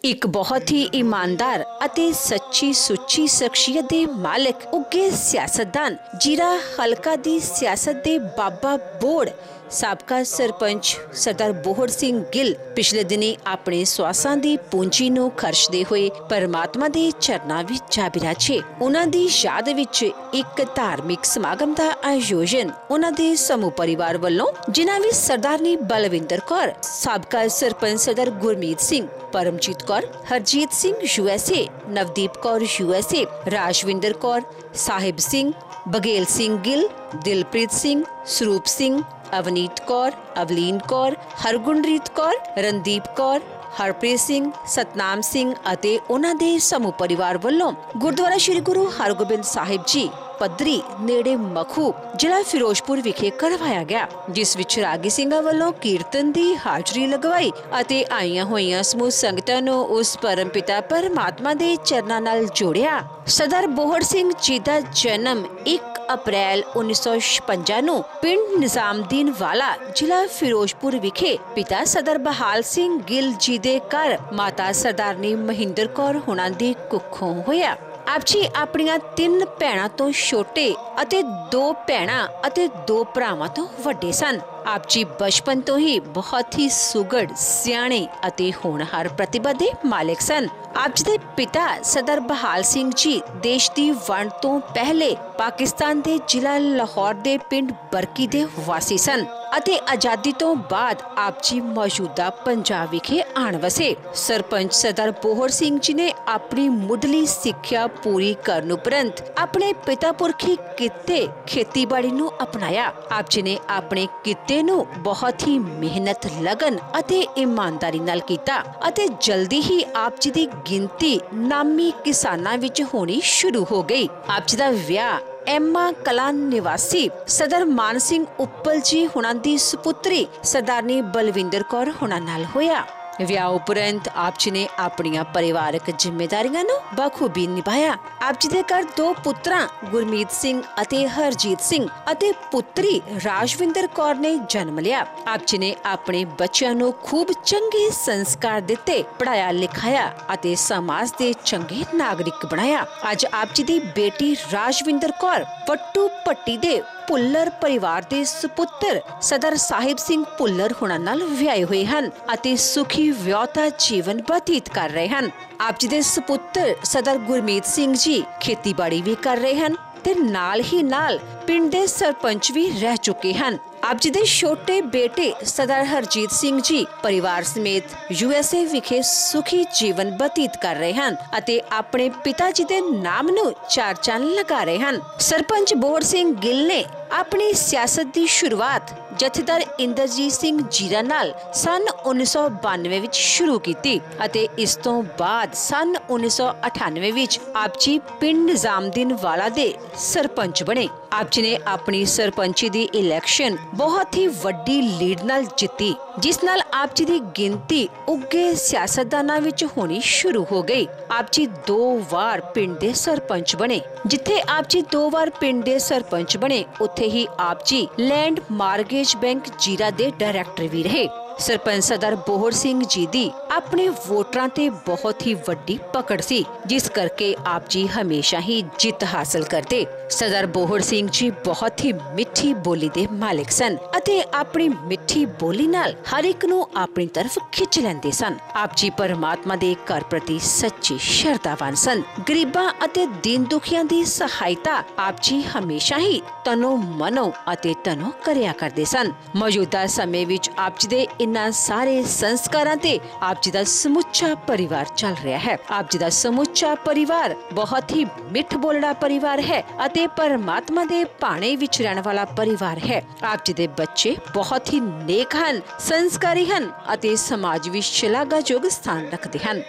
एक बहुत ही ईमानदार ਅਤੇ ਸੱਚੀ ਸੁੱਚੀ ਸ਼ਖਸੀਅਤ ਦੇ ਮਾਲਕ ਉੱਗੇ ਸਿਆਸਤਦਾਨ ਜੀਰਾ ਹਲਕਾ ਦੀ ਸਿਆਸਤ ਦੇ ਬਾਬਾ ਬੋੜ ਸਾਬਕਾ ਸਰਪੰਚ ਸਰਦਾਰ ਬੋਹੜ ਸਿੰਘ ਗਿੱਲ ਪਿਛਲੇ ਦਿਨੀ ਆਪਣੇ ਸਵਾਸਾਂ ਦੀ ਪੂੰਜੀ ਨੂੰ ਖਰਚਦੇ ਹੋਏ ਪਰਮਾਤਮਾ ਦੇ ਚਰਨਾਂ ਵਿੱਚ ਜਾ ਬਿਰਾਜੇ। ਉਹਨਾਂ ਦੀ ਯਾਦ ਵਿੱਚ ਇੱਕ ਧਾਰਮਿਕ ਸਮਾਗਮ ਦਾ ਆਯੋਜਨ ਉਹਨਾਂ ਦੇ ਸਮੂਹ ਪਰਿਵਾਰ ਵੱਲੋਂ ਜਿਨ੍ਹਾਂ ਵਿੱਚ ਸਰਦਾਰਨੀ ਬਲਵਿੰਦਰ ਕੌਰ, ਸਾਬਕਾ ਸਰਪੰਚ ਸਰਦਾਰ ਗੁਰਮੀਤ ਸਿੰਘ, परमजीत कौर, हरजीत सिंह USA, नवदीप कौर USA, राजविंदर कौर, साहिब सिंह, बघेल सिंह गिल, दिलप्रीत सिंह, स्वरूप सिंह, अवनीत कौर, अवलीन कौर, हरगुणरीत कौर, रणदीप कौर, हरप्रीत सिंह, सतनाम सिंह ਅਤੇ ਉਹਨਾਂ ਦੇ ਸਮੂਹ ਪਰਿਵਾਰ ਵੱਲੋਂ ਗੁਰਦੁਆਰਾ ਸ਼੍ਰੀ ਗੁਰੂ ਹਰਗੋਬਿੰਦ ਸਾਹਿਬ ਜੀ ਪੱਧਰੀ ਨੇੜੇ ਮਖੂ ਜ਼ਿਲ੍ਹਾ ਫਿਰੋਜ਼ਪੁਰ ਵਿਖੇ ਕਰਵਾਇਆ ਗਿਆ, ਜਿਸ ਵਿੱਚ ਰਾਗੀ ਸਿੰਘਾਂ ਵੱਲੋਂ ਕੀਰਤਨ ਦੀ ਹਾਜ਼ਰੀ ਲਗਵਾਈ ਅਤੇ ਆਈਆਂ ਹੋਈਆਂ ਸਮੂਹ ਸੰਗਤਾਂ ਨੂੰ ਉਸ ਪਰਮ ਪਿਤਾ ਪਰਮਾਤਮਾ ਦੇ ਚਰਨਾਂ ਨਾਲ ਜੋੜਿਆ। ਸਰਦਾਰ ਬੋਹੜ ਸਿੰਘ ਜੀ ਦਾ ਜਨਮ 1 ਅਪ੍ਰੈਲ 1956 ਨੂੰ ਪਿੰਡ ਨਿਜ਼ਾਮਦੀਨ ਵਾਲਾ ਜ਼ਿਲ੍ਹਾ ਫਿਰੋਜ਼ਪੁਰ ਵਿਖੇ ਪਿਤਾ ਸਰਦਾਰ ਬਹਾਲ ਸਿੰਘ ਗਿੱਲ ਜੀ ਦੇ ਘਰ ਮਾਤਾ ਸਰਦਾਰਨੀ ਮਹਿੰਦਰ ਕੌਰ ਹੁਣਾਂ ਦੀ ਕੁੱਖੋਂ ਹੋਇਆ। ਆਪ ਜੀ ਆਪਣੀਆਂ 3 ਭੈਣਾਂ ਤੋਂ ਛੋਟੇ ਅਤੇ 2 ਭੈਣਾਂ ਅਤੇ 2 ਭਰਾਵਾਂ ਤੋਂ ਵੱਡੇ ਸਨ। ਆਪ ਜੀ ਬਚਪਨ ਤੋਂ ਹੀ ਬਹੁਤ ਹੀ ਸੁਘੜ, ਸਿਆਣੇ ਅਤੇ ਹੋਣਹਾਰ ਪ੍ਰਤਿਭਾ ਦੇ ਮਾਲਕ ਸਨ। ਆਪ ਜੀ ਦੇ ਪਿਤਾ ਸਰਦਾਰ ਬਹਾਲ ਸਿੰਘ ਜੀ ਦੇਸ਼ ਦੀ ਵੰਡ ਤੋਂ ਪਹਿਲੇ ਪਾਕਿਸਤਾਨ ਦੇ ਜ਼ਿਲ੍ਹਾ ਲਾਹੌਰ ਦੇ ਪਿੰਡ ਬਰਕੀ ਦੇ ਵਾਸੀ ਸਨ ਅਤੇ ਆਜ਼ਾਦੀ ਤੋਂ ਬਾਅਦ ਆਪ ਜੀ ਮੌਜੂਦਾ ਪੰਜਾਬ ਵਿਖੇ ਆਣ ਵਸੇ। ਸਰਪੰਚ ਸਰਦਾਰ ਬੋਹੜ ਸਿੰਘ ਜੀ ਨੇ ਆਪਣੀ ਮੁੱਢਲੀ ਸਿੱਖਿਆ ਪੂਰੀ ਕਰਨ ਉਪਰੰਤ ਆਪਣੇ ਪਿਤਾ ਪੁਰਖੀ ਕਿੱਤੇ ਖੇਤੀਬਾੜੀ ਨੂੰ ਅਪਣਾਇਆ। ਆਪ ਜੀ ਨੇ ਆਪਣੇ ਕਿੱਤੇ ਨੂੰ ਬਹੁਤ ਹੀ ਮਿਹਨਤ, ਲਗਨ ਅਤੇ ਇਮਾਨਦਾਰੀ ਨਾਲ ਕੀਤਾ ਅਤੇ ਜਲਦੀ ਹੀ ਆਪ ਜੀ ਦੀ ਗਿਣਤੀ ਨਾਮੀ ਕਿਸਾਨਾਂ ਵਿੱਚ ਹੋਣੀ ਸ਼ੁਰੂ ਹੋ ਗਈ। ਆਪ ਜੀ ਦਾ ਵਿਆਹ ਐਮਾ ਕਲਾਂ ਨਿਵਾਸੀ ਸਰਦਾਰ ਮਾਨ ਸਿੰਘ ਉੱਪਲ ਜੀ ਹੁਣਾਂ ਦੀ ਸੁਪੁੱਤਰੀ ਸਰਦਾਰਨੀ ਬਲਵਿੰਦਰ ਕੌਰ ਹੁਣਾਂ ਨਾਲ ਹੋਇਆ। ਵਿਆਹ ਉਪਰੰਤ ਆਪ ਜੀ ਨੇ ਆਪਣੀਆਂ ਪਰਿਵਾਰਕ ਜ਼ਿੰਮੇਦਾਰੀਆਂ ਨੂੰ ਬਖੂਬੀ ਨਿਭਾਇਆ। ਆਪ ਜੀ ਦੇ ਘਰ 2 ਪੁੱਤਰਾਂ ਗੁਰਮੀਤ ਸਿੰਘ ਅਤੇ ਹਰਜੀਤ ਸਿੰਘ ਅਤੇ ਪੁੱਤਰੀ ਰਾਜਵਿੰਦਰ ਕੌਰ ਨੇ ਜਨਮ ਲਿਆ। ਆਪ ਜੀ ਨੇ ਆਪਣੇ ਬੱਚਿਆਂ ਨੂੰ ਖੂਬ ਚੰਗੇ ਸੰਸਕਾਰ ਦਿੱਤੇ, ਪੜਾਇਆ ਲਿਖਾਇਆ ਅਤੇ ਸਮਾਜ ਦੇ ਚੰਗੇ ਨਾਗਰਿਕ ਬਣਾਇਆ। ਅੱਜ ਆਪ ਜੀ ਦੀ ਬੇਟੀ ਰਾਜਵਿੰਦਰ ਕੌਰ ਵੱਟੂ ਪੱਟੀ ਦੇ ਭੁੱਲਰ ਪਰਿਵਾਰ ਦੇ ਸੁਪੁੱਤਰ ਸਰਦਾਰ ਸਾਹਿਬ ਸਿੰਘ ਭੁੱਲਰ ਹੁਣਾਂ ਨਾਲ ਵਿਆਹੇ ਹੋਏ ਹਨ ਅਤੇ ਸੁਖੀ ਵਿਆਹਤਾ ਜੀਵਨ ਬਤੀਤ ਕਰ ਰਹੇ ਹਨ। ਆਪ ਜੀ ਦੇ ਸੁਪੁੱਤਰ ਸਰਦਾਰ ਗੁਰਮੀਤ ਸਿੰਘ ਜੀ ਖੇਤੀਬਾੜੀ ਵੀ ਕਰ ਰਹੇ ਹਨ ਤੇ ਨਾਲ ਹੀ ਨਾਲ ਪਿੰਡ ਦੇ ਸਰਪੰਚ ਵੀ ਰਹਿ ਚੁੱਕੇ ਹਨ। ਆਪ ਜੀ ਦੇ ਛੋਟੇ ਬੇਟੇ ਸਰਦਾਰ ਹਰਜੀਤ ਸਿੰਘ ਜੀ ਪਰਿਵਾਰ ਸਮੇਤ USA ਵਿਖੇ ਸੁਖੀ ਜੀਵਨ ਬਤੀਤ ਕਰ ਰਹੇ ਹਨ ਅਤੇ ਆਪਣੇ ਪਿਤਾ ਜੀ ਦੇ ਨਾਮ ਨੂੰ 4 ਚੰਨ ਲਗਾ ਰਹੇ ਹਨ। ਸਰਪੰਚ ਬੋਹੜ ਸਿੰਘ ਗਿੱਲ ਨੇ ਆਪਣੀ ਸਿਆਸਤ ਦੀ ਸ਼ੁਰੂਆਤ ਜਥੇਦਾਰ ਇੰਦਰਜੀਤ ਸਿੰਘ ਜੀਰਾ ਨਾਲ ਸਨ 1992 ਵਿੱਚ ਸ਼ੁਰੂ ਕੀਤੀ ਅਤੇ ਇਸ ਤੋਂ ਬਾਅਦ ਸਨ 1998 ਵਿੱਚ ਆਪ ਜੀ ਪਿੰਡ ਨਿਜ਼ਾਮਦੀਨ ਵਾਲਾ ਦੇ ਸਰਪੰਚ ਬਣੇ। ਆਪ ਜੀ ਨੇ ਆਪਣੀ ਸਰਪੰਚੀ ਦੀ ਇਲੈਕਸ਼ਨ ਬਹੁਤ ਹੀ ਵੱਡੀ ਲੀਡ ਨਾਲ ਜਿੱਤੀ, ਜਿਸ ਨਾਲ ਆਪ ਜੀ ਦੀ ਗਿਣਤੀ ਉੱਗੇ ਸਿਆਸਤਦਾਨਾਂ ਵਿੱਚ ਹੋਣੀ ਸ਼ੁਰੂ ਹੋ ਗਈ। ਆਪ ਜੀ 2 ਵਾਰ ਪਿੰਡ ਦੇ ਸਰਪੰਚ ਬਣੇ। ਜਿੱਥੇ ਆਪ ਜੀ 2 ਵਾਰ ਪਿੰਡ ਦੇ ਸਰਪੰਚ ਬਣੇ, ਉੱਥੇ ਹੀ ਆਪ ਜੀ ਲੈਂਡ ਮਾਰਗੇਜ ਬੈਂਕ ਜੀਰਾ ਦੇ ਡਾਇਰੈਕਟਰ ਵੀ ਰਹੇ। ਸਰਪੰਚ ਸਰਦਾਰ ਬੋਹੜ ਸਿੰਘ ਜੀ ਦੀ ਆਪਣੇ ਵੋਟਰਾਂ ਤੇ ਬਹੁਤ ਹੀ ਵੱਡੀ ਪਕੜ ਸੀ, ਜਿਸ ਕਰਕੇ ਆਪ ਜੀ ਹਮੇਸ਼ਾ ਹੀ ਜਿੱਤ ਹਾਸਲ ਕਰਦੇ। ਸਰਦਾਰ ਬੋਹੜ ਸਿੰਘ ਜੀ ਬਹੁਤ ਹੀ ਮਿੱਠੀ ਬੋਲੀ ਦੇ ਮਾਲਕ ਸਨ ਅਤੇ ਆਪਣੀ ਮਿੱਠੀ ਬੋਲੀ ਨਾਲ ਹਰ ਇੱਕ ਨੂੰ ਆਪਣੀ ਤਰਫ ਖਿੱਚ ਲੈਂਦੇ ਸਨ। ਆਪ ਜੀ ਪਰਮਾਤਮਾ ਦੇ ਘਰ ਪ੍ਰਤੀ ਸੱਚੇ ਸ਼ਰਧਾਵਾਨ ਸਨ। ਗਰੀਬਾਂ ਅਤੇ ਦੀਨ ਦੁਖੀਆਂ ਦੀ ਸਹਾਇਤਾ ਆਪ ਜੀ ਹਮੇਸ਼ਾ ਹੀ ਤਨੋਂ ਮਨੋਂ ਅਤੇ ਤਨੋਂ ਕਰਿਆ ਕਰਦੇ ਸਨ। ਮੌਜੂਦਾ ਸਮੇਂ ਵਿੱਚ ਆਪ ਜੀ ਦੇ ਇਨ੍ਹਾਂ ਸਾਰੇ ਸੰਸਕਾਰਾਂ ਤੇ ਆਪ ਜੀ ਦਾ ਸਮੁੱਚਾ ਪਰਿਵਾਰ ਚੱਲ ਰਿਹਾ ਹੈ। ਆਪ ਜੀ ਦਾ ਸਮੁੱਚਾ ਪਰਿਵਾਰ ਬਹੁਤ ਹੀ ਮਿੱਠ ਬੋਲੜਾ ਪਰਿਵਾਰ ਹੈ ਅਤੇ ਪਰਮਾਤਮਾ ਦੇ ਭਾਣੇ ਵਿੱਚ ਰਹਿਣ ਵਾਲਾ ਪਰਿਵਾਰ ਹੈ। ਆਪ ਜੀ ਦੇ ਬੱਚੇ ਬਹੁਤ ਹੀ ਨੇਕ ਹਨ, ਸੰਸਕਾਰੀ ਹਨ ਅਤੇ ਸਮਾਜ ਵਿੱਚ ਸ਼ਲਾਘਾਯੋਗ ਸਥਾਨ ਰੱਖਦੇ ਹਨ।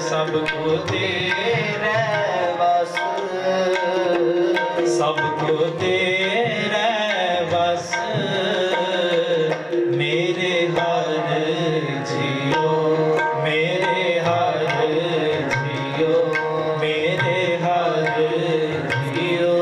सबको तेरे बस, सबको तेरे बस, मेरे हर जियो, मेरे हर जियो, मेरे हर जियो।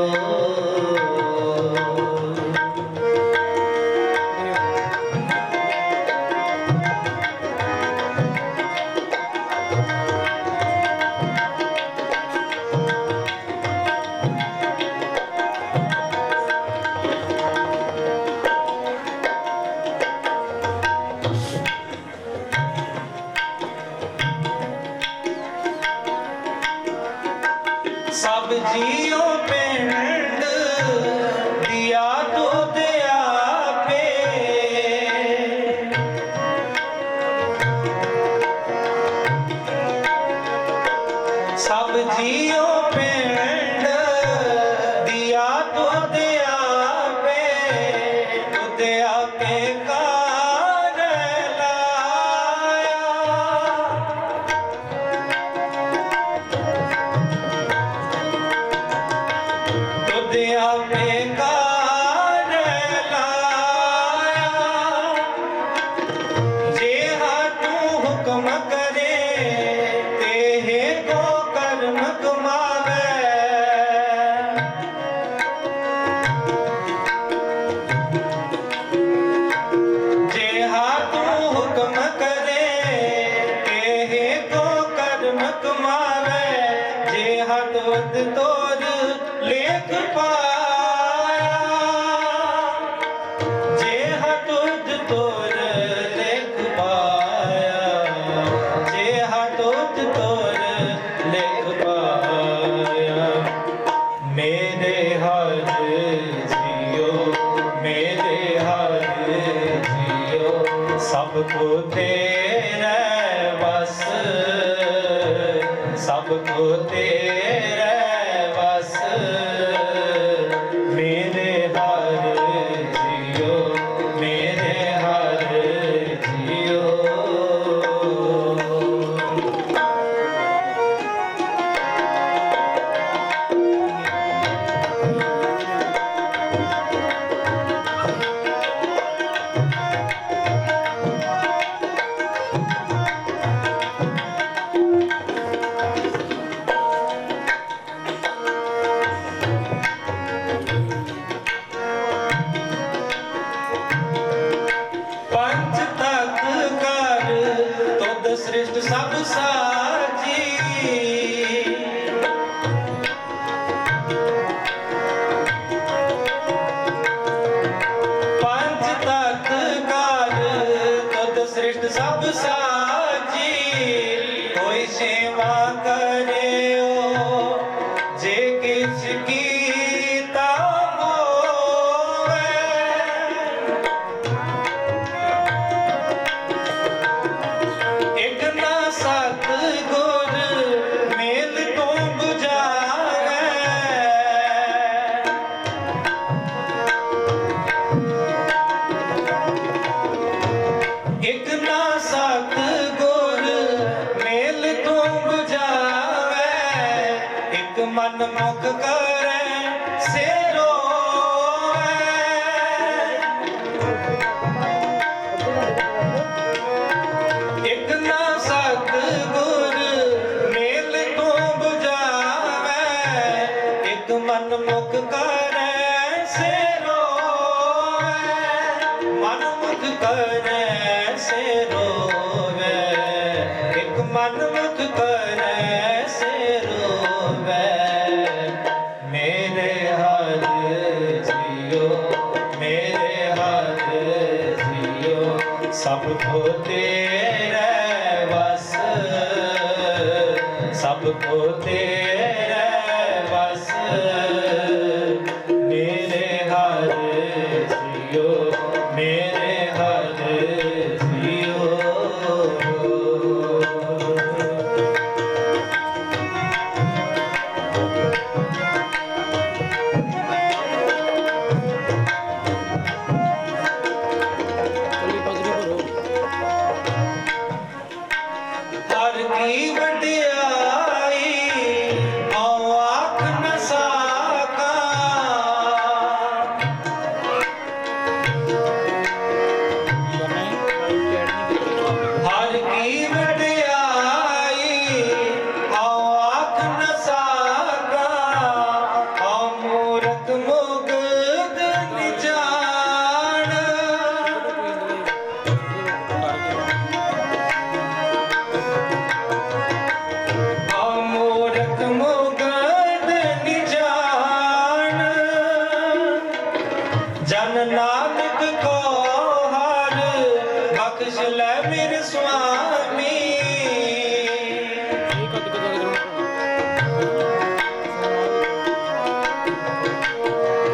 सब जियो पिंड दिया तो दिया पे, सब जियो पिंड दिया तो दिया पे, तो दिया पे कार लाया, दिया बेकार लाया, जे हाथू हुक्म करे तेहे को कर्म कमावे, जे हाथू हुक्म करे तेहे को कर्म कमावे, जे हाथ वद तोर लेख पाया, जे हटुद तोर लेख पाया, जे हटुद तोर लेख पाया, मेरे हर जियो, मेरे हर जियो, सबको तेरे बस, सबको तेरे बस, मेरे हर जियो, मेरे हर जियो। पंच तक कर तुद सृष्ट सब साजी, पंच तक कर तुद सृष्ट सब साजी, कोई सेवा करे ओ जे किछ कीता होवे, एक ना सतगुर मेल तो बुझावे, एक ना सतगुर मेल तो बुझावे, एक मन मुख करे सेरो करे से रोवे, एक मन मुख करे से रोवे। मेरे हर जियो, मेरे हर जियो, सबको तेरे बस, सबको तेरे बस। मेरे हर जियो, मेरे हर जियो। हर की वडियाई आओ आख न साका, हर की वडियाई आओ आख न साका। आओ मूरत मुग्ध निजान, मूरत मुगद निजान। जन नानक को हर बख्श ले मेरे स्वामी,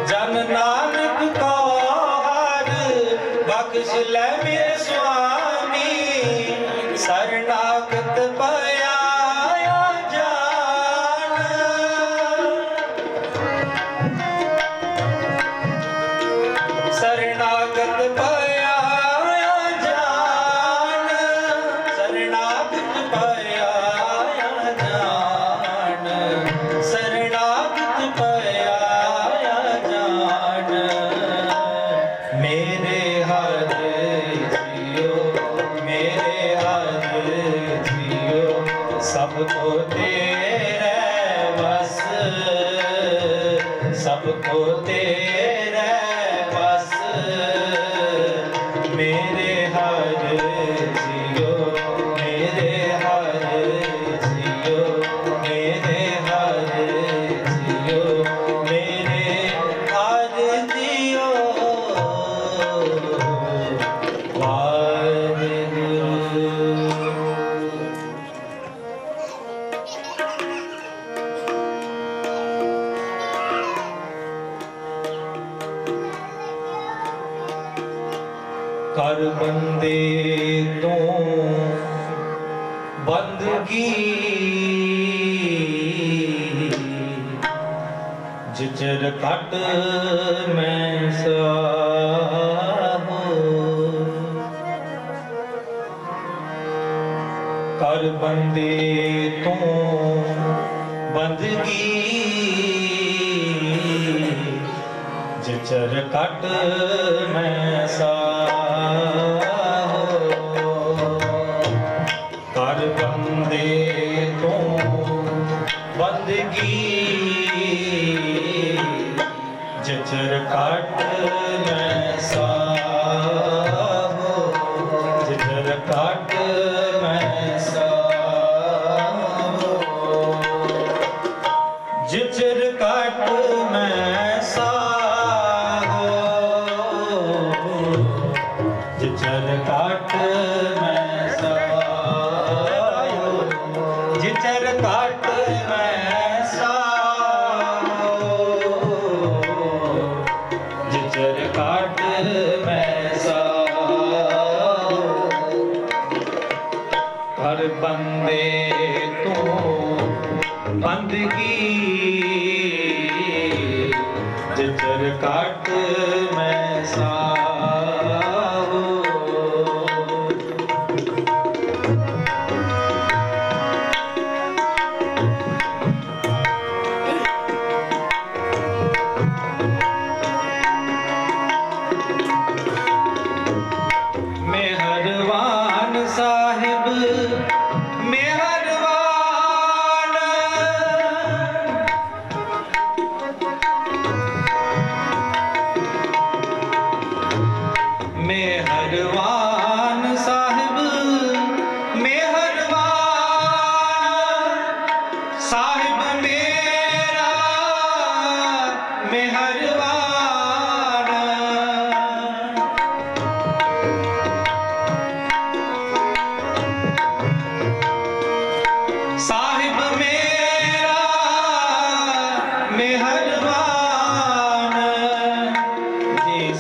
जन नानक को हर बख्श ले मेरे स्वामी। शरणागत पाया शरणागत पाया जान, शरणागत पाया जान, शरणागत पाया जान। मेरे हर जियो, मेरे हर जियो, सबको तेरे बस, सबको तेरे बस। मेरे हर जियो, मेरे हर जियो, मेरे हर जियो, मेरे हर जियो। वाहिगुरु। कर बंदे तो बंदगी, जिचर कट मैं साहो। कर बंदे तो बंदगी, जिचर कट मैं साहो। कर बंदे तो बंदगी, जिचर कट मैं साहो, जिचर कट मैं साहो। जिचर कट मैं साहो, जिचर कट मैं साहो, जिचर कट मैं साहो, जिचर कट मैं साहो। कर बंदे तू बंदगी, जिचर कट मैं साहो। मेहरबान साहिब मेहरबान,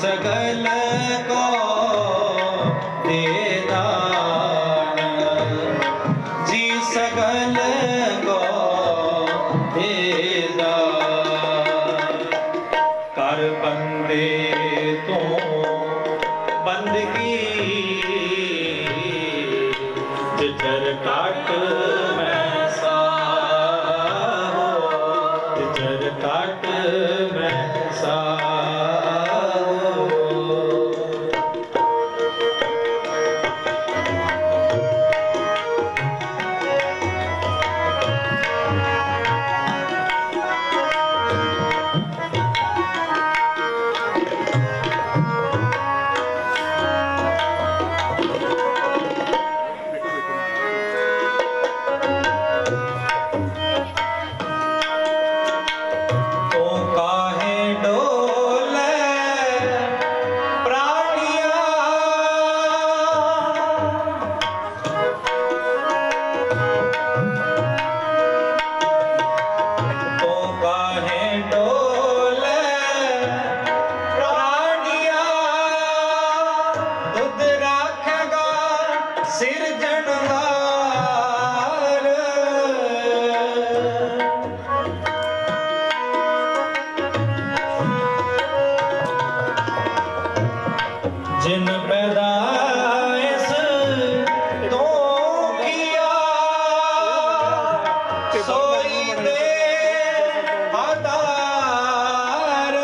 सगल को दे दान, जी सगल को दे दान। कर बंदे तू बंदगी, जिधर काट मैं साहो, जिधर काट मैं साहो। जिन पैदाइश तो किया, सोई दे आधार।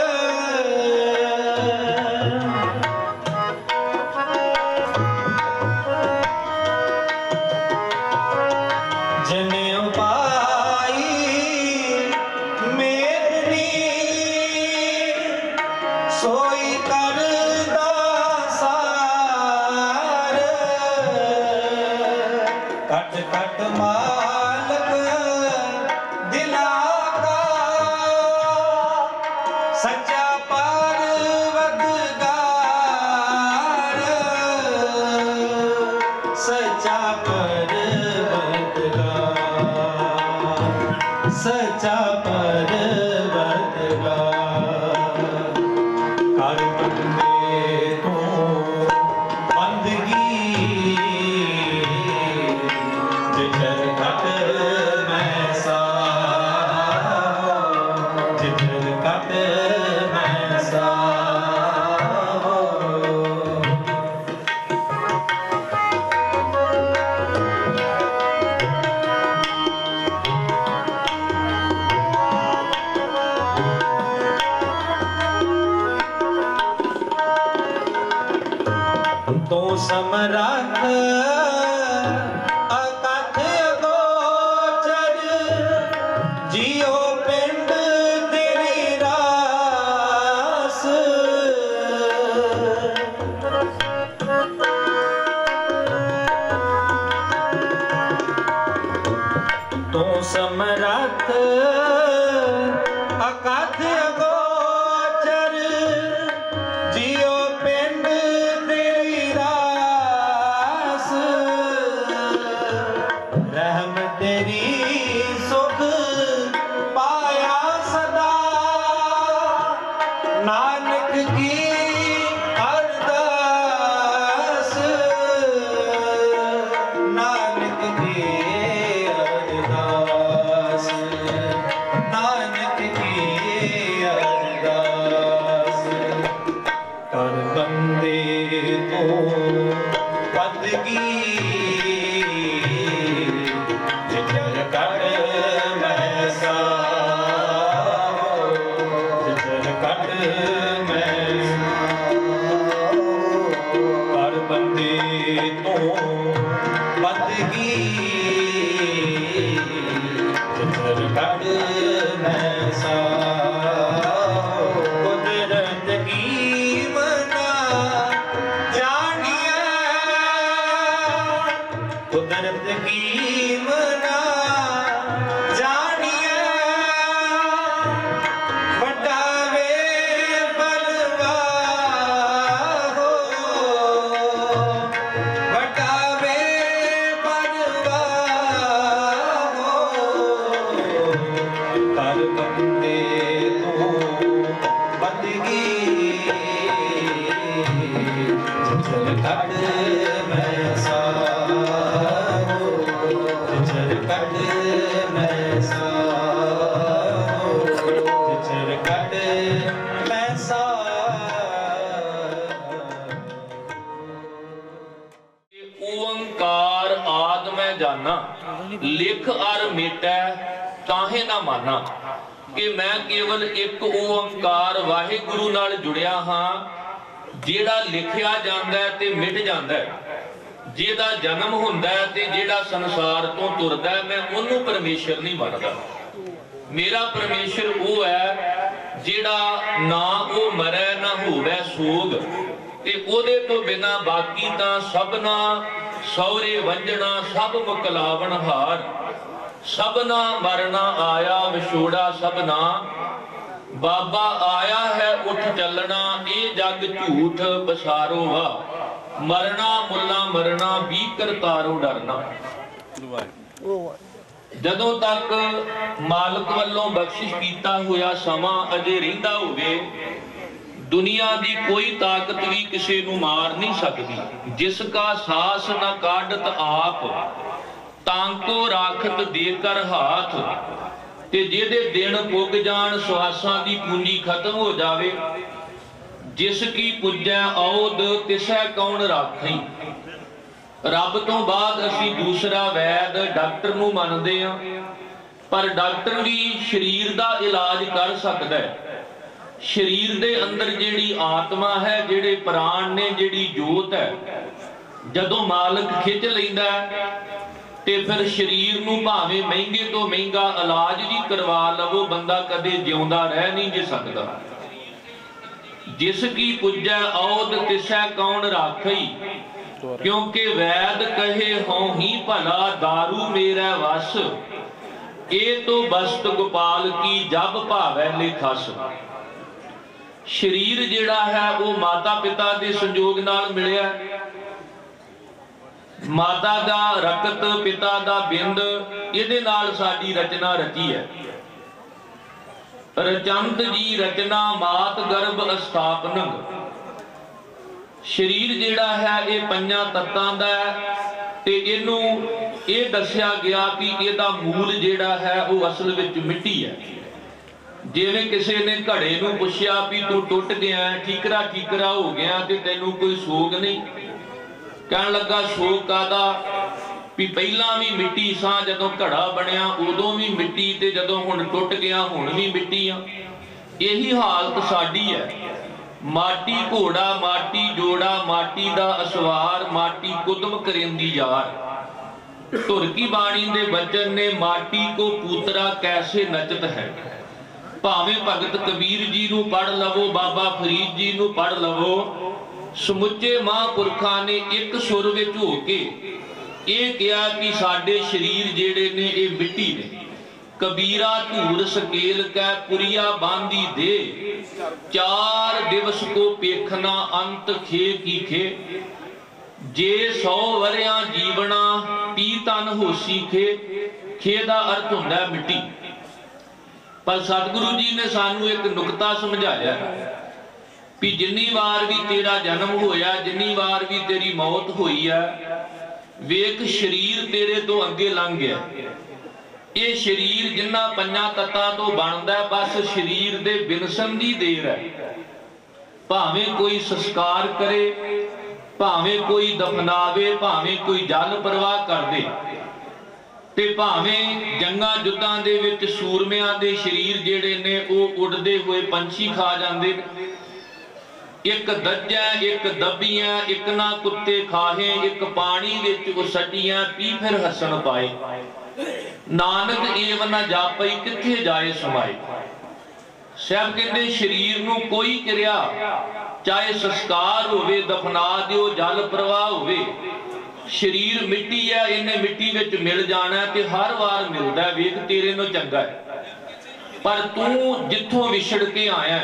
जिन उपाई मेदनी, सोई कर कट कट मालक दिला का, सच्चा परवरदिगार, सच्चा परवरदिगार, सच्चा परवरदिगार। कर बंदे तू बंदगी, जिधर कट मैं साहो, जिधर कट मैं साहो। तू समरथ अकथ अगोचर, जियो पिंड तेरी रास। तू समरथ अकथ अगोचर, जियो पिंड तेरी रास। रहम तेरी सुख पाया सदा, नानक की अरदास, नानक की अरदास, नानक की अरदास। कर बंदे तू बंदगी, जिधर कट मैं साहो, जिधर कट मैं साहो। कर बंदे तू बंदगी, जिधर कट मैं साहो। कुदरत की मना जानिया, कुदरत की मना जानिया, बटावे बलवा हो, बटावे बलवा हो। कर बंदे तू बंदगी, ਕੱਢ ਮੈਂ ਸਾਹੋ, ਵਿਚਰ ਕੱਢ ਮੈਂ ਸਾਹੋ, ਵਿਚਰ ਕੱਢ ਮੈਂ ओंकार आद मैं जाना, लिख अर मेटै ताहे ना माना। कि मैं केवल एक ओंकार वाहिगुरु नाल जुड़िया हाँ, जेड़ा लिखिया जांदा है ते मिट जांदा है, जेदा जन्म हुंदा है ते जेड़ा संसार तो तुरदा है, मैं ओनू परमेश्वर नहीं मनदा। मेरा परमेश्वर वो है जेड़ा ना वो मरै ना होवे सोग, ते ओदे तो बिना बाकी तां सबना सौरे वंजना सब मुकलावन हार। सबना मरना आया विछोड़ा सबना, बाबा आया है उठ चलना, ये जग झूठ बसारो वा। मरना मुला मरना भी करतारो डरना। जदों तक मालक वालों बख्शिश कीता होया समा अजे रहिंदा होवे, दुनिया दी कोई ताकत भी किसी नू मार नहीं सकती। जिसका सास न काढ़त आप, तांको राखत देकर हाथ। ते जेदे दिन पुग जान स्वासां दी पूंजी खत्म हो जावे, जिसकी पुजै औद तिसै कौन राखई। रब तो बाद असी दूसरा वैद डॉक्टर नू मनदे हां, पर डॉक्टर भी शरीर दा इलाज कर सकदा है। शरीर दे अंदर जेड़ी आत्मा है, जेड़े प्राण ने, जेड़ी जोत है, जदों मालक खिच लैंदा है ते फिर शरीर नू भावें महंगे तो महंगा इलाज भी करवा लवो, बंदा कदे जिउंदा रह नहीं जे सकदा। जिसकी पुजै औद तिसै कौन राखई, क्योंकि वैद कहे हों ही भला दारू मेरा वस। ये तो बस्त गोपाल की जब भावै लिखस। शरीर जिहड़ा है वो माता पिता के संजोग नाल मिलिया, माता दा रकत पिता दा बिंद, इहदे नाल साडी रचना रची है। रचंत जी रचना मात गर्भ अस्थापन। शरीर जिहड़ा है ये पंजां तत्तां दा है, ते इहनू ये दस्सिया गया कि इहदा मूल जिहड़ा है वो असल विच मिट्टी है। जिवें किसी ने घड़े नू पुछया भी तू टुट गया, ठीकरा ठीकरा हो गया ते तैनू कोई सोग नहीं। कहन लगा सोग कादा, भी पहला भी मिट्टी सा, जदों घड़ा बनिया उदों भी मिट्टी, ते जदों हुण टुट गया हुण भी मिट्टी आ। यही हालत साडी है। माटी घोड़ा माटी जोड़ा, माटी दा असवार, माटी कुदम करेंदी यार। धुर की बाणी दे वचन ने माटी को पूतरा कैसे नचत है। भावें भगत कबीर जी नू पढ़ लवो, बाबा फरीद जी नू पढ़ लवो, समुचे महापुरखां ने एक सुर विच हो के ये कहा कि साडे शरीर जेड़े ने ये मिट्टी ने। कबीरा धूर सकेल कै पुरिया बांधी दे, चार दिवस को पेखना अंत खे की खे। जे 100 वरियां जीवना पी तन होसी खे। खे दा अर्थ हुंदा मिट्टी। पर सतगुरु जी ने सानू एक नुकता समझाया भी जिन्नी बार भी तेरा जन्म होया, जिन्नी बार भी तेरी मौत हुई है, वेख शरीर तेरे तो अगे लंघ गया। ये शरीर जिन्ना पंजां तत्तां तो बनदा, बस शरीर दे बिनसन दी देर है। भावें कोई संस्कार करे, भावें कोई दफनावे, भावें कोई जल प्रवाह कर दे, ते भावें जंगा युद्धां दे विच सूरमियां दे शरीर जेड़े ने वो उड़दे हुए पंछी खा जांदे। एक दज्जा एक दबियां, एक ना कुत्ते खाहे, एक पानी विच सटियां, पी फिर हसन पाए। नानक एव न जापई किथे जाए समाए। साहब कहते शरीर नू कोई क्रिया, चाहे संस्कार होवे, दफना दिओ, जल प्रवाह होवे, शरीर मिट्टी है, इन्हें मिट्टी विच मिल जाना है, ते हर वार मिलदा है। वेख तेरे नू चंगा है, पर तू जिथों विछड़ के आया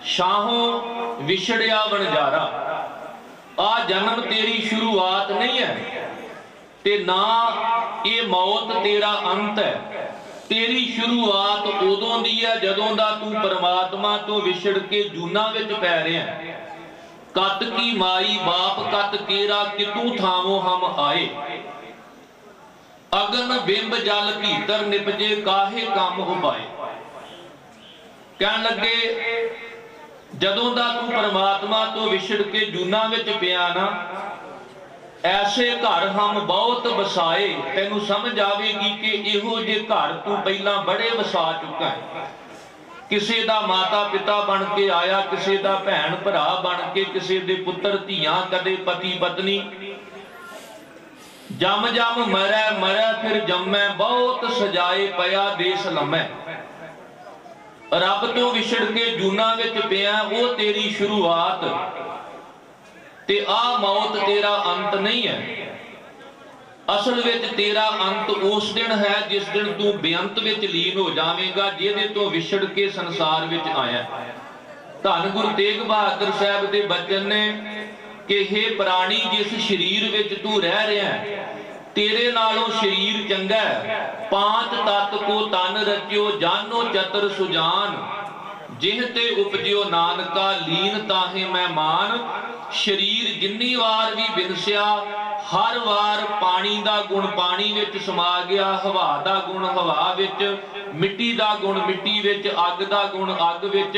शाहों विछड़िया वणजारा। आ जन्म तेरी शुरुआत नहीं है, ते ना ये मौत तेरा अंत है। तेरी शुरुआत उदों दी है जदों दा तू परमात्मा तो विछड़ के जूना विच पै रहा है। कत की माई बाप कत केरा कितू थामो हम आए। अगन बिंब जल भीतर निपजे काहे काम उपाए। कहन लगे जदों दा तू परमात्मा तो विछड़ के जूना विच पिया ना, ऐसे घर हम बहुत वसाए। तेनू समझ आवेगी कि इहो जे घर तू पहला बड़े वसा चुका है। किसी दा माता पिता बन के आया, किसी दा भैन भरा बन के, किसी दे पुत्र धियां, कदे पति पत्नी। जम जम मरै मरै फिर जमै, बहुत सजाए पया देश लमै। रब तो विछड़ के जूना विच पिया, वो तेरी शुरुआत ते आ मौत तेरा अंत नहीं है। असल विच तेरा अंत उस दिन है जिस दिन तू बेअंत विच लीन हो जावेगा, जिहदे तो विछड़ के संसार विच आया। धन गुरु तेग बहादुर साहब दे बचन ने कि हे प्राणी, जिस शरीर विच तू रह रहा है, तेरे नालों शरीर चंगा है। पांच तत्त को तन रचियो, जानो चतर सुजान। जिह ते उपजियो नानका, लीन ताहे मैं मान। शरीर जिन्नी वार भी विनसिया, हर वार पानी दा गुण पानी विच समा गया, हवा दा गुण हवा विच, मिट्टी दा गुण मिट्टी विच, अग दा गुण अग विच,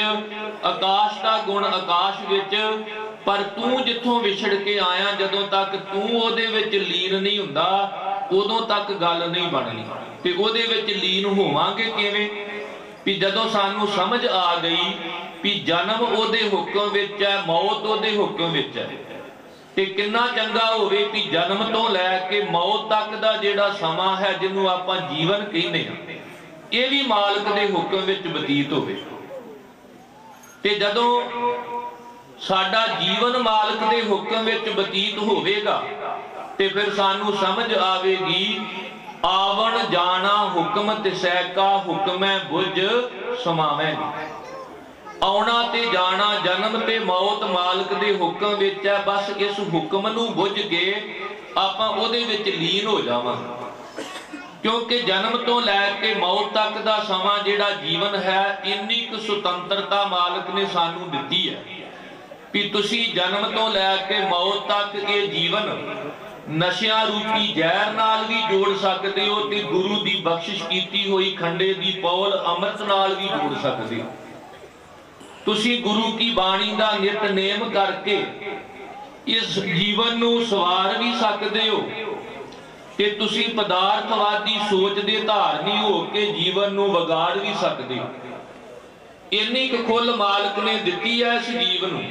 आकाश दा गुण आकाश विच। पर तू जिथों विछड़ के आया, जदों तक तू ओदे विच लीन नहीं हुंदा, उदों तक गल नहीं बननी। ते ओदे विच लीन होवांगे किवें? भी जदों सानू समझ आ गई भी जन्म ओदे हुक्म विच है, मौत ओदे हुक्म विच है, ते किन्ना चंगा होवे भी जन्म तो लैके मौत तक दा जिहड़ा समा है, जिन्हों आपां जीवन कहने आ, ये भी मालक दे हुक्म विच बतीत होवे। ते जदों साडा जीवन मालक दे हुक्म विच बतीत होवेगा, ते फिर सानू समझ आवेगी आवन जाना हुक्म तिसै का, हुक्मै बुझ समावेगी। आउणा ते जाना, जन्म ते मौत मालक दे हुक्म विच है। बस इस हुक्म नूं बुझ के आपां ओदे विच लीन हो जावांगे। क्योंकि जन्म तो लैके मौत तक दा समा जिहड़ा जीवन है, इन्नी क सुतंत्रता मालक ने सानू दित्ती है भी तुसी जन्म तो लैके मौत तक ये जीवन नशिया रूपी जहर नाल भी जोड़ सकते हो, ते गुरु दी बख्शिश कीती हुई खंडे दी पौल अमृत नाल भी जोड़ सकते हो। तुसी गुरु की बाणी दा नितनेम करके इस जीवन नू सवार भी सकते हो, ते तुसी पदार्थवादी सोच दे धारनी हो के जीवन नू विगाड़ भी सकते हो। इन्नी क खुल मालक ने दित्ती है इस जीवन नू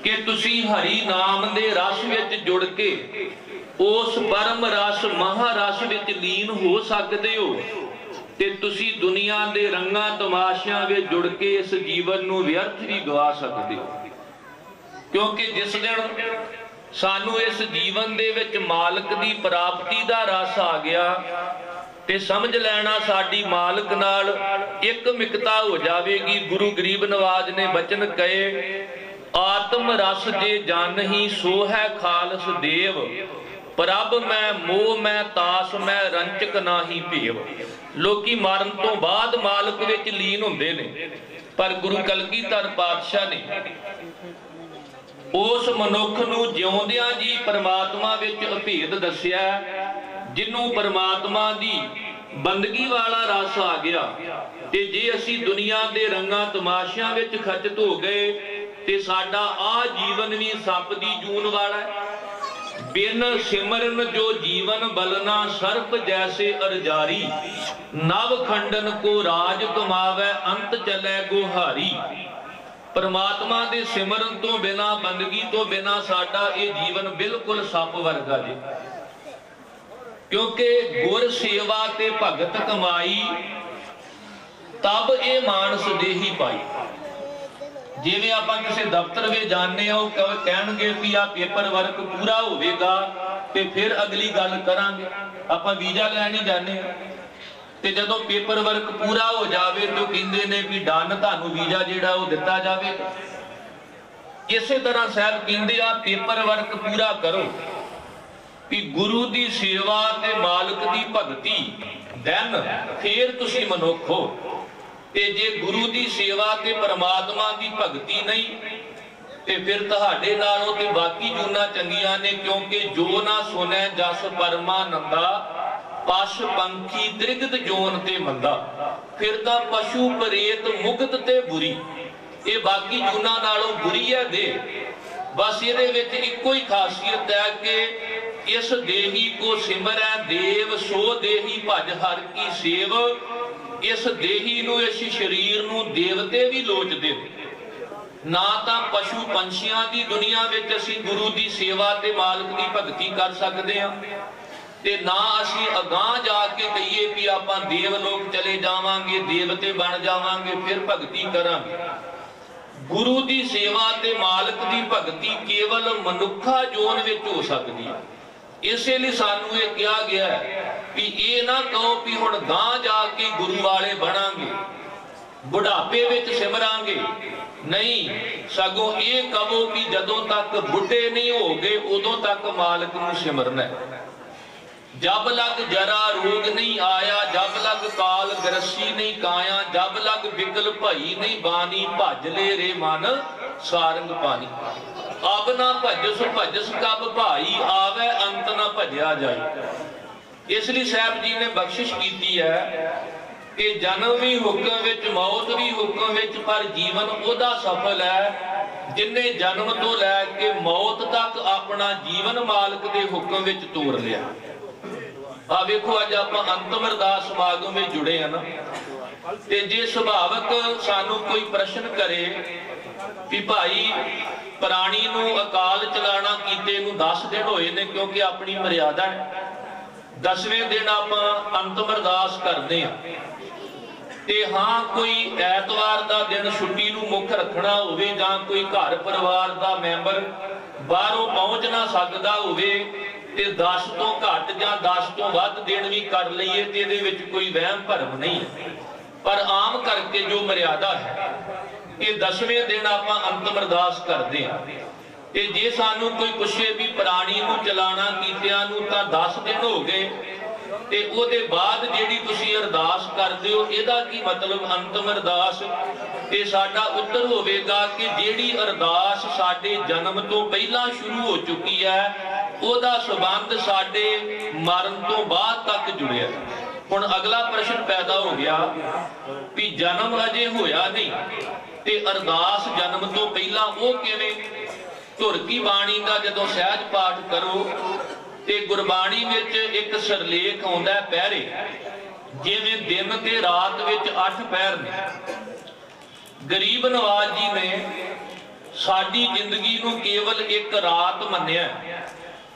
कि तुसी हरि नाम दे रस विच जुड़ के उस परम रस महारस विच लीन हो सकते हो, ते तुसी दुनिया दे रंगां तमाशियां विच जुड़ के इस जीवन नू व्यर्थ भी गवा सकते हो। क्योंकि जिस दिन सानू इस जीवन दे विच मालक दी प्राप्ति दा रस आ गया, ते समझ लेना साडी मालक नाल एक मिकता हो जावेगी। गुरु गरीब नवाज ने बचन कहे, आत्म रस जे जान ही सो है खालस देव। प्रभ मैं मोह मैं तास मैं रंचक नाही भेव। लोकी मरण तो बाद मालक विच लीन हुंदे ने, पर गुरु कलगीधर पातशाह ने उस मनुख नूं जिउंदियां जी परमात्मा विच अभेद दस्सिया, जिन्हों परमात्मा दी बंदगी वाला रस आ गया। ते जे असी दुनिया दे रंगां तमाशियां विच खचत हो गए, ते साडा आ जीवन भी सप दी जून वाला है। बिन सिमरन जो जीवन बलना, सर्प जैसे अरजारी। नव खंडन को राज कमावे, अंत चले गुहारी। परमात्मा दे सिमरन तो बिना, बंदगी तो बिना साडा ये जीवन बिल्कुल सप वर्गा जी। क्योंकि गुर सेवा ते भगत कमाई, तब ये मानस देही पाई। जिवें आपां किसी दफ्तर में जाने कहणगे भी आ पेपर वर्क पूरा होवेगा ते फिर अगली गल करांगे। आपां वीजा लैण जाने, ते जदों पेपर वर्क पूरा हो जावे तो कहंदे ने भी डन, तुहानूं वीजा जिहड़ा वो दिता जावेगा। इसे तरह साहब कहंदे आ पेपर वर्क पूरा करो कि गुरु दी सेवा ते मालक दी भगती, दैन फिर तुसीं मनुख हो। ते जे गुरु दी सेवा ते परमात्मा दी भगती नहीं, ਤੇ ਫਿਰ ਤੁਹਾਡੇ ਨਾਲੋਂ ਤੇ ਬਾਕੀ ਜੂਨਾਂ ਚੰਗੀਆਂ ਨੇ, ਕਿਉਂਕਿ ਜੋ ਨਾ ਸੁਣੈ ਜਸ ਪਰਮਾਨੰਦਾ, ਪਸ਼ ਪੰਖੀ ਤ੍ਰਿਗਤ ਜੋਨ ਤੇ ਮੰਦਾ। ਫਿਰ ਤਾਂ ਪਸ਼ੂ ਪ੍ਰੇਤ ਮੁਕਤ ਤੇ ਬੁਰੀ, ਇਹ ਬਾਕੀ ਜੂਨਾਂ ਨਾਲੋਂ ਬੁਰੀ ਹੈ ਦੇ। ਬਸ ਇਹਦੇ ਵਿੱਚ ਇੱਕੋ ਹੀ ਖਾਸੀਅਤ ਹੈ ਕਿ ਇਸ ਦੇਹੀ ਕੋ ਸਿਮਰੈ ਦੇਵ, ਸੋ ਦੇਹੀ ਭਜ ਹਰ ਕੀ ਸੇਵ। ਇਸ ਦੇਹੀ ਨੂੰ, ਇਸ ਸਰੀਰ ਨੂੰ ਦੇਵਤੇ ਵੀ ਲੋਚਦੇ ਨੇ। ਨਾ ਤਾਂ ਪਸ਼ੂ ਪੰਛੀਆਂ ਦੀ ਦੁਨੀਆ ਵਿੱਚ ਅਸੀਂ ਗੁਰੂ ਦੀ ਸੇਵਾ ਤੇ ਮਾਲਕ ਦੀ ਭਗਤੀ ਕਰ ਸਕਦੇ ਹਾਂ, ਤੇ ਨਾ ਅਸੀਂ ਅਗਾਂਹ ਜਾ ਕੇ ਕਹੀਏ ਵੀ ਆਪਾਂ ਦੇਵ ਲੋਕ ਚਲੇ ਜਾਵਾਂਗੇ, ਦੇਵਤੇ ਬਣ ਜਾਵਾਂਗੇ, ਫਿਰ ਭਗਤੀ ਕਰਾਂਗੇ। ਗੁਰੂ ਦੀ ਸੇਵਾ ਤੇ ਮਾਲਕ ਦੀ ਭਗਤੀ ਕੇਵਲ ਮਨੁੱਖਾ ਜੋਨ ਵਿੱਚ ਹੋ ਸਕਦੀ ਹੈ। ਇਸੇ ਲਈ ਸਾਨੂੰ ਇਹ ਕਿਹਾ ਗਿਆ ਹੈ ਵੀ ਇਹ ਨਾ ਕਹੋ ਵੀ ਹੁਣ ਗਾਂਹ ਜਾ ਕੇ ਗੁਰੂ ਵਾਲੇ ਬਣਾਂਗੇ, ਬੁਢਾਪੇ ਵਿੱਚ ਸਿਮਰਾਂਗੇ। ਨਹੀਂ, ਸਗੋਂ ਇਹ ਕਹੋ ਕਿ ਜਦੋਂ ਤੱਕ ਬੁੱਢੇ ਨਹੀਂ ਹੋ ਗਏ ਉਦੋਂ ਤੱਕ ਮਾਲਕ ਨੂੰ ਸਿਮਰਨਾ ਹੈ। ਜਬ ਲਗ ਜਰਾ ਰੋਗ ਨਹੀਂ ਆਇਆ, ਜਬ ਲਗ ਕਾਲ ਗਰਸੀ ਨਹੀਂ ਕਾਇਆ, ਜਬ ਲਗ ਵਿਕਲ ਭਈ ਨਹੀਂ ਬਾਣੀ, ਭਜ ਲੈ ਰੇ ਮਨ ਸਾਰੰਗ ਪਾਣੀ। ਅਬ ਨਾ ਭਜਸ ਭਜਸ ਕਬ ਭਾਈ, ਆਵੇ ਅੰਤ ਨਾ ਭਜਿਆ ਜਾਈ। ਇਸ ਲਈ ਸਾਹਿਬ ਜੀ ਨੇ ਬਖਸ਼ਿਸ਼ ਕੀਤੀ ਹੈ ਕਿ ਜਨਮ ਵੀ ਹੁਕਮ ਵਿੱਚ, ਮੌਤ ਵੀ ਹੁਕਮ ਵਿੱਚ, ਪਰ ਜੀਵਨ ਉਹਦਾ ਸਫਲ ਹੈ ਜਿਨੇ ਜਨਮ ਤੋਂ ਲੈ ਕੇ ਮੌਤ ਤੱਕ ਆਪਣਾ ਜੀਵਨ ਮਾਲਕ ਦੇ ਹੁਕਮ ਵਿੱਚ ਤੋਰ ਲਿਆ। ਆ ਵੇਖੋ, ਅੱਜ ਆਪਾਂ ਅੰਤਮ ਅਰਦਾਸ ਸਮਾਗਮ ਵਿੱਚ ਜੁੜੇ ਆ ਨਾ, ਤੇ ਜੇ ਸੁਭਾਵਕ ਸਾਨੂੰ ਕੋਈ ਪ੍ਰਸ਼ਨ ਕਰੇ ਵੀ ਭਾਈ ਪ੍ਰਾਣੀ ਨੂੰ ਅਕਾਲ ਚਲਾਣਾ ਕੀਤੇ ਨੂੰ 10 ਦਿਨ ਹੋਏ ਨੇ, ਕਿਉਂਕਿ ਆਪਣੀ ਮਰਿਆਦਾ ਹੈ, 10ਵੇਂ ਦਿਨ ਆਪਾਂ ਅੰਤਮ ਅਰਦਾਸ ਕਰਦੇ ਆ। ਤੇ ਹਾਂ, ਕੋਈ ਐਤਵਾਰ ਦਾ ਦਿਨ ਛੁੱਟੀ ਨੂੰ ਮੁੱਖ ਰੱਖਣਾ ਹੋਵੇ, ਜਾਂ ਕੋਈ ਘਰ ਪਰਿਵਾਰ ਦਾ ਮੈਂਬਰ ਬਾਹਰੋਂ ਪਹੁੰਚ ਨਾ ਸਕਦਾ ਹੋਵੇ, ਤੇ 10 ਤੋਂ ਘੱਟ ਜਾਂ 10 ਤੋਂ ਵੱਧ ਦਿਨ ਵੀ ਕਰ ਲਈਏ ਤੇ ਇਹਦੇ ਵਿੱਚ ਕੋਈ ਵਹਿਮ ਭਰਮ ਨਹੀਂ ਹੈ। ਪਰ ਆਮ ਕਰਕੇ ਜੋ ਮਰਿਆਦਾ ਹੈ ਕਿ 10ਵੇਂ ਦਿਨ ਆਪਾਂ ਅੰਤਮ ਅਰਦਾਸ ਕਰਦੇ ਹਾਂ। ਤੇ ਜੇ ਸਾਨੂੰ ਕੋਈ ਪੁੱਛੇ ਵੀ ਪ੍ਰਾਣੀ ਨੂੰ ਚਲਾਣਾ ਕੀਤਿਆਂ ਨੂੰ ਤਾਂ 10 ਦਿਨ ਹੋ ਗਏ, ਤੇ ਉਹਦੇ ਬਾਅਦ ਜਿਹੜੀ ਤੁਸੀਂ ਅਰਦਾਸ ਕਰਦੇ ਹੋ ਇਹਦਾ ਕੀ ਮਤਲਬ ਅੰਤਮ ਅਰਦਾਸ? ਤੇ ਸਾਡਾ ਉੱਤਰ ਹੋਵੇਗਾ ਕਿ ਜਿਹੜੀ ਅਰਦਾਸ ਸਾਡੇ ਜਨਮ ਤੋਂ ਪਹਿਲਾਂ ਸ਼ੁਰੂ ਹੋ ਚੁੱਕੀ ਹੈ ਉਹਦਾ ਸੰਬੰਧ ਸਾਡੇ ਮਰਨ ਤੋਂ ਬਾਅਦ ਤੱਕ ਜੁੜਿਆ। ਹੁਣ ਅਗਲਾ ਪ੍ਰਸ਼ਨ ਪੈਦਾ ਹੋ ਗਿਆ ਵੀ ਜਨਮ ਅਜੇ ਹੋਇਆ ਨਹੀਂ ਤੇ ਅਰਦਾਸ ਜਨਮ ਤੋਂ ਪਹਿਲਾਂ ਉਹ ਕਿਵੇਂ? ਧੁਰ ਕੀ ਬਾਣੀ ਦਾ ਜਦੋਂ ਸਹਿਜ ਪਾਠ ਕਰੋ ਤੇ ਗੁਰਬਾਣੀ ਵਿੱਚ ਇੱਕ ਸਰਲੇਖ ਆਉਂਦਾ ਪਹਿਰੇ, ਜਿਵੇਂ ਦਿਨ ਤੇ ਰਾਤ ਵਿੱਚ 8 ਪਹਿਰ ਨੇ। ਗਰੀਬ ਨਵਾਜ਼ ਜੀ ਨੇ ਸਾਡੀ ਜ਼ਿੰਦਗੀ ਨੂੰ ਕੇਵਲ ਇੱਕ ਰਾਤ ਮੰਨਿਆ,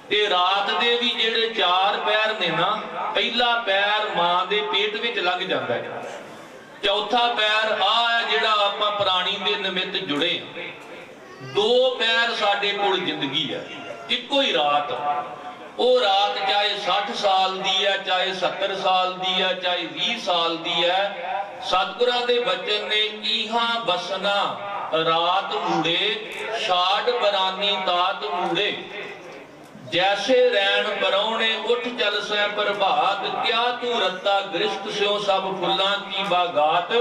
ਤੇ ਰਾਤ ਦੇ ਵੀ ਜਿਹੜੇ 4 ਪਹਿਰ ਨੇ ਨਾ, ਪਹਿਲਾ ਪਹਿਰ ਮਾਂ ਦੇ ਪੇਟ ਵਿੱਚ ਲੰਘ ਜਾਂਦਾ ਹੈ, ਚੌਥਾ ਪਹਿਰ ਆ ਹੈ ਜਿਹੜਾ ਆਪਾਂ ਪ੍ਰਾਣੀ ਦੇ ਨਿਮਿਤ ਜੁੜੇ, 2 ਪਹਿਰ ਸਾਡੇ ਕੋਲ ਜ਼ਿੰਦਗੀ ਹੈ, ਇੱਕੋ ਹੀ ਰਾਤ। ਉਹ ਰਾਤ ਚਾਹੇ 60 ਸਾਲ ਦੀ ਹੈ, ਚਾਹੇ 70 ਸਾਲ ਦੀ ਹੈ, ਚਾਹੇ 20 ਸਾਲ ਦੀ ਹੈ। ਸਤਿਗੁਰਾਂ ਦੇ ਬਚਨ ਨੇ ਇਹਾਂ ਬਸਨਾ ਰਾਤ ਮੂੜੇ, ਛਾੜ ਬਰਾਨੀ ਤਾਤ ਮੂੜੇ, ਜੈਸੇ ਰੈਣ ਪਰੌਣੇ ਉੱਠ ਚਲ ਸੈ ਪ੍ਰਭਾਤ, ਕਿਆ ਤੂੰ ਰੱਤਾ ਗ੍ਰਿਸ਼ਟ ਸਿਓ ਸਭ ਫੁੱਲਾਂ ਕੀ ਬਾਗਾਤ।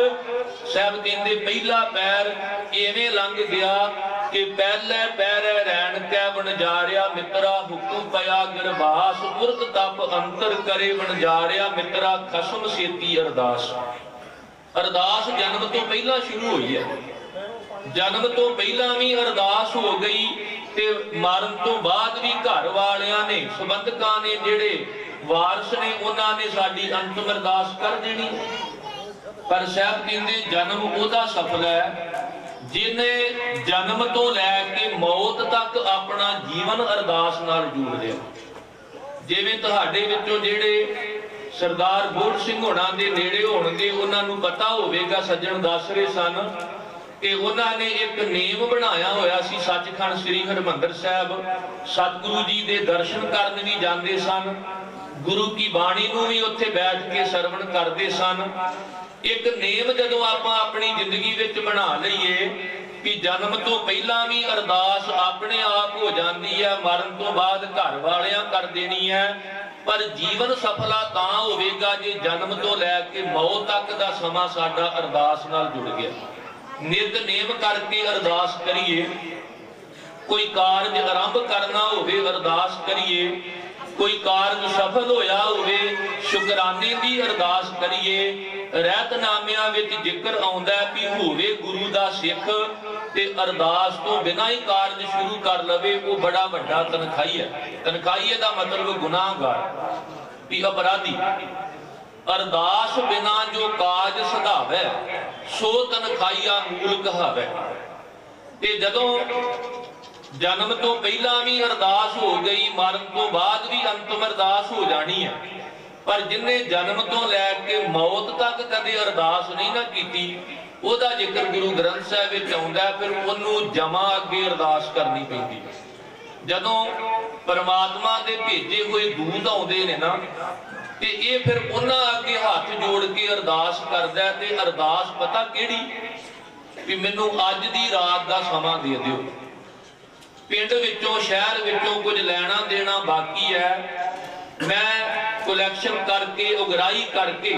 ਸਾਹਿਬ ਕਹਿੰਦੇ ਪਹਿਲਾ ਪੈਰ ਐਵੇਂ ਲੰਘ ਗਿਆ ਕਿ ਪਹਿਲੇ ਪੈਰੇ ਰੈਣ ਕੈ ਵਣਜਾਰਿਆ, ਮਿੱਤਰਾ ਹੁਕਮ ਪਿਆ ਗਰਭਾਸ, ਉਰਤ ਤਪ ਅੰਤਰ ਕਰੇ ਵਣਜਾਰਿਆ, ਮਿੱਤਰਾ ਖਸਮ ਸੇਤੀ ਅਰਦਾਸ। ਅਰਦਾਸ ਜਨਮ ਤੋਂ ਪਹਿਲਾਂ ਸ਼ੁਰੂ ਹੋਈ ਹੈ, ਜਨਮ ਤੋਂ ਪਹਿਲਾਂ ਵੀ ਅਰਦਾਸ ਹੋ ਗਈ, ਤੇ ਮਰਨ ਤੋਂ ਬਾਅਦ ਵੀ ਘਰ ਵਾਲਿਆਂ ਨੇ, ਸੰਬੰਧਕਾਂ ਨੇ, ਜਿਹੜੇ ਵਾਰਸ ਨੇ, ਉਹਨਾਂ ਨੇ ਸਾਡੀ ਅੰਤਮ ਅਰਦਾਸ ਕਰ ਦੇਣੀ। ਪਰ ਸਾਹਿਬ ਕਹਿੰਦੇ ਜਨਮ ਉਹਦਾ ਸਫਲ ਹੈ ਜਿਹਨੇ ਜਨਮ ਤੋਂ ਲੈ ਕੇ ਮੌਤ ਤੱਕ ਆਪਣਾ ਜੀਵਨ ਅਰਦਾਸ ਨਾਲ ਜੋੜ ਲਿਆ। ਜਿਵੇਂ ਤੁਹਾਡੇ ਵਿੱਚੋਂ ਜਿਹੜੇ ਸਰਦਾਰ ਬੋੜ ਸਿੰਘ ਹੋਣਾ ਦੇ ਨੇੜੇ ਹੋਣਗੇ, ਉਹਨਾਂ ਨੂੰ ਪਤਾ ਹੋਵੇਗਾ, ਸੱਜਣ ਦੱਸ ਰਹੇ ਸਨ ਕਿ ਉਹਨਾਂ ਨੇ ਇੱਕ ਨੇਮ ਬਣਾਇਆ ਹੋਇਆ ਸੀ, ਸੱਚਖੰਡ ਸ੍ਰੀ ਹਰਿਮੰਦਰ ਸਾਹਿਬ ਸਤਿਗੁਰੂ ਜੀ ਦੇ ਦਰਸ਼ਨ ਕਰਨ ਵੀ ਜਾਂਦੇ ਸਨ, ਗੁਰੂ ਕੀ ਬਾਣੀ ਨੂੰ ਵੀ ਉੱਥੇ ਬੈਠ ਕੇ ਸਰਵਣ ਕਰਦੇ ਸਨ। ਇੱਕ ਨੇਮ ਜਦੋਂ ਆਪਾਂ ਆਪਣੀ ਜ਼ਿੰਦਗੀ ਵਿੱਚ ਬਣਾ ਲਈਏ ਕਿ ਜਨਮ ਤੋਂ ਪਹਿਲਾਂ ਵੀ ਅਰਦਾਸ ਆਪਣੇ ਆਪ ਹੋ ਜਾਂਦੀ ਹੈ, ਮਰਨ ਤੋਂ ਬਾਅਦ ਘਰ ਵਾਲਿਆਂ ਕਰ ਦੇਣੀ ਹੈ, ਪਰ ਜੀਵਨ ਸਫਲਾ ਤਾਂ ਹੋਵੇਗਾ ਜੇ ਜਨਮ ਤੋਂ ਲੈ ਕੇ ਮੌਤ ਤੱਕ ਦਾ ਸਮਾਂ ਸਾਡਾ ਅਰਦਾਸ ਨਾਲ ਜੁੜ ਗਿਆ। ਨਿਤ ਨੇਮ ਕਰਕੇ ਅਰਦਾਸ ਕਰੀਏ कोई कारज आरंभ करना होवे अरदास करिए, कोई कारज सफल होया होवे शुकराने दी अरदास करिए। रहतनामिਆਂ ਵਿੱਚ ਜ਼ਿਕਰ ਆਉਂਦਾ ਵੀ ਹੋਵੇ ਗੁਰੂ ਦਾ ਸਿੱਖ ਤੇ ਅਰਦਾਸ ਤੋਂ ਬਿਨਾਂ ਹੀ ਕਾਰਜ ਸ਼ੁਰੂ ਕਰ ਲਵੇ, ਉਹ ਬੜਾ ਵੱਡਾ ਤਨਖਾਈ ਹੈ। ਤਨਖਾਈ ਦਾ ਮਤਲਬ ਗੁਨਾਹਗਾਰ ਵੀ ਅਪਰਾਧੀ। ਅਰਦਾਸ ਬਿਨਾਂ ਜੋ ਕਾਜ ਸਧਾਵੈ ਸੋ ਤਨਖਾਈਆ ਮੂਲ ਕਹਾਵੈ। ਤੇ ਜਦੋਂ जन्म तो पहला भी अरदास हो गई, मरण तो बाद भी अंतिम अरदास हो जानी है, पर जिन्हें जन्म तो लैके मौत तक कदे अरदास नहीं ना कीती, ओदा जिक्र गुरु ग्रंथ साहिब विच आउंदा है। फिर ओनू जमा अगे अरदास करनी पैंदी है। जदों परमात्मा दे भेजे हुए दूत आउंदे ने ना, ते ये फिर उन्हां अगे हाथ जोड़ के अरदास करदा है। ते अरदास पता किहड़ी भी मैनू अज दी रात दा समां दे दिओ। पिंड विचों शहर विचों कुछ लैना देना बाकी है, मैं कलैक्शन करके उगराई करके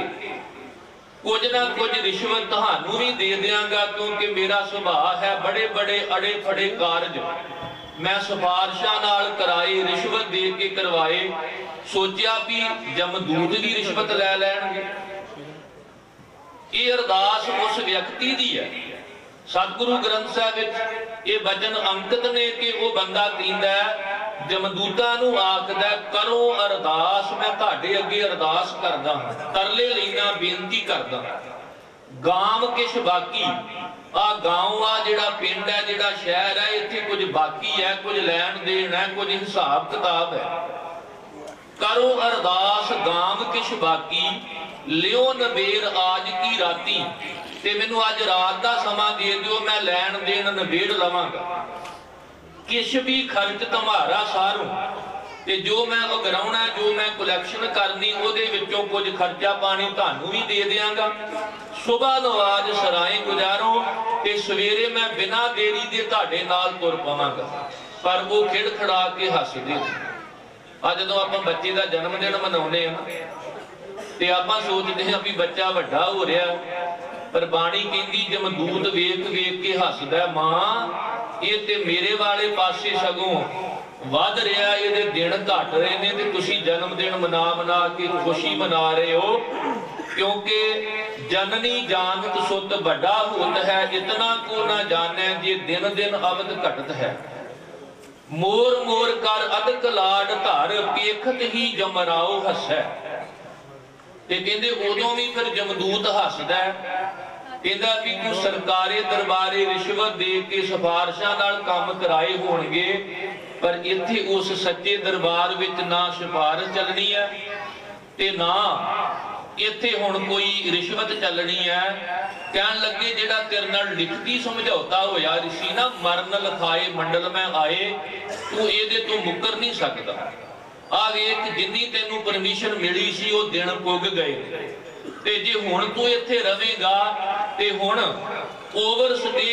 कुछ ना कुछ रिश्वत तुहानू भी दे दियांगा, क्योंकि मेरा सुभाव है बड़े बड़े अड़े फड़े कारज मैं सिफारिशां नाल कराए, रिश्वत दे के करवाए। सोचिया भी जमदूत भी रिश्वत लै लैणगे। ये अरदास उस व्यक्ति दी है। सतगुरु ग्रंथ साहिब विच ये वचन अंकित ने कि वो बंदा कहंदा है, जमदूतां नूं आखदा करो अरदास, मैं तुहाडे अगे अरदास करदा, तरले लैना, बेनती करदा। गांव किश बाकी, आ गांव आ जिहड़ा पिंड है, जिहड़ा शहर है, इत्थे कुछ बाकी है, कुछ लैण देण है, कुछ हिसाब किताब है। करो अरदास गांव किश बाकी, लियो नबेड़ आज की राती। ते मैनू अज रात दा समा दे दिओ, मैं लैण देण नबेड़ लवांगा। किश भी खर्च तुम्हारा सारू, ते जो मैं उगराउणा, जो मैं कलैक्शन करनी, ओदे विचों कुछ खर्चा पानी तुहानू भी दे दियांगा। सुबह नवाज सराए गुजारो ते सवेरे मैं बिना देरी दे तुहाडे नाल तुर पवांगा। पर वो खिड़खड़ा के हसदे। अज जदों आपां बच्चे दा जन्म दिन मनाउने आ ते आपां सोचदे हां भी बच्चा वड्डा हो रिहा, पर बाणी कहंदी जमदूत वेख वेख के हसदा, मां ये ते मेरे वाले पासे सगों वध रिहा, इहदे दिन घट रहे ने ते तुसीं जन्म दिन मना मना के खुशी मना रहे हो। क्योंकि जननी जानत सुत बड़ा होत है, इतना को ना जाने जे दिन दिन अवध घटत है। मोर मोर कर अदक लाड धर, पेखत ही जमराओ हसै। ते कहंदे उदों भी फिर जमदूत हसदा है, कहंदा भी तू सरकारे दरबारे रिश्वत दे के सिफारिशां नाल काम कराए होणगे, पर इत्थे उस सच्चे दरबार विच ना सिफारिश चलनी है ते ना इत्थे हुण कोई रिश्वत चलनी है। कहण लगे जिहड़ा तेरे नाल लिखती समझौता होया ऋषि ना, मरण लिखाए मंडल में आए, तू इहदे तो मुकर नहीं सकदा। आ वेख जिन्नी तेनू परमिशन मिली सी वो दिन पुग गए, ते जे हुण तू इत्थे रवेगा ते हुण ओवर स्टे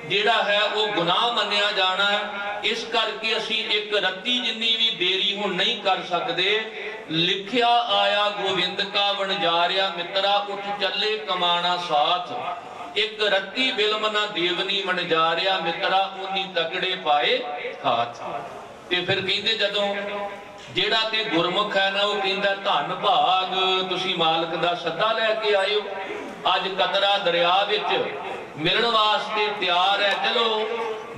जिहड़ा है वो गुनाह मन्निया जाना है। इस करके असीं एक रत्ती जिन्नी भी देरी हुण नहीं कर सकदे। लिखिया आया गोविंद का वणजारिया, मित्रा उठ चले कमाना साथ, एक रत्ती बिलम ना देवनी वणजारिया, मित्रा उन्नी तकड़े पाए हाथ। ते फिर कहंदे जदों ਜਿਹੜਾ ਤੇ ਗੁਰਮੁਖ ਹੈ ਨਾ, ਉਹ ਕਹਿੰਦਾ ਧੰਨ ਭਾਗ ਤੁਸੀਂ ਮਾਲਕ ਦਾ ਸੱਦਾ ਲੈ ਕੇ ਆਇਓ। ਅੱਜ ਕਤਰਾ ਦਰਿਆ ਵਿੱਚ ਮਿਲਣ ਵਾਸਤੇ ਤਿਆਰ ਹੈ, ਚਲੋ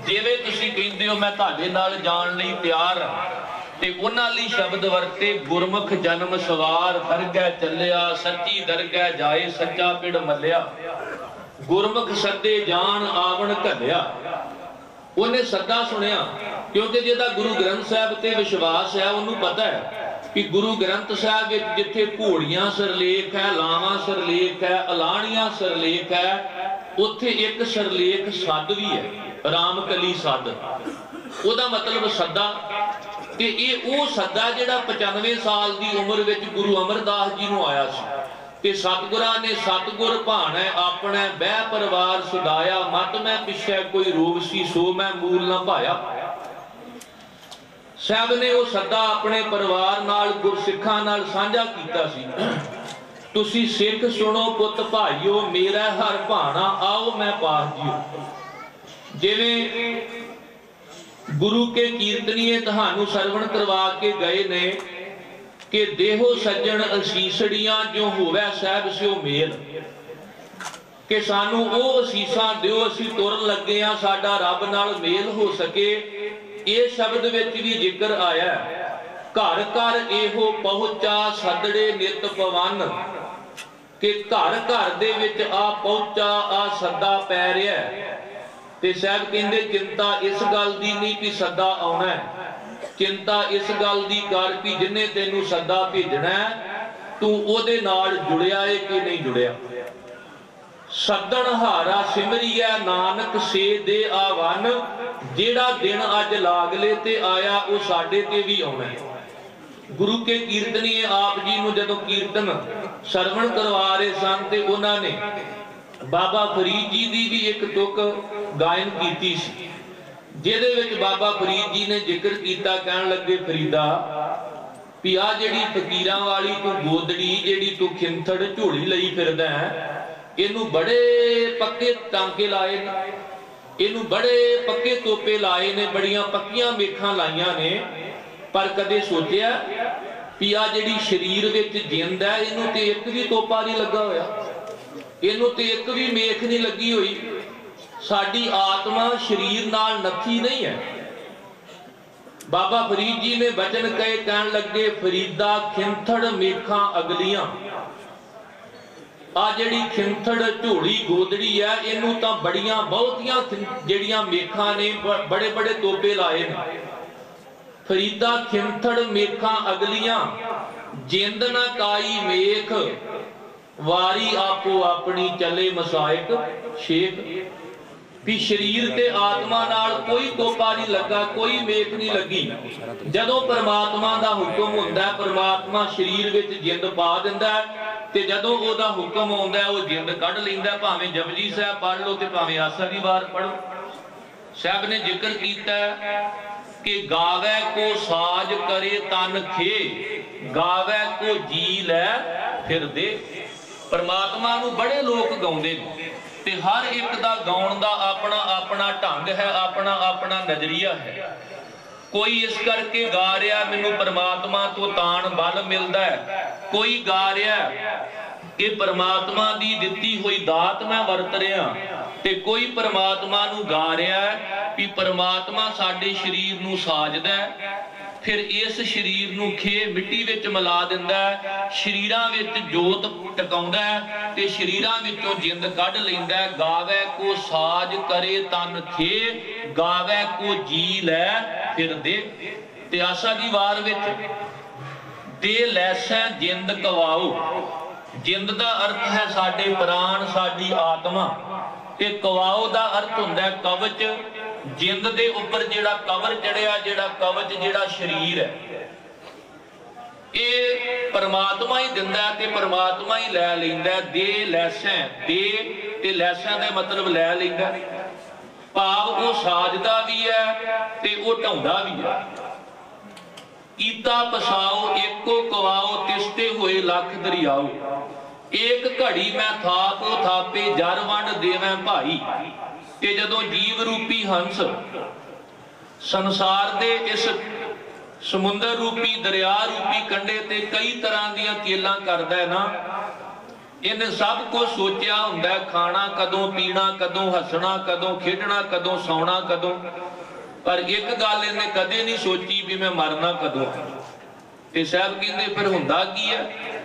ਜਿਵੇਂ ਤੁਸੀਂ ਕਹਿੰਦੇ ਹੋ ਮੈਂ ਤੁਹਾਡੇ ਨਾਲ ਜਾਣ ਲਈ ਤਿਆਰ ਹਾਂ। ਤੇ ਉਹਨਾਂ ਲਈ ਸ਼ਬਦ ਵਰਤੇ, ਗੁਰਮੁਖ ਜਨਮ ਸਵਾਰ ਦਰਗਹਿ ਚੱਲਿਆ, ਸੱਚੀ ਦਰਗਹਿ ਜਾਏ ਸੱਚਾ ਪਿੜ ਮੱਲਿਆ। ਗੁਰਮੁਖ ਸੱਦੇ ਜਾਣ ਆਵਣ ਘੱਲਿਆ। ਉਹਨੇ ਸੱਦਾ ਸੁਣਿਆ, क्योंकि जिहदा गुरु ग्रंथ साहिब ते विश्वास है, उन्होंने पता है कि गुरु ग्रंथ साहिब विच जिथे घोड़ियां सिरलेख है, लावां सिरलेख है, अलाणियां सिरलेख है, उत्थे एक सिरलेख सद भी है, रामकली सद। ओदा मतलब सदा कि ये वो सदा जिहड़ा 95 साल की उम्र विच गुरु अमरदास जी नूं आया सी। कि सतगुरा ने सतगुर भाणै अपने बह परिवार सुधाया, मत मैं पिछे कोई रोग सी सो मैं मूल ना भाया। साहब ने वो सदा अपने परिवार नाल गुरसिखां नाल साझा कीता सी। तुसी सिख सुनो पुत भाईओ, मेरा हर भाणा आओ मैं पास जियो। जिवें ਗੁਰੂ ਕੇ ਕੀਰਤਨੀਏ ਤੁਹਾਨੂੰ ਸਰਵਣ ਕਰਵਾ ਕੇ ਗਏ ਨੇ ਕਿ ਦੇਹੋ ਸੱਜਣ ਅਸੀਸੜੀਆਂ ਜੋ ਹੋਵੇ ਸਾਹਿਬ ਸਿਓ ਮੇਲ, ਕਿ ਸਾਨੂੰ ਉਹ ਅਸੀਸਾਂ ਦਿਓ, ਅਸੀਂ ਤੁਰਨ ਲੱਗੇ ਆ, ਸਾਡਾ ਰੱਬ ਨਾਲ ਮੇਲ ਹੋ ਸਕੇ। ਇਹ ਸ਼ਬਦ ਵਿੱਚ ਵੀ ਜ਼ਿਕਰ ਆਇਆ, ਘਰ ਘਰ ਇਹੋ ਪਹੁੰਚਾ ਸਦੜੇ ਨਿਤ ਪਵਨ, ਕਿ ਘਰ ਘਰ ਦੇ ਵਿੱਚ ਆ ਪਹੁੰਚਾ, ਆ ਸੱਦਾ ਪੈ ਰਿਹਾ। ਤੇ ਸਾਹਿਬ ਕਹਿੰਦੇ ਚਿੰਤਾ ਇਸ ਗੱਲ ਦੀ ਨਹੀਂ ਕਿ ਸੱਦਾ ਆਉਣਾ, ਚਿੰਤਾ ਇਸ ਗੱਲ ਦੀ ਕਰ ਕਿ ਜਿੰਨੇ ਤੈਨੂੰ ਸੱਦਾ ਭੇਜਣਾ ਤੂੰ ਉਹਦੇ ਨਾਲ ਜੁੜਿਆ ਏ ਕਿ ਨਹੀਂ ਜੁੜਿਆ। ਸੱਦਣ ਹਾਰਾ ਸਿਮਰੀਐ ਨਾਨਕ ਸੇ ਦੇ ਆਵਨ, ਜਿਹੜਾ ਦਿਨ ਅੱਜ ਲਾਗਲੇ ਤੇ ਆਇਆ ਉਹ ਸਾਡੇ ਤੇ ਵੀ ਆਉਣਾ। ਗੁਰੂ ਕੇ ਕੀਰਤਨੀਏ ਆਪ ਜੀ ਨੂੰ ਜਦੋਂ ਕੀਰਤਨ ਸਰਵਣ ਕਰਵਾ ਰਹੇ ਸਨ ਤੇ ਉਹਨਾਂ ਨੇ ਬਾਬਾ ਫਰੀਦ ਜੀ ਦੀ ਵੀ ਇੱਕ ਤੁਕ ਗਾਇਨ ਕੀਤੀ ਸੀ, ਜਿਹਦੇ ਵਿੱਚ ਬਾਬਾ ਫਰੀਦ ਜੀ ਨੇ ਜ਼ਿਕਰ ਕੀਤਾ, ਕਹਿਣ ਲੱਗੇ ਫਰੀਦਾ ਵੀ ਆ ਜਿਹੜੀ ਫਕੀਰਾਂ ਵਾਲੀ ਤੂੰ ਗੋਦੜੀ, ਜਿਹੜੀ ਤੂੰ ਖਿੰਥੜ ਝੋਲੀ ਲਈ ਫਿਰਦਾ ਹੈ, ਇਹਨੂੰ ਬੜੇ ਪੱਕੇ ਟਾਂਕੇ ਲਾਏ ਨੇ, ਇਹਨੂੰ ਬੜੇ ਪੱਕੇ ਤੋਪੇ ਲਾਏ ਨੇ, ਬੜੀਆਂ ਪੱਕੀਆਂ ਮੇਖਾਂ ਲਾਈਆਂ ਨੇ, ਪਰ ਕਦੇ ਸੋਚਿਆ ਵੀ ਆ ਜਿਹੜੀ ਸਰੀਰ ਵਿੱਚ ਜਿੰਦ ਹੈ ਇਹਨੂੰ ਤੇ ਇੱਕ ਵੀ ਤੋਪਾ ਨਹੀਂ ਲੱਗਾ ਹੋਇਆ, ਇਹਨੂੰ ਤੇ ਇੱਕ ਵੀ ਮੇਖ ਨਹੀਂ ਲੱਗੀ ਹੋਈ। ਸਾਡੀ ਆਤਮਾ ਸਰੀਰ ਨਾਲ ਨੱਥੀ ਨਹੀਂ ਹੈ। ਬਾਬਾ ਫਰੀਦ ਜੀ ਨੇ ਬਚਨ ਕਹੇ, ਕਹਿਣ ਲੱਗੇ ਫਰੀਦਾ ਖਿੰਥੜ ਮੇਖਾਂ ਅਗਲੀਆਂ, ਆ ਜਿਹੜੀ ਖਿੰਥੜ ਝੋਲੀ ਗੋਦੜੀ ਹੈ ਇਹਨੂੰ ਤਾਂ ਬੜੀਆਂ ਬਹੁਤੀਆਂ ਜਿਹੜੀਆਂ ਮੇਖਾਂ ਨੇ, ਬੜੇ ਬੜੇ ਤੋਪੇ ਲਾਏ ਨੇ। ਫਰੀਦਾ ਖਿੰਥੜ ਮੇਖਾਂ ਅਗਲੀਆਂ, ਜਿੰਦ ਨਾ ਕਾਈ ਮੇਖ, ਵਾਰੀ ਆਪੋ ਆਪਣੀ ਚੱਲੇ ਮਸਾਇਕ ਸ਼ੇਖ। ਵੀ ਸਰੀਰ ਤੇ ਆਤਮਾ ਨਾਲ ਕੋਈ ਤੋਪਾ ਨਹੀਂ ਲੱਗਾ, ਕੋਈ ਮੇਖ ਨਹੀਂ ਲੱਗੀ। ਜਦੋਂ ਪਰਮਾਤਮਾ ਦਾ ਹੁਕਮ ਹੁੰਦਾ, ਪਰਮਾਤਮਾ ਸਰੀਰ ਵਿੱਚ ਜਿੰਦ ਪਾ ਦਿੰਦਾ, ਤੇ ਜਦੋਂ ਉਹਦਾ ਹੁਕਮ ਆਉਂਦਾ ਉਹ ਜਿੰਦ ਕੱਢ ਲੈਂਦਾ। ਭਾਵੇਂ ਜਪਜੀ ਸਾਹਿਬ ਪੜ੍ਹ ਲਓ ਤੇ ਭਾਵੇਂ ਆਸਾ ਦੀ ਵਾਰ ਪੜ੍ਹੋ। ਸਾਹਿਬ ਨੇ ਜ਼ਿਕਰ ਕੀਤਾ ਕਿ ਗਾਵੇ ਕੋ ਸਾਜ ਕਰੇ ਤਨ ਖੇ, ਗਾਵੇ ਕੋ ਜੀ ਲੈ ਫਿਰਦੇ। ਪਰਮਾਤਮਾ ਨੂੰ ਬੜੇ ਲੋਕ ਗਾਉਂਦੇ ਨੇ ਤੇ ਹਰ ਇੱਕ ਦਾ ਗਾਉਣ ਦਾ ਆਪਣਾ ਆਪਣਾ ਢੰਗ ਹੈ, ਆਪਣਾ ਆਪਣਾ ਨਜ਼ਰੀਆ ਹੈ। ਕੋਈ ਇਸ ਕਰਕੇ ਗਾ ਰਿਹਾ ਮੈਨੂੰ ਪਰਮਾਤਮਾ ਤੋਂ ਤਾਣ ਬਲ ਮਿਲਦਾ ਹੈ, ਕੋਈ ਗਾ ਰਿਹਾ ਕਿ ਪਰਮਾਤਮਾ ਦੀ ਦਿੱਤੀ ਹੋਈ ਦਾਤ ਮੈਂ ਵਰਤ ਰਿਹਾ, ਤੇ ਕੋਈ ਪਰਮਾਤਮਾ ਨੂੰ ਗਾ ਰਿਹਾ ਕਿ ਪਰਮਾਤਮਾ ਸਾਡੇ ਸਰੀਰ ਨੂੰ ਸਾਜਦਾ, ਫਿਰ ਇਸ ਸਰੀਰ ਨੂੰ ਖੇ ਮਿੱਟੀ ਵਿੱਚ ਮਿਲਾ ਦਿੰਦਾ, ਸਰੀਰਾਂ ਵਿੱਚ ਜੋਤ ਟਿਕਾਉਂਦਾ ਤੇ ਸਰੀਰਾਂ ਵਿੱਚੋਂ ਜਿੰਦ ਕੱਢ ਲੈਂਦਾ। ਗਾਵੇ ਕੋ ਸਾਜ ਕਰੇ ਤਨ ਖੇ, ਗਾਵੇ ਕੋ ਜੀ ਲੈ ਫਿਰਦੇ। ਤੇ ਆਸਾ ਦੀ ਵਾਰ ਵਿੱਚ ਦੇ ਲੈਸੈ ਜਿੰਦ ਕਵਾਓ। ਜਿੰਦ ਦਾ ਅਰਥ ਹੈ ਸਾਡੇ ਪ੍ਰਾਣ, ਸਾਡੀ ਆਤਮਾ, ਤੇ ਕਵਾਓ ਦਾ ਅਰਥ ਹੁੰਦਾ ਕਵਚ। ਜਿੰਦ ਦੇ ਉੱਪਰ ਜਿਹੜਾ ਕਵਰ ਚੜਿਆ, ਜਿਹੜਾ ਕਵਚ, ਜਿਹੜਾ ਸਰੀਰ ਹੈ, ਇਹ ਪਰਮਾਤਮਾ ਹੀ ਦਿੰਦਾ ਤੇ ਪਰਮਾਤਮਾ ਹੀ ਲੈ ਲੈਂਦਾ। ਦੇ ਲੈਸੈ, ਦੇ ਤੇ ਲੈਸੈ ਦਾ ਮਤਲਬ ਲੈ ਲੈਂਦਾ, ਭਾਵ ਉਹ ਸਾਜਦਾ ਵੀ ਹੈ ਤੇ ਉਹ ਢਾਉਂਦਾ ਵੀ ਹੈ। ਕੀਤਾ ਪਸਾਓ ਏਕੋ ਕਵਾਓ, ਤਿਸਤੇ ਹੋਏ ਲੱਖ ਦਰਿਆਓ। ਏਕ ਘੜੀ ਮੈਂ ਥਾਪੋ ਥਾਪੇ, ਜਰ ਵੰਡ ਦੇਵੈ ਭਾਈ। ਤੇ ਜਦੋਂ ਜੀਵ ਰੂਪੀ ਹੰਸ ਸੰਸਾਰ ਦੇ ਇਸ ਸਮੁੰਦਰ ਰੂਪੀ ਦਰਿਆ ਰੂਪੀ ਕੰਢੇ ਤੇ ਕਈ ਤਰ੍ਹਾਂ ਦੀਆਂ ਕੀਲਾਂ ਕਰਦਾ ਹੈ ਨਾ, ਇਹਨੇ ਸਭ ਕੁਝ ਸੋਚਿਆ ਹੁੰਦਾ, ਖਾਣਾ ਕਦੋਂ, ਪੀਣਾ ਕਦੋਂ, ਹੱਸਣਾ ਕਦੋਂ, ਖੇਡਣਾ ਕਦੋਂ, ਸੌਣਾ ਕਦੋਂ, ਪਰ ਇੱਕ ਗੱਲ ਇਹਨੇ ਕਦੇ ਨਹੀਂ ਸੋਚੀ ਵੀ ਮੈਂ ਮਰਨਾ ਕਦੋਂ। ਤੇ ਸਾਹਿਬ ਕਹਿੰਦੇ ਫਿਰ ਹੁੰਦਾ ਕੀ ਹੈ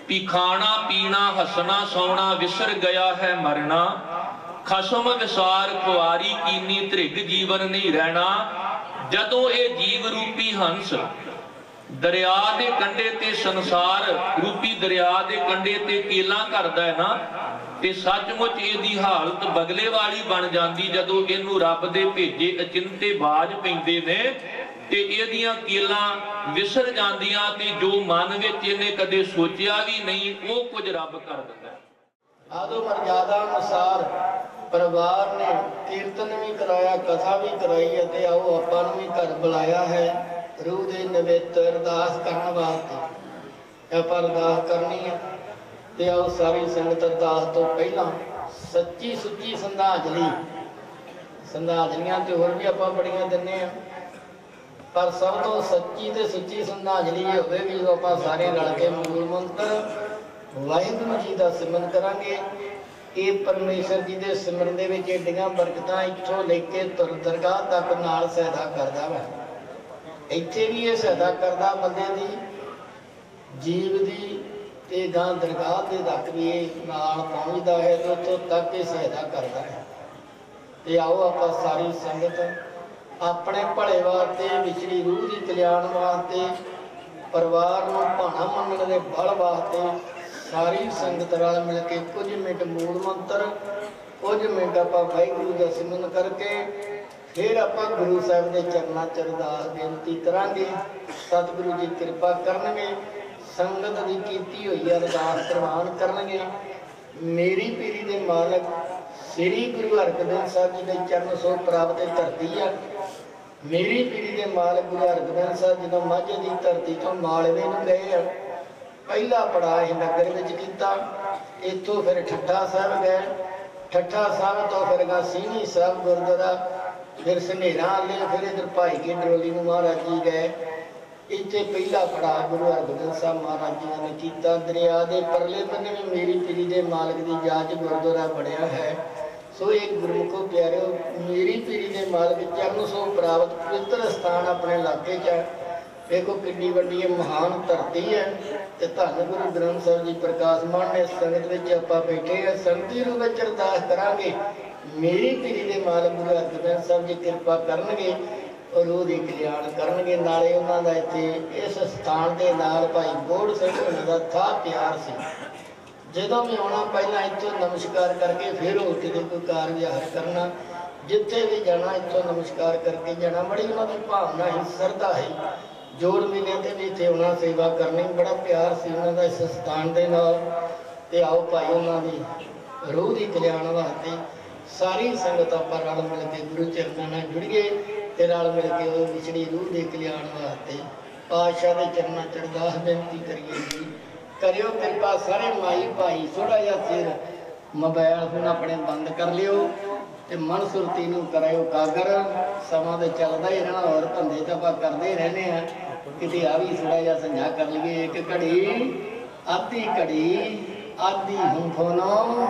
ਵੀ ਖਾਣਾ ਪੀਣਾ ਹੱਸਣਾ ਸੌਣਾ ਵਿਸਰ ਗਿਆ ਹੈ ਮਰਨਾ। ਖਸਮ ਵਿਸਾਰ ਖੁਆਰੀ ਕੀਨੀ ਧ੍ਰਿਗ ਜੀਵਨ ਨਹੀਂ ਰਹਿਣਾ। ਜਦੋਂ ਇਹ ਜੀਵ ਰੂਪੀ ਹੰਸ ਦਰਿਆ ਦੇ ਕੰਢੇ ਤੇ, ਸੰਸਾਰ ਰੂਪੀ ਦਰਿਆ ਦੇ ਕੰਢੇ ਤੇ ਕੀਲਾਂ ਕਰਦਾ ਹੈ ਨਾ, ਤੇ ਸੱਚਮੁੱਚ ਇਹਦੀ ਹਾਲਤ ਬਗਲੇ ਵਾਲੀ ਬਣ ਜਾਂਦੀ ਜਦੋਂ ਇਹਨੂੰ ਰੱਬ ਦੇ ਭੇਜੇ ਅਚਿੰਤੇ ਬਾਜ ਪੈਂਦੇ ਨੇ ਤੇ ਇਹਦੀਆਂ ਕੀਲਾਂ ਵਿਸਰ ਜਾਂਦੀਆਂ, ਤੇ ਜੋ ਮਨ ਵਿੱਚ ਇਹਨੇ ਕਦੇ ਸੋਚਿਆ ਵੀ ਨਹੀਂ ਉਹ ਕੁਝ ਰੱਬ ਕਰ ਦਿੰਦਾ। ਆਦੋ ਮਰਜ਼ਾਦਾ ਅਨੁਸਾਰ ਪਰਿਵਾਰ ਨੇ ਕੀਰਤਨ ਵੀ ਕਰਾਇਆ, ਕਥਾ ਵੀ ਕਰਾਈ, ਅਤੇ ਆਓ ਆਪਾਂ ਨੂੰ ਵੀ ਘਰ ਬੁਲਾਇਆ ਹੈ ਰੂਹ ਦੇ ਨਿਮਿਤ ਅਰਦਾਸ ਕਰਨ ਵਾਸਤੇ। ਆਪਾਂ ਅਰਦਾਸ ਕਰਨੀ ਹੈ ਤੇ ਆਓ ਸਾਰੀ ਸੰਗਤ ਅਰਦਾਸ ਤੋਂ ਪਹਿਲਾਂ ਸੱਚੀ ਸੁੱਚੀ ਸ਼ਰਧਾਂਜਲੀ, ਸ਼ਰਧਾਂਜਲੀਆਂ ਤੇ ਹੋਰ ਵੀ ਆਪਾਂ ਬੜੀਆਂ ਦਿੰਦੇ ਆ, ਪਰ ਸਭ ਤੋਂ ਸੱਚੀ ਤੇ ਸੁੱਚੀ ਸ਼ਰਧਾਂਜਲੀ ਇਹ ਹੋਵੇਗੀ ਜਦੋਂ ਆਪਾਂ ਸਾਰੇ ਰਲ ਕੇ ਮੂਲ ਮੰਤਰ ਵਾਹਿਗੁਰੂ ਜੀ ਦਾ ਸਿਮਰਨ ਕਰਾਂਗੇ। ਇਹ ਪਰਮੇਸ਼ਰ ਜੀ ਦੇ ਸਿਮਰਨ ਦੇ ਵਿੱਚ ਏਡੀਆਂ ਬਰਕਤਾਂ ਇੱਥੋਂ ਲੈ ਕੇ ਤੁਰ ਦਰਗਾਹ ਤੱਕ ਨਾਲ ਸਹਾਇਤਾ ਕਰਦਾ ਵਾ। ਇੱਥੇ ਵੀ ਇਹ ਸਹਾਇਤਾ ਕਰਦਾ ਬੰਦੇ ਦੀ, ਜੀਵ ਦੀ, ਤੇ ਗਾਂ ਦਰਗਾਹ ਦੇ ਤੱਕ ਵੀ ਇਹ ਨਾਲ ਪਹੁੰਚਦਾ ਹੈ ਤੇ ਉੱਥੋਂ ਤੱਕ ਇਹ ਸਹਾਇਤਾ ਕਰਦਾ ਹੈ। ਤੇ ਆਓ ਆਪਾਂ ਸਾਰੀ ਸੰਗਤ ਆਪਣੇ ਭਲੇ ਵਾਸਤੇ, ਵਿਛੜੀ ਰੂਹ ਦੀ ਕਲਿਆਣ ਵਾਸਤੇ, ਪਰਿਵਾਰ ਨੂੰ ਭਾਣਾ ਮੰਨਣ ਦੇ ਬਲ ਵਾਸਤੇ ਸਾਰੀ ਸੰਗਤ ਨਾਲ ਮਿਲ ਕੇ ਕੁਝ ਮਿੰਟ ਮੂਲ ਮੰਤਰ, ਕੁਝ ਮਿੰਟ ਆਪਾਂ ਵਾਹਿਗੁਰੂ ਦਾ ਸਿਮਰਨ ਕਰਕੇ ਫਿਰ ਆਪਾਂ ਗੁਰੂ ਸਾਹਿਬ ਦੇ ਚਰਨਾਂ 'ਚ ਅਰਦਾਸ ਬੇਨਤੀ ਕਰਾਂਗੇ। ਸਤਿਗੁਰੂ ਜੀ ਕਿਰਪਾ ਕਰਨਗੇ, ਸੰਗਤ ਦੀ ਕੀਤੀ ਹੋਈ ਅਰਦਾਸ ਪ੍ਰਵਾਨ ਕਰਨਗੇ। ਮੇਰੀ ਪੀਰੀ ਦੇ ਮਾਲਕ ਸ੍ਰੀ ਗੁਰੂ ਹਰਗੋਬਿੰਦ ਸਾਹਿਬ ਜੀ ਦੇ ਚਰਨ ਸੋ ਪ੍ਰਾਪਤ ਧਰਤੀ ਆ। ਮੇਰੀ ਪੀਰੀ ਦੇ ਮਾਲਕ ਗੁਰੂ ਹਰਗੋਬਿੰਦ ਸਾਹਿਬ ਜਦੋਂ ਮਾਝੇ ਦੀ ਧਰਤੀ ਤੋਂ ਮਾਲਵੇ ਨੂੰ ਗਏ ਆ, ਪਹਿਲਾ ਪੜਾਅ ਇਹ ਨਗਰ ਵਿੱਚ ਕੀਤਾ। ਇੱਥੋਂ ਫਿਰ ਠੱਠਾ ਸਾਹਿਬ ਗਏ, ਠੱਠਾ ਸਾਹਿਬ ਤੋਂ ਫਿਰ ਗਾ ਸੀਨੀ ਸਾਹਿਬ ਗੁਰਦੁਆਰਾ, ਫਿਰ ਸਨੇਰਾ ਵਾਲੇ, ਫਿਰ ਇੱਧਰ ਭਾਈ ਕੀ ਡਰੋਲੀ ਨੂੰ ਮਹਾਰਾਜ ਜੀ ਗਏ। ਇੱਥੇ ਪਹਿਲਾ ਪੜਾਅ ਗੁਰੂ ਹਰਗੋਬਿੰਦ ਸਾਹਿਬ ਮਹਾਰਾਜ ਜੀ ਨੇ ਕੀਤਾ। ਦਰਿਆ ਦੇ ਪਰਲੇ ਬੰਨੇ ਵੀ ਮੇਰੀ ਪੀਰੀ ਦੇ ਮਾਲਕ ਦੀ ਜਾਚ ਗੁਰਦੁਆਰਾ ਬਣਿਆ ਹੈ। ਸੋ ਇਹ ਗੁਰਮੁਖੋ ਪਿਆਰਿਓ, ਮੇਰੀ ਪੀਰੀ ਦੇ ਮਾਲਕ ਚਰਨ ਸੋ ਪ੍ਰਾਪਤ ਪਵਿੱਤਰ ਸਥਾਨ ਆਪਣੇ ਇਲਾਕੇ 'ਚ ਹੈ। ਦੇਖੋ ਕਿੰਨੀ ਵੱਡੀ ਇਹ ਮਹਾਨ ਧਰਤੀ ਹੈ ਤੇ ਧੰਨ ਗੁਰੂ ਗ੍ਰੰਥ ਸਾਹਿਬ ਜੀ ਪ੍ਰਕਾਸ਼ਮਾਨ ਨੇ ਸੰਗਤ ਵਿੱਚ ਆਪਾਂ ਬੈਠੇ ਆ। ਸੰਗਤੀ ਰੂਪ ਵਿੱਚ ਅਰਦਾਸ ਕਰਾਂਗੇ, ਮੇਰੀ ਪੀਰੀ ਦੇ ਮਾਲਕ ਗੁਰੂ ਹਰਗੋਬਿੰਦ ਸਾਹਿਬ ਜੀ ਕਿਰਪਾ ਕਰਨਗੇ ਔਰ ਉਹਦੀ ਕਲਿਆਣ ਕਰਨਗੇ। ਨਾਲੇ ਉਹਨਾਂ ਦਾ ਇੱਥੇ ਇਸ ਸਥਾਨ ਦੇ ਨਾਲ ਭਾਈ ਬੋੜ ਸਿੰਘ ਉਹਨਾਂ ਦਾ ਥਾਂ ਪਿਆਰ ਸੀ। ਜਦੋਂ ਵੀ ਆਉਣਾ ਪਹਿਲਾਂ ਇੱਥੋਂ ਨਮਸਕਾਰ ਕਰਕੇ ਫਿਰ ਹੋ ਕੇ ਕੋਈ ਕਾਰ ਵਿਹਾਰ ਕਰਨਾ। ਜਿੱਥੇ ਵੀ ਜਾਣਾ ਇੱਥੋਂ ਨਮਸਕਾਰ ਕਰਕੇ ਜਾਣਾ। ਬੜੀ ਉਹਨਾਂ ਦੀ ਭਾਵਨਾ ਹੀ, ਸ਼ਰਧਾ ਹੈ। ਜੋੜ ਮੇਲੇ ਤੇ ਵੀ ਇੱਥੇ ਆਉਣਾ, ਸੇਵਾ ਕਰਨੀ, ਬੜਾ ਪਿਆਰ ਸੀ ਉਹਨਾਂ ਦਾ ਇਸ ਸਥਾਨ ਦੇ ਨਾਲ। ਤੇ ਆਓ ਭਾਈ ਉਹਨਾਂ ਦੀ ਰੂਹ ਦੀ ਕਲਿਆਣ ਵਾਸਤੇ ਸਾਰੀ ਸੰਗਤ ਆਪਾਂ ਰਲ ਮਿਲ ਕੇ ਗੁਰੂ ਚਰਨਾਂ ਨਾਲ ਜੁੜੀਏ ਤੇ ਰਲ ਮਿਲ ਕੇ ਉਹ ਵਿਛੜੀ ਰੂਹ ਦੇ ਕਲਿਆਣ ਵਾਸਤੇ ਪਾਤਸ਼ਾਹ ਦੇ ਚਰਨਾਂ 'ਚ ਅਰਦਾਸ ਬੇਨਤੀ ਕਰੀਏ ਜੀ। ਕਰਿਓ ਕਿਰਪਾ ਸਾਰੇ ਮਾਈ ਭਾਈ, ਥੋੜਾ ਜਿਹਾ ਸਿਰ ਮੋਬਾਈਲ ਹੁਣ ਆਪਣੇ ਬੰਦ ਕਰ ਲਿਓ ਤੇ ਮਨ ਸੁਰਤੀ ਨੂੰ ਕਰਾਇਓ ਕਾਗਰ। ਸਮਾਂ ਤੇ ਚੱਲਦਾ ਹੀ ਰਹਿਣਾ, ਹੋਰ ਧੰਦੇ ਤਾਂ ਆਪਾਂ ਕਰਦੇ ਹੀ ਰਹਿੰਦੇ ਆ। ਕਿਤੇ ਆ ਵੀ ਥੋੜਾ ਜਿਹਾ ਸੰਝਾ ਕਰ ਲਈਏ। ਇੱਕ ਘੜੀ ਆਧੀ ਘੜੀ ਆਧੀ ਹੁਣ ਫੋਨੋ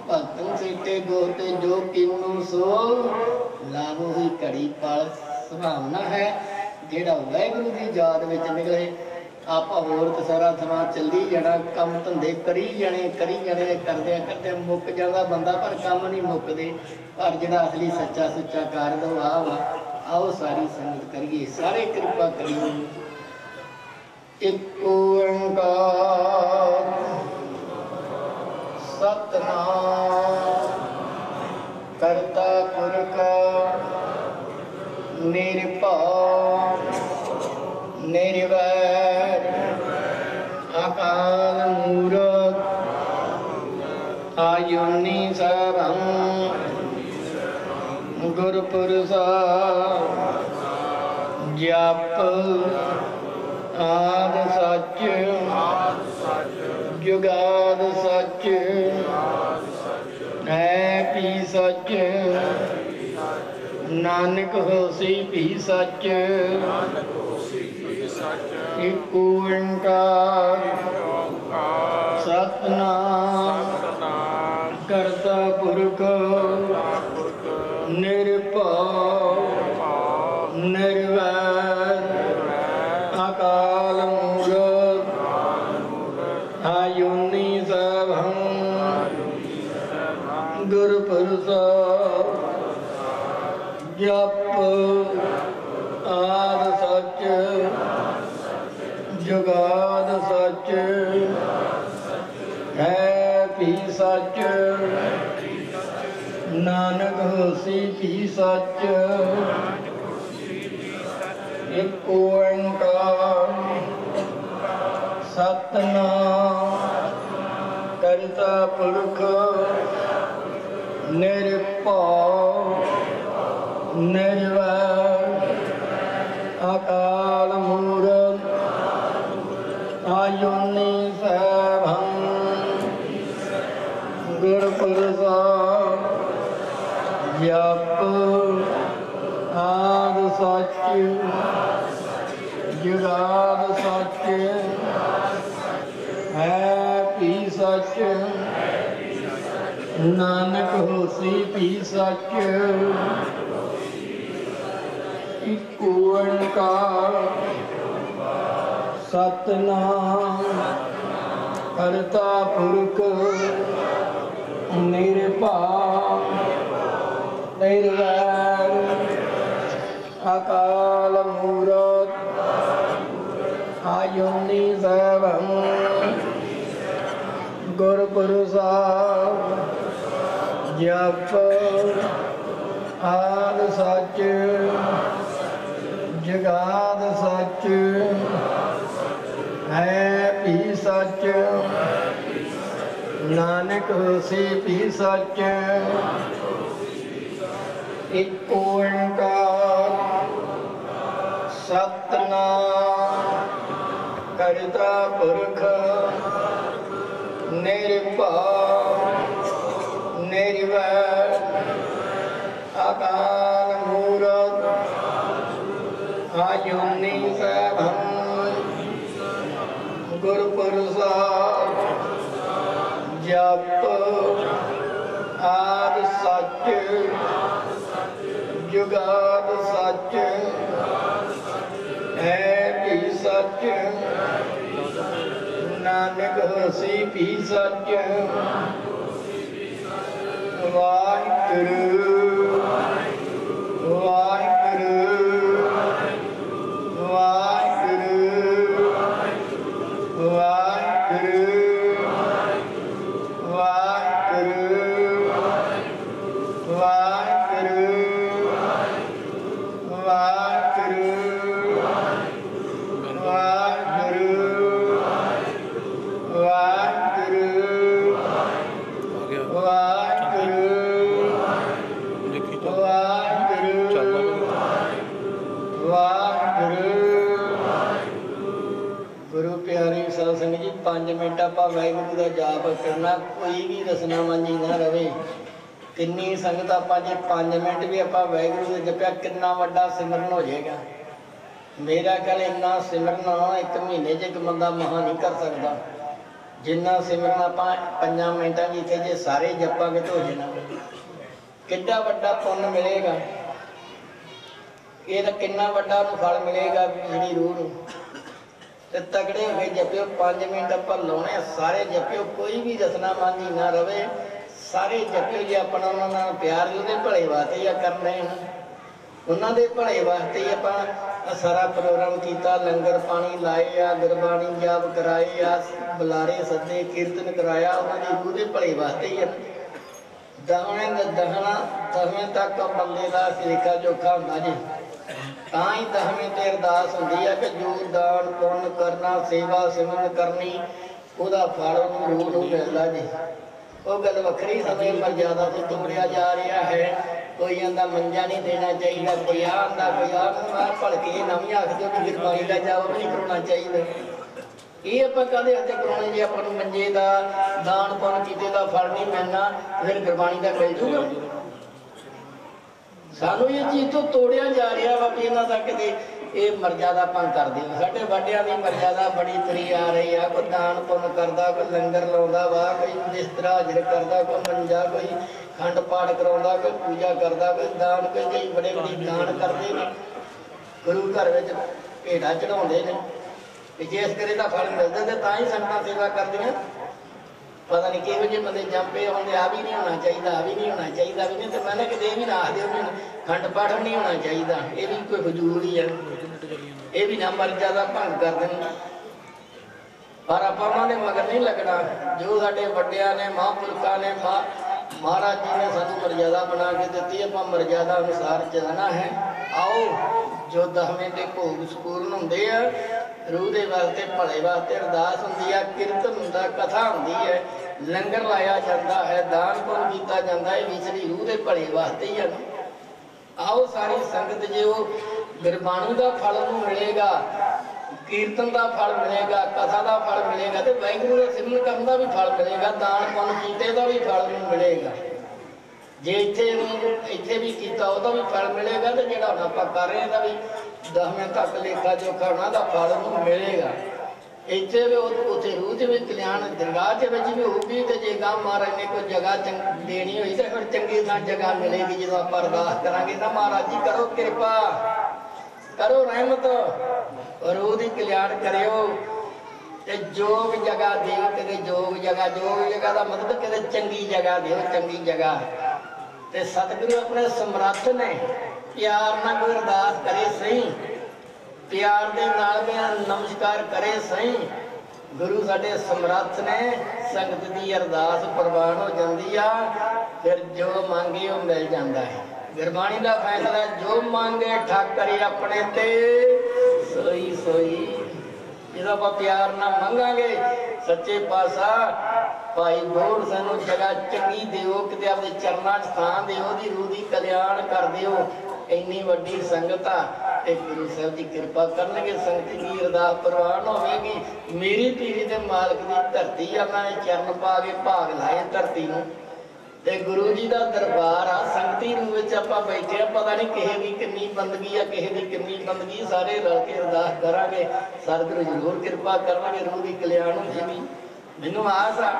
ਭਗਤਨ ਸੀਤੇ ਗੋਤੇ ਜੋ ਕਿਨੂੰ ਸੋ ਲਾਭੋ ਹੀ ਘੜੀ ਪਲ ਸੁਭਾਵਨਾ ਹੈ। ਜਿਹੜਾ ਵਾਹਿਗੁਰੂ ਦੀ ਯਾਦ ਵਿੱਚ ਨਿਕਲੇ ਆਪਾਂ ਹੋਰ ਤਾਂ ਸਾਰਾ ਸਮਾਂ ਚੱਲੀ ਜਾਣਾ, ਕੰਮ ਧੰਦੇ ਕਰੀ ਜਾਣੇ ਕਰਦਿਆਂ ਕਰਦਿਆਂ ਮੁੱਕ ਜਾਂਦਾ ਬੰਦਾ, ਪਰ ਕੰਮ ਨਹੀਂ ਮੁੱਕਦੇ। ਪਰ ਜਿਹੜਾ ਅਸਲੀ ਸੱਚਾ ਸੁੱਚਾ ਕਾਰਜ ਉਹ ਆ ਵਾ। ਆਓ ਸਾਰੀ ਸੰਗਤ ਕਰੀਏ, ਸਾਰੇ ਕਿਰਪਾ ਕਰੀਏ। ਇੱਕ ਓੰਕਾਰ ਸਤਿਨਾਮ ਕਰਤਾ ਪੁਰਖ ਨਿਰਭਉ ਨਿਰਵੈਰ ਅਕਾਲ ਮੂਰਤ ਆਯੁਨੀ ਸਰੰ ਗੁਰ ਪ੍ਰਸਾਦ ਜਪ ਆਦ ਸੱਚ ਜੁਗਾਦ ਸੱਚ ਹੈ ਪੀ ਸੱਚ ਨਾਨਕ ਹੋਸੀ ਭੀ ਸੱਚ ਇਕ ਓੰਕਾਰ ਸਤਿਨਾਮ ਕਰਤਾ ਪੁਰਖ ਨਿਰਭਉ ਨਿਰਵੈਰ ਅਕਾਲ ਮੂਰਤ ਆਯੁਨੀ ਸਭੰ ਗੁਰ ਪ੍ਰਸਾਦ ਜਪ ਆਦ ਸੱਚ ਜੁਗਾਦ ਸੱਚ ਹੈ ਭੀ ਸੱਚ ਨਾਨਕ ਹੋਸੀ ਭੀ ਸੱਚ ਇਕ ਓੰਕਾਰ ਸਤਿਨਾਮ ਕਰਤਾ ਪੁਰਖ ਨਿਰਭਉ ਨਿਰਵੈਰ ਅਕਾਲ ਮੂਰਤ ਆਯੁਨੀ ਸਭੰ ਗੁਰ ਪ੍ਰਸਾਦ ਜਪ ਆਦ ਸੱਚ जुगाद सच है भी सच, नानक होसी भी सच। इक ओंकार सतनाम करता पुरख निर्भय निर्वैर अकाल मूरत आयुनि सैभम गुर प्रसाद जप आद सच जगाद सच है भी सच, नानक होसी भी सच। एक ओंकार सतनाम करता पुरख निर्भय निर्वैर अकाल मूरत आयुनि सैभम गुर प्रसाद जप आद सच जुगाद सच है भी सच, नानक होसी भी सच। वाहिगुरू वाहिगुरू वाहिगुरू वाहिगुरू वाहिगुरू वाहिगुरू वाहिगुरू गुरु प्यारी साध संगत जी 5 मिनट आप वाहिगुरू का जाप करना, कोई भी रसना मांझी ना रहे। किन्नी संगत आप जे 5 मिनट भी आप वाहिगुरू का जपिया कितना वड्डा सिमरन हो जाएगा। मेरा ख्याल इन्ना सिमरन 1 महीने च एक बंदा महा नहीं कर सकता जिन्ना सिमरन आप 5 मिनटा जिथे जे सारे जपांगे तो हो जाना। कितना वड्डा पुण्य मिलेगा, ये कितना वड्डा फल मिलेगा जी रूह नूं। ते तगड़े हो गए जपियो 5 मिनट आप लाने सारे जपियो, कोई भी रसना मांझी ना रवे, सारे जपियो जी अपना उन्होंने प्यार जो भले वास्ते ही कर रहे हैं, उन्होंने भले वास्ते ही आप सारा प्रोग्राम किया। लंगर पानी लाए आ, गुरबाणी जाप कराए आ, बुलारे सदे कीर्तन कराया, उन्होंने रूह के भले वास्ते ही है। दसवें तक बंदे का लेखा जोखा होंदा जी, ਤਾਂ ਹੀ 10ਵੇਂ ਤੇ ਅਰਦਾਸ ਹੁੰਦੀ ਹੈ ਕਿ ਜੋ ਦਾਨ ਪੁੰਨ ਕਰਨਾ ਸੇਵਾ ਸਿਮਰਨ ਕਰਨੀ ਉਹਦਾ ਫਲ ਉਹਨੂੰ ਰੂਹ ਨੂੰ ਮਿਲਦਾ ਜੀ। ਉਹ ਗੱਲ ਵੱਖਰੀ ਸਮੇਂ ਮਰਜ਼ਾਦਾ ਤੋਂ ਤੋੜਿਆ ਜਾ ਰਿਹਾ ਹੈ। ਕੋਈ ਕਹਿੰਦਾ ਮੰਜਾ ਨਹੀਂ ਦੇਣਾ ਚਾਹੀਦਾ, ਕੋਈ ਆਹ ਆਂਦਾ, ਕੋਈ ਆਹ ਮਾਰ ਭਲਕੇ ਨਵੀਂ ਆਖ ਦਿਓ ਕਿ ਗੁਰਬਾਣੀ ਦਾ ਜਾਪ ਨਹੀਂ ਕਰਾਉਣਾ ਚਾਹੀਦਾ। ਇਹ ਆਪਾਂ ਕਾਹਦੇ ਹੱਥ ਕਰਾਉਣੇ ਜੇ ਆਪਾਂ ਨੂੰ ਮੰਜੇ ਦਾ ਦਾਨ ਪੁੰਨ ਕੀਤੇ ਦਾ ਫਲ ਨਹੀਂ ਮਿਲਣਾ, ਫਿਰ ਗੁਰਬਾਣੀ ਦਾ ਮਿਲ ਜੂਗਾ। सानू ये चीज़ तो तोड़िया जा रहा वा भी इन्हों तक ये मर्यादा भंग करते हैं। साढ़े वाडिया की मर्यादा बड़ी तुरी आ रही है, कोई दान पुण्य करता, कोई लंगर लाता वा, कोई बिस्तर हाजिर करता, कोई मंजा, कोई खंड पाठ करा, कोई पूजा करता, कोई दान, कोई कई बड़े बड़े दान करते हैं, गुरु घर में भेड़ा चढ़ाते हैं। जिस करे का फल मिलता तो ही संगत सेवा करदियां। पता नहीं किहो जे बंदे जंपे आउंदे, आ भी नहीं होना चाहिए, आ भी नहीं होना चाहिए, भी नहीं तो मैंने कि भी ना आखदे खंड पाठ नहीं होना चाहिए, ये भी कोई फजूल ही है, ये भी ना मर्यादा भंग कर दें। पर आप उन्होंने मगर नहीं लगना, जो साडे वड्डियां ने महापुरखा ने महाराज जी ने सानू मर्यादा बना के दी, आप मर्यादा अनुसार चलना है। आओ जो 10वें के भोग संपूर्ण होंदे आ, रूह के वास्ते भले वास्ते अरदास होंदी है, कीर्तन होंदा, कथा होंदी है, लंगर लाया जाता है, दान पुण्य किया जाता है, विचली रूह के भले वास्ते ही है। आओ सारी संगत जो गुरबाणी का फल मिलेगा, कीर्तन का फल मिलेगा, कथा का फल मिलेगा, तो वाहिगुरू का सिमरन करने का भी फल मिलेगा, दान पुण्य कीते का भी फल मिलेगा। ਜੇ ਇੱਥੇ ਵੀ ਕੀਤਾ ਉਹਦਾ ਵੀ ਫਲ ਮਿਲੇਗਾ, ਤੇ ਜਿਹੜਾ ਹੁਣ ਆਪਾਂ ਕਰ ਰਹੇ ਇਹਦਾ ਵੀ 10ਵੇਂ ਤੱਕ ਲੇਖਾ ਜੋਖਾ ਉਹਨਾਂ ਦਾ ਫਲ ਉਹਨੂੰ ਮਿਲੇਗਾ। ਇੱਥੇ ਵੀ ਉੱਥੇ ਰੂਹ 'ਚ ਵੀ ਕਲਿਆਣ ਦਰਗਾਹ 'ਚ ਵਿੱਚ ਵੀ ਹੋਊਗੀ, ਤੇ ਜੇ ਗਾਂ ਮਹਾਰਾਜ ਨੇ ਕੋਈ ਜਗ੍ਹਾ ਦੇਣੀ ਹੋਈ ਤਾਂ ਫਿਰ ਚੰਗੀ ਥਾਂ ਜਗ੍ਹਾ ਮਿਲੇਗੀ। ਜਦੋਂ ਆਪਾਂ ਅਰਦਾਸ ਕਰਾਂਗੇ ਨਾ, ਮਹਾਰਾਜ ਜੀ ਕਰੋ ਕਿਰਪਾ, ਕਰੋ ਰਹਿਮਤ, ਰੂਹ ਦੀ ਕਲਿਆਣ ਕਰਿਓ, ਤੇ ਜੋਗ ਜਗ੍ਹਾ ਦਿਓ, ਕਿਤੇ ਜੋਗ ਜਗ੍ਹਾ ਦਾ ਮਤਲਬ ਕਿਤੇ ਚੰਗੀ ਜਗ੍ਹਾ ਦਿਓ, ਚੰਗੀ ਜਗ੍ਹਾ। ਤੇ ਸਤਿਗੁਰੂ ਆਪਣੇ ਸਮਰੱਥ ਨੇ, ਪਿਆਰ ਨਾਲ ਕੋਈ ਅਰਦਾਸ ਕਰੇ ਸਹੀ, ਪਿਆਰ ਦੇ ਨਾਲ ਨਮਸਕਾਰ ਕਰੇ ਸਹੀ। ਗੁਰੂ ਸਾਡੇ ਸਮਰੱਥ ਨੇ, ਸੰਗਤ ਦੀ ਅਰਦਾਸ ਪ੍ਰਵਾਨ ਹੋ ਜਾਂਦੀ ਆ, ਫਿਰ ਜੋ ਮੰਗੇ ਉਹ ਮਿਲ ਜਾਂਦਾ ਹੈ। ਗੁਰਬਾਣੀ ਦਾ ਫੈਸਲਾ, ਜੋ ਮੰਗੇ ਠਾਕਰੇ ਆਪਣੇ ਤੇ ਸੋਈ ਸੋਈ। ਜਦੋਂ ਆਪਾਂ ਪਿਆਰ ਨਾਲ ਮੰਗਾਂਗੇ, ਸੱਚੇ ਪਾਤਸ਼ਾਹ ਭਾਈ ਬੋੜ ਸਾਨੂੰ ਜਗ੍ਹਾ ਚੰਗੀ ਦਿਓ, ਕਿਤੇ ਆਪਣੇ ਚਰਨਾਂ 'ਚ ਥਾਂ ਦਿਓ, ਉਹਦੀ ਰੂਹ ਦੀ ਕਲਿਆਣ ਕਰ ਦਿਓ। ਇੰਨੀ ਵੱਡੀ ਸੰਗਤ ਆ, ਤੇ ਗੁਰੂ ਸਾਹਿਬ ਦੀ ਕਿਰਪਾ ਕਰਨਗੇ, ਸੰਗਤ ਦੀ ਅਰਦਾਸ ਪ੍ਰਵਾਨ ਹੋਵੇਗੀ। ਮੇਰੀ ਪੀਰੀ ਦੇ ਮਾਲਕ ਦੀ ਧਰਤੀ ਆ, ਮੈਂ ਚਰਨ ਪਾ ਕੇ ਭਾਗ ਲਾਏ ਧਰਤੀ ਨੂੰ, ਤੇ ਗੁਰੂ ਜੀ ਦਾ ਦਰਬਾਰ ਆ। ਸੰਗਤੀ ਰੂਹ ਵਿੱਚ ਆਪਾਂ ਬੈਠੇ ਆ, ਪਤਾ ਨਹੀਂ ਕਿਸੇ ਦੀ ਕਿੰਨੀ ਬੰਦਗੀ ਆ, ਕਿਸੇ ਦੀ ਕਿੰਨੀ ਬੰਦਗੀ, ਸਾਰੇ ਰਲ ਕੇ ਅਰਦਾਸ ਕਰਾਂਗੇ, ਸਤਿਗੁਰੂ ਜ਼ਰੂਰ ਕਿਰਪਾ ਕਰਨਗੇ, ਰੂਹ ਦੀ ਕਲਿਆਣ ਹੋ ਜਾਏਗੀ। ਮੈਨੂੰ ਆਸ ਆ,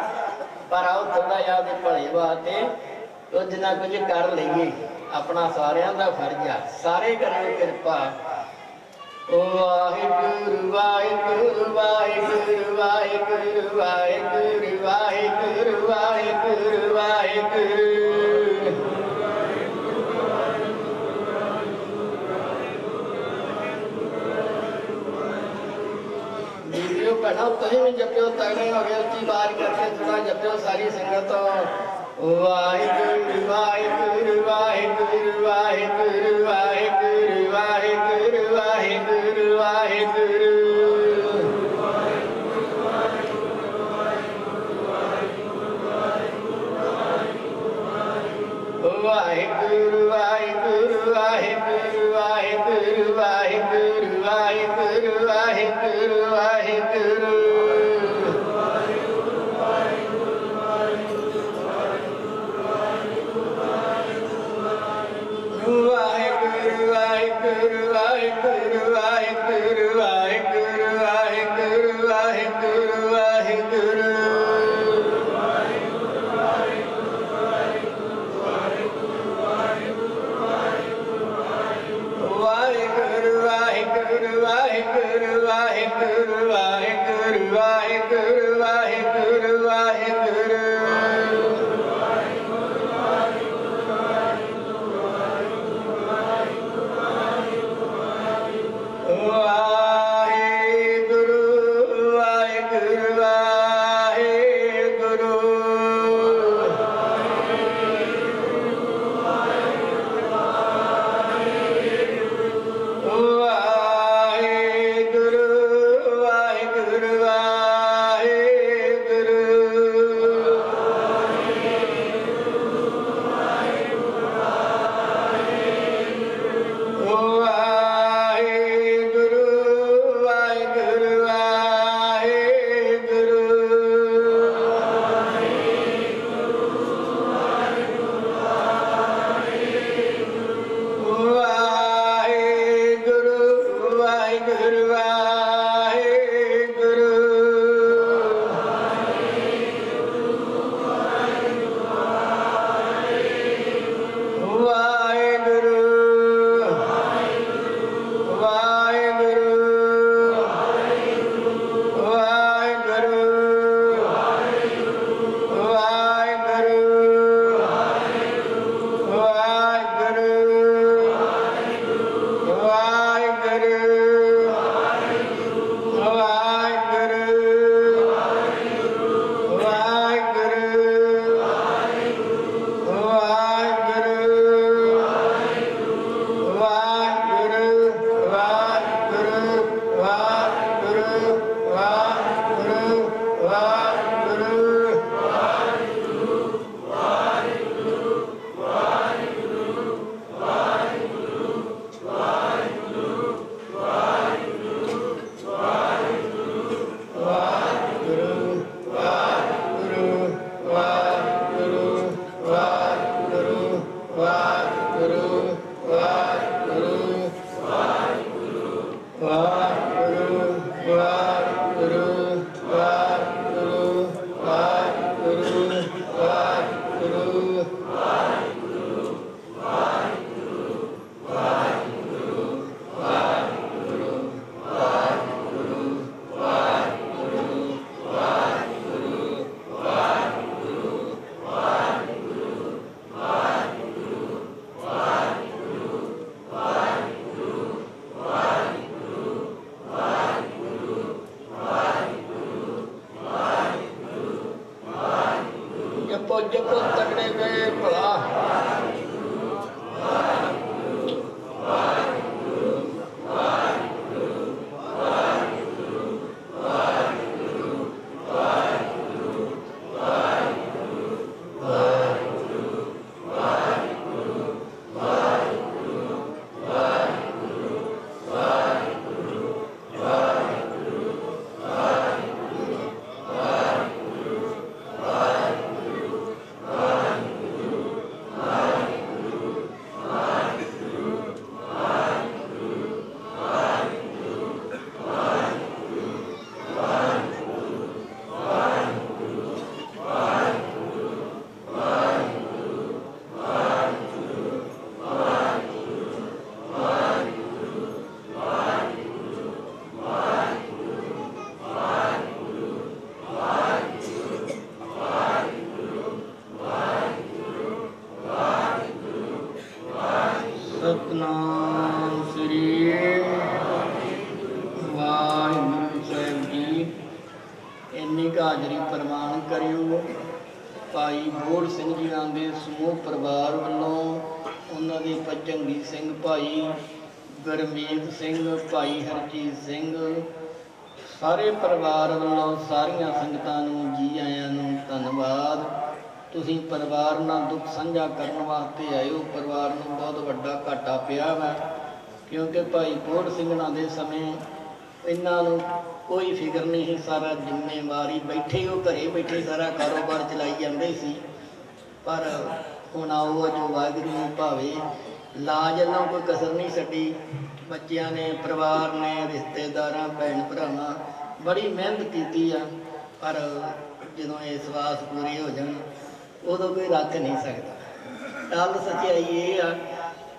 ਪਰ ਆਓ ਥੋੜਾ ਜਿਹਾ ਦੇ ਭਲੇ ਵਾਸਤੇ ਕੁਝ ਨਾ ਕੁਝ ਕਰ ਲਈਏ, ਆਪਣਾ ਸਾਰਿਆਂ ਦਾ ਫਰਜ਼ ਆ, ਸਾਰੇ ਕਰਿਓ ਕਿਰਪਾ। ਵਾਹਿਗੁਰੂ ਵਾਹਿਗੁਰੂ ਵਾਹਿਗੁਰੂ ਵਾਹਿਗੁਰੂ ਵਾਹਿਗੁਰੂ ਵਾਹਿਗੁਰੂ ਵਾਹਿਗੁਰੂ ਵਾਹਿਗੁਰੂ। ਬੀਬੀਓ ਭੈਣਾਂ, ਤੁਸੀਂ ਵੀ ਜਪਿਓ, ਤਗੜੇ ਹੋ ਗਏ, ਉੱਚੀ ਆਵਾਜ਼ ਕਰਕੇ ਥੋੜਾ ਜਪਿਓ ਸਾਰੀ ਸੰਗਤ। ਵਾਹਿਗੁਰੂ ਵਾਹਿਗੁਰੂ ਵਾਹਿਗੁਰੂ ਵਾਹਿਗੁਰੂ ਵਾਹਿਗੁਰੂ ਵਾਹਿਗੁਰੂ ਵਾਹਿਗੁਰੂ ਵਾਹਿਗੁਰੂ। ਵਾਹਿਗੁਰੂ ਵਾਹਿਗੁਰੂ ਵਾਹਿਗੁਰੂ ਵਾਹਿਗੁਰੂ ਵਾਹਿਗੁਰੂ ਵਾਹਿਗੁਰੂ ਵਾਹਿਗੁਰੂ ਵਾਹਿਗੁਰੂ। ਵਾਹਿਗੁਰੂ ਜੰਗੀ ਸਿੰਘ ਭਾਈ, ਗੁਰਮੀਤ ਸਿੰਘ, ਭਾਈ ਹਰਜੀਤ ਸਿੰਘ, ਸਾਰੇ ਪਰਿਵਾਰ ਵੱਲੋਂ ਸਾਰੀਆਂ ਸੰਗਤਾਂ ਨੂੰ ਜੀ ਆਇਆਂ ਨੂੰ ਧੰਨਵਾਦ। ਤੁਸੀਂ ਪਰਿਵਾਰ ਨਾਲ ਦੁੱਖ ਸਾਂਝਾ ਕਰਨ ਵਾਸਤੇ ਆਏ ਹੋ। ਪਰਿਵਾਰ ਨੂੰ ਬਹੁਤ ਵੱਡਾ ਘਾਟਾ ਪਿਆ ਵਾ, ਕਿਉਂਕਿ ਭਾਈ ਬੋੜ ਸਿੰਘਾਂ ਦੇ ਸਮੇਂ ਇਹਨਾਂ ਨੂੰ ਕੋਈ ਫਿਕਰ ਨਹੀਂ ਸੀ, ਸਾਰਾ ਜ਼ਿੰਮੇਵਾਰੀ ਬੈਠੇ ਉਹ ਘਰੇ ਬੈਠੇ ਸਾਰਾ ਕਾਰੋਬਾਰ ਚਲਾਈ ਜਾਂਦੇ ਸੀ। ਪਰ ਹੁਣ ਆਓ ਜੋ ਵਾਹਿਗੁਰੂ ਨੂੰ ਭਾਵੇ, ਲਾਜ ਵੱਲੋਂ ਕੋਈ ਕਸਰ ਨਹੀਂ ਛੱਡੀ। ਬੱਚਿਆਂ ਨੇ, ਪਰਿਵਾਰ ਨੇ, ਰਿਸ਼ਤੇਦਾਰਾਂ, ਭੈਣ ਭਰਾਵਾਂ ਬੜੀ ਮਿਹਨਤ ਕੀਤੀ ਆ, ਪਰ ਜਦੋਂ ਇਹ ਸਵਾਸ ਪੂਰੇ ਹੋ ਜਾਣ ਉਦੋਂ ਕੋਈ ਰੱਖ ਨਹੀਂ ਸਕਦਾ। ਗੱਲ ਸੱਚਾਈ ਇਹ ਆ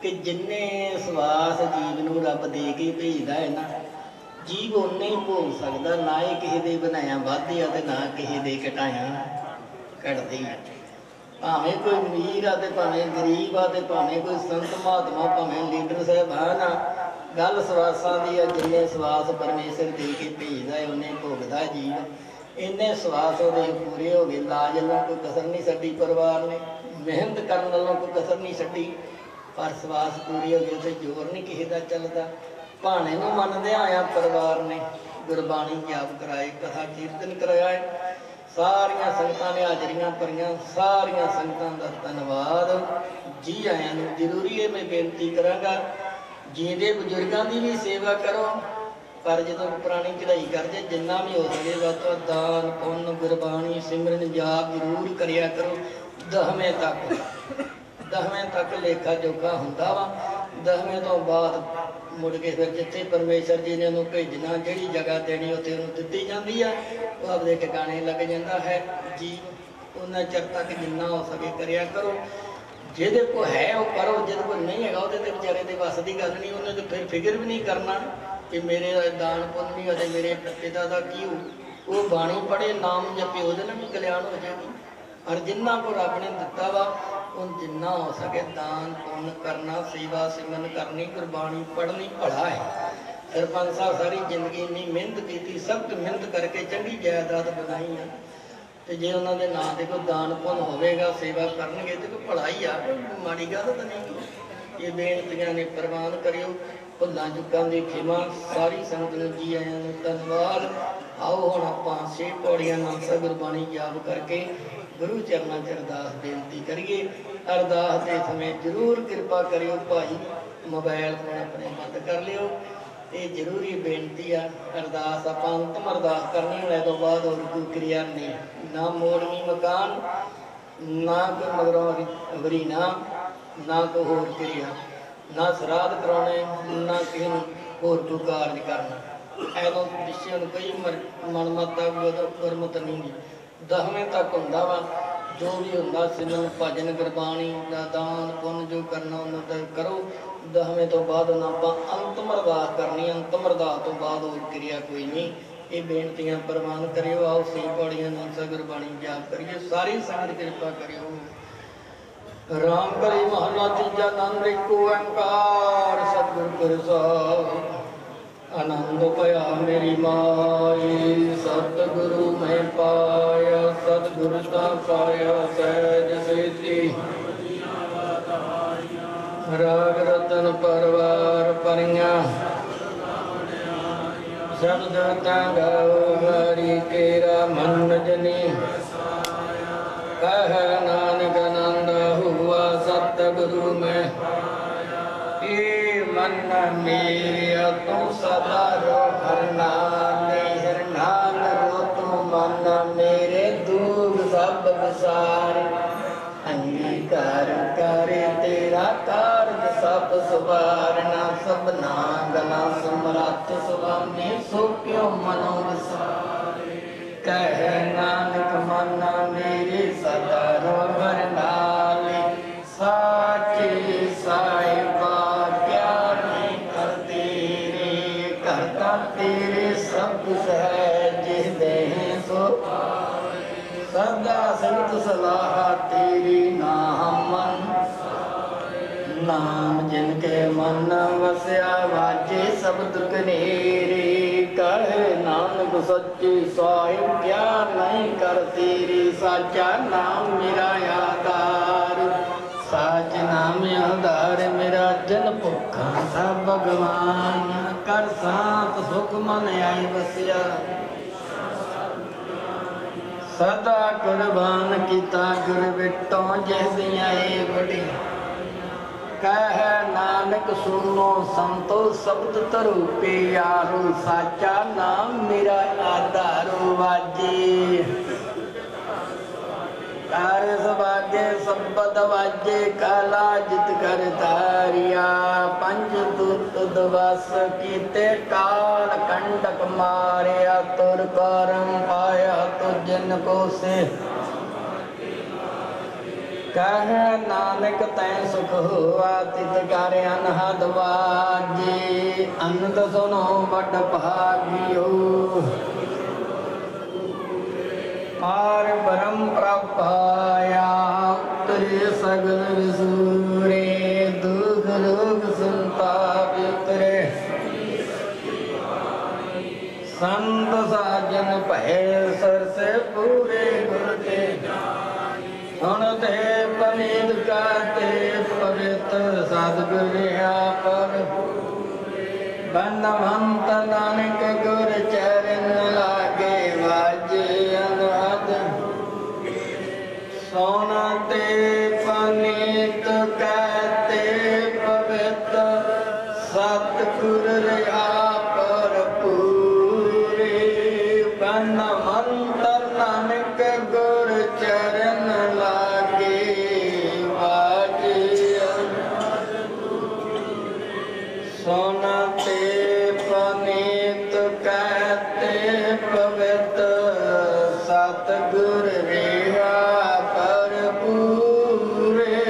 ਕਿ ਜਿੰਨੇ ਸਵਾਸ ਜੀਵ ਨੂੰ ਰੱਬ ਦੇ ਕੇ ਭੇਜਦਾ ਹੈ ਨਾ, ਜੀਵ ਉਹਨੇ ਹੀ ਭੋਗ ਸਕਦਾ। ਨਾ ਹੀ ਕਿਸੇ ਦੇ ਬਣਾਇਆ ਵੱਧਦੇ ਆ ਤੇ ਨਾ ਕਿਸੇ ਦੇ ਘਟਾਇਆ ਘਟਦੇ ਆ। ਭਾਵੇਂ ਕੋਈ ਅਮੀਰ ਆ ਤੇ ਭਾਵੇਂ ਗਰੀਬ ਆ ਤੇ ਭਾਵੇਂ ਕੋਈ ਸੰਤ ਮਹਾਤਮਾ, ਭਾਵੇਂ ਲੀਡਰ ਸਾਹਿਬਾਨ ਆ, ਗੱਲ ਸਵਾਸਾਂ ਦੀ ਆ। ਜਿੰਨੇ ਸਵਾਸ ਪਰਮੇਸ਼ਰ ਦੇ ਕੇ ਭੇਜਦਾ ਹੈ ਉਹਨੇ ਭੋਗਦਾ ਜੀਵ। ਇੰਨੇ ਸਵਾਸ ਉਹਦੇ ਪੂਰੇ ਹੋ ਗਏ। ਲਾਜ ਵੱਲੋਂ ਕੋਈ ਕਸਰ ਨਹੀਂ ਛੱਡੀ ਪਰਿਵਾਰ ਨੇ, ਮਿਹਨਤ ਕਰਨ ਵੱਲੋਂ ਕੋਈ ਕਸਰ ਨਹੀਂ ਛੱਡੀ, ਪਰ ਸਵਾਸ ਪੂਰੇ ਹੋ ਗਏ ਤੇ ਜ਼ੋਰ ਨਹੀਂ ਕਿਸੇ ਦਾ ਚੱਲਦਾ। ਭਾਣੇ ਨੂੰ ਮੰਨਦਿਆਂ ਆਇਆ ਪਰਿਵਾਰ ਨੇ ਗੁਰਬਾਣੀ ਜਾਪ ਕਰਾਏ, ਕਥਾ ਕੀਰਤਨ ਕਰਾਇਆ ਹੈ। ਸਾਰੀਆਂ ਸੰਗਤਾਂ ਨੇ ਹਾਜ਼ਰੀਆਂ ਭਰੀਆਂ। ਸਾਰੀਆਂ ਸੰਗਤਾਂ ਦਾ ਧੰਨਵਾਦ, ਜੀ ਆਇਆਂ ਨੂੰ। ਜ਼ਰੂਰੀ ਹੈ, ਮੈਂ ਬੇਨਤੀ ਕਰਾਂਗਾ, ਜੀਂਦੇ ਬਜ਼ੁਰਗਾਂ ਦੀ ਵੀ ਸੇਵਾ ਕਰੋ, ਪਰ ਜਦੋਂ ਪੁਰਾਣੀ ਚੜ੍ਹਾਈ ਕਰਦੇ ਜਿੰਨਾ ਵੀ ਹੋ ਸਕੇ ਵੱਧ ਤੋਂ ਵੱਧ ਦਾਨ ਪੁੰਨ, ਗੁਰਬਾਣੀ ਸਿਮਰਨ ਜਾਪ ਜ਼ਰੂਰ ਕਰਿਆ ਕਰੋ। 10ਵੇਂ ਤੱਕ ਲੇਖਾ ਜੋਖਾ ਹੁੰਦਾ ਵਾ। 10ਵੇਂ ਤੋਂ ਬਾਅਦ ਮੁੜ ਕੇ ਫਿਰ ਜਿੱਥੇ ਪਰਮੇਸ਼ਰ ਜੀ ਨੇ ਉਹਨੂੰ ਭੇਜਣਾ, ਜਿਹੜੀ ਜਗ੍ਹਾ ਦੇਣੀ ਉੱਥੇ ਉਹਨੂੰ ਦਿੱਤੀ ਜਾਂਦੀ ਆ, ਉਹ ਆਪਦੇ ਟਿਕਾਣੇ ਲੱਗ ਜਾਂਦਾ ਹੈ। ਜੀਵ ਉਹਨਾਂ ਚਿਰ ਤੱਕ ਜਿੰਨਾ ਹੋ ਸਕੇ ਕਰਿਆ ਕਰੋ। ਜਿਹਦੇ ਕੋਲ ਹੈ ਉਹ ਕਰੋ, ਜਿਹਦੇ ਕੋਲ ਨਹੀਂ ਹੈਗਾ ਉਹਦੇ ਤੇ ਵਿਚਾਰੇ ਦੇ ਵੱਸ ਦੀ ਗੱਲ ਨਹੀਂ। ਉਹਨੇ ਤਾਂ ਫਿਰ ਫਿਕਰ ਵੀ ਨਹੀਂ ਕਰਨਾ ਕਿ ਮੇਰੇ ਦਾਨ ਪੁੰਨ ਨਹੀਂ ਹੋਏ, ਮੇਰੇ ਪਿਤਾ ਦਾ ਕੀ ਹੋ। ਉਹ ਬਾਣੀ ਪੜ੍ਹੇ, ਨਾਮ ਜਪੇ, ਉਹਦੇ ਨਾਲ ਵੀ ਕਲਿਆਣ ਹੋ ਜਾਏਗੀ। ਔਰ ਜਿੰਨਾ ਕੋ ਰੱਬ ਨੇ ਦਿੱਤਾ ਵਾ ਉਹ ਜਿੰਨਾ ਹੋ ਸਕੇ ਦਾਨ ਪੁੰਨ ਕਰਨਾ, ਸੇਵਾ ਸਿਮਰਨ ਕਰਨੀ, ਗੁਰਬਾਣੀ ਪੜ੍ਹਨੀ ਭਲਾ ਹੈ। ਸਰਪੰਚ ਸਾਹਿਬ ਸਾਰੀ ਜ਼ਿੰਦਗੀ ਇੰਨੀ ਮਿਹਨਤ ਕੀਤੀ, ਸਖਤ ਮਿਹਨਤ ਕਰਕੇ ਚੰਗੀ ਜਾਇਦਾਦ ਬਣਾਈ ਆ, ਤੇ ਜੇ ਉਹਨਾਂ ਦੇ ਨਾਂ ਤੇ ਕੋਈ ਦਾਨ ਪੁੰਨ ਹੋਵੇਗਾ, ਸੇਵਾ ਕਰਨਗੇ ਤੇ ਕੋਈ ਭਲਾ ਹੀ ਆ, ਮਾੜੀ ਗੱਲ ਤਾਂ ਨਹੀਂ। ਇਹ ਬੇਨਤੀਆਂ ਨੇ ਪ੍ਰਵਾਨ ਕਰਿਓ। ਭੁੱਲਾਂ ਚੁੱਕਾਂ ਦੀ ਖਿਮਾ। ਸਾਰੀ ਸੰਗਤ ਨੂੰ ਜੀ ਆਇਆਂ ਨੂੰ ਧੰਨਵਾਦ। ਆਓ ਹੁਣ ਆਪਾਂ 6 ਪੌੜੀਆਂ ਨਾਲ ਸਾ ਗੁਰਬਾਣੀ ਜਾਪ ਕਰਕੇ ਗੁਰੂ ਚਰਨਾਂ 'ਚ ਅਰਦਾਸ ਬੇਨਤੀ ਕਰੀਏ। ਅਰਦਾਸ ਦੇ ਸਮੇਂ ਜ਼ਰੂਰ ਕਿਰਪਾ ਕਰਿਓ ਭਾਈ, ਮੋਬਾਈਲ ਫੋਨ ਆਪਣੇ ਬੰਦ ਕਰ ਲਿਓ। ਇਹ ਜ਼ਰੂਰੀ ਬੇਨਤੀ ਆ। ਅਰਦਾਸ ਆਪਾਂ ਅੰਤਮ ਅਰਦਾਸ ਕਰਨੀ, ਹੁਣ ਇਹ ਤੋਂ ਬਾਅਦ ਹੋਰ ਕੋਈ ਕਿਰਿਆ ਨਹੀਂ। ਨਾ ਮੋੜਵੀਂ ਮਕਾਨ, ਨਾ ਕੋਈ ਮਗਰੋਂ ਵਰੀਨਾ, ਨਾ ਕੋਈ ਹੋਰ ਕਿਰਿਆ, ਨਾ ਸ਼ਰਾਧ ਕਰਾਉਣੇ, ਨਾ ਕਿਸੇ ਨੂੰ ਹੋਰ ਕੋਈ ਕਾਰਜ ਕਰਨਾ। ਐਦੋਂ ਪਿੱਛੇ ਨੂੰ ਕਈ ਮਨਮਤਾ ਗੁਰਮਤ ਨਹੀਂ ਗੀ। 10ਵੇਂ ਤੱਕ ਹੁੰਦਾ ਵਾ ਜੋ ਵੀ ਹੁੰਦਾ, ਸਿਮਰਨ ਭਜਨ ਗੁਰਬਾਣੀ ਦਾ ਦਾਨ ਪੁੰਨ ਜੋ ਕਰਨਾ ਉਹਨਾਂ ਦਾ ਕਰੋ। 10ਵੇਂ ਤੋਂ ਬਾਅਦ ਉਹਨਾਂ ਆਪਾਂ ਅੰਤਮ ਅਰਦਾਸ ਕਰਨੀ। ਅੰਤਮ ਅਰਦਾਸ ਤੋਂ ਬਾਅਦ ਹੋਰ ਕਿਰਿਆ ਕੋਈ ਨਹੀਂ। ਇਹ ਬੇਨਤੀਆਂ ਪ੍ਰਵਾਨ ਕਰਿਓ। ਆਓ 6 ਪੌੜੀਆਂ ਨਾਲ ਸਾ ਗੁਰਬਾਣੀ ਜਾਪ ਕਰੀਏ। ਸਾਰੀ ਸੰਗਤ ਕਿਰਪਾ ਕਰਿਓ। ਰਾਮ ਕਰੀ ਮਹਲਾ ਤੀਜਾ। ਨਾਨਕ ਏਕ ਓੰਕਾਰ ਸਤਿਗੁਰ ਪ੍ਰਸਾਦਿ। ਆਨੰਦ ਭਇਆ ਮੇਰੀ ਮਾਈ, ਸਤਿਗੁਰੂ ਮੈਂ ਪਾਇਆ। ਸਤਿਗੁਰ ਤਾਂ ਪਾਇਆ ਸਹਿਜ ਸੇਤੀ। ਰਾਗ ਰਤਨ ਪਰਵਾਰ ਪਰੀਆਂ, ਸ਼ਬਦ ਤਾਂ ਗਾਓ ਹਰੀ ਕੇਰਾ ਮਨ ਜਨੀ। ਕਹਿ ਨਾਨਕ ਆਨੰਦ ਹੁਆ ਸਤਿਗੁਰੂ ਮੈਂ। ਇਹ ਮਨ ਮੇਰਾ ਤੂੰ ਸਦਾ ਰੋ ਹਰ ਨਾਲੇ। ਹਰ ਨਾਮ ਰੋ ਤੂੰ ਮਨ ਮੇਰੇ ਦੂਰ ਸਭ ਵਿਸਾਰੇ। ਅੰਗੀਕਾਰ ਕਰੇ ਤੇਰਾ ਕਾਰਜ ਸਭ ਸਵਾਰਨਾ। ਸਭਨਾ ਗਲਾ ਸਮਰੱਥ ਸੁਆਮੀ ਸੋ ਕਿਉ ਮਨੋ ਵਿਸਾਰੇ। ਕਹਿ ਨਾਨਕ ਮਨ ਮੇਰੇ ਸਦਾ ਰੋ ਹਰ ਨਾਲੇ। ਸਾਚੇ ਸਾਹਿਬਾ ਕਿਆ ਨਹੀਂ ਕਰ ਤੇਰੇ। ਕਰਤਾ ਤੇਰੇ ਸਭ ਕੁਛ ਹੈ ਜਿਸ ਦੇ ਸੋ ਸਦਾ ਸੰਤ ਸਲਾਹ ਤੇਰੀ। ਨਾਮ ਮਨ ਨਾਮ ਜਿਨ ਕੇ ਮਨ ਵਸਿਆ ਵਾਜੇ ਸਬਦ ਕਨੇਰੇ। ਕਹੇ ਨਾਨਕ ਸੱਚੇ ਸਾਹਿਬ ਕਿਆ ਨਹੀਂ ਕਰ ਤੇਰੀ। ਸਾਚਾ ਨਾਮ ਮੇਰਾ ਆਧਾਰ। ਸਾਚ ਨਾਮ ਨਾਮ ਆਧਾਰ ਮੇਰਾ ਜਨ ਭੁੱਖਾ ਸਭ ਭਗਵਾਨ ਕਰ ਸਾਤ ਸੁਖ ਮਨ ਆਈ ਵਸਿਆ ਸਦਾ ਕੁਰਬਾਨ ਕੀਤਾ ਗੁਰ ਬਿਟੋਂ ਜਿਸ ਦੀਆਂ ਏ ਬੜੀ ਕਹਿ ਨਾਨਕ ਸੁਣੋ ਸੰਤੋ ਸ਼ਬਦ ਧਰੋ ਪਿਆਰੋ ਸਾਚਾ ਨਾਮ ਮੇਰਾ ਆਧਾਰੋ ਵਾਜੇ ਕਾਰ ਸਭਾਗੇ ਸਬਦ ਵਾਜੇ ਕਾਲਾ ਜਿਤ ਕਰ ਧਾਰਿਆ ਪੰਜ ਦੂਤ ਦਵਸ ਕੀਤੇ ਕਾਲ ਕੰਡਕ ਮਾਰਿਆ ਤੁਰ ਕਰਮ ਪਾਇਆ ਤੁਜਨ ਕੋ ਸੇ ਕਹਿ ਨਾਨਕ ਤੈ ਸੁਖ ਹੋਆ ਤਿਤ ਕਰ ਅਨਹਦ ਵਾਜੇ ਅਨੰਦ ਸੁਨੋ ਵੱਡ ਭਾਗਿਓ ਪਾਰ ਬ੍ਰਹਮ ਪ੍ਰਪਾਇਆ ਉਤਰੇ ਸਗਲ ਵਿਸੂਰੇ ਦੁਖ ਰੋਗ ਸੰਤਾਪ ਉਤਰੇ ਸੰਤ ਸਾਜਨ ਭੈ ਸਰਸੇ ਪੂਰੇ ਗੁਰ ਤੇ ਹੁਣ ਤੇ ਪਨੀਤ ਕਾਤੇ ਪਵਿੱਤਰ ਸਤਿਗੁਰਿਆ ਪਰ ਬੰਨਵੰਤ ਨਾਨਕ ਗੁਰ ਚਰਨ ਲਾਗੇ ਵਾਜੇ ਅਨਹਦ ਸੋਨਾ ਤੇ ਪਨੀਤ ਕਾਤੇ ਪਵਿੱਤਰ ਸਤਿਗੁਰ ਰਿਆ ਪਰ ਪੂਰੇ ਬੰਨਵੰਤ ਨਾਨਕ ਗੁਰ ਚਰਨ ਲਾਗੇ ਵਾਜੇ ਸੋਨਾ ਤੇ ਪਨੀਤ ਕਹਿਤੇ ਪਵਿੱਤ ਸਤਿਗੁਰ ਰਿਹਾ ਪਰ ਪੂਰੇ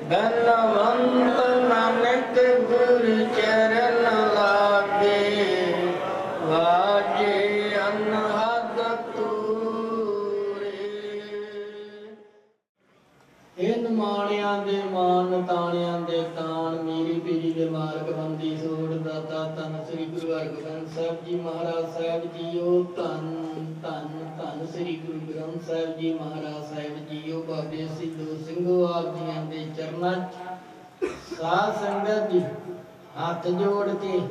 ਧਨਵੰਤ ਨਾਨਕ ਗੁਰ ਚਰਨ ਲਾਗੇ ਵਾਜੇ ਅਨਹਦ ਤੂਰੇ ਇਨ ਮਾਣਿਆਂ ਦੇ ਮਾਨ ਤਾਣਿਆਂ ਦੇ ਤਾਣ ਮੇਰੀ ਪੀਰੀ ਦੇ ਮਾਰਗ ਬੰਦੀ ਸੋੜ ਦਾਤਾ ਤਨ ਸ੍ਰੀ ਗੁਰੂ ਹਰਗੋਬਿੰਦ ਸਾਹਿਬ ਜੀ ਮਹਾਰਾਜ ਸਾਹਿਬ ਜੀਓ ਧੰਨ ਧੰਨ ਧੰਨ ਸ੍ਰੀ ਗੁਰੂ ਗ੍ਰੰਥ ਸਾਹਿਬ ਜੀ ਮਹਾਰਾਜ ਸਾਹਿਬ ਜੀਓ ਬਾਬੇ ਸਿੱਧੂ ਸਿੰਘੋ ਆਪ ਜੀਆਂ ਦੇ ਚਰਨਾਂ 'ਚ ਸਾਧ ਸੰਗਤ ਜੀ ਹੱਥ ਜੋੜ ਕੇ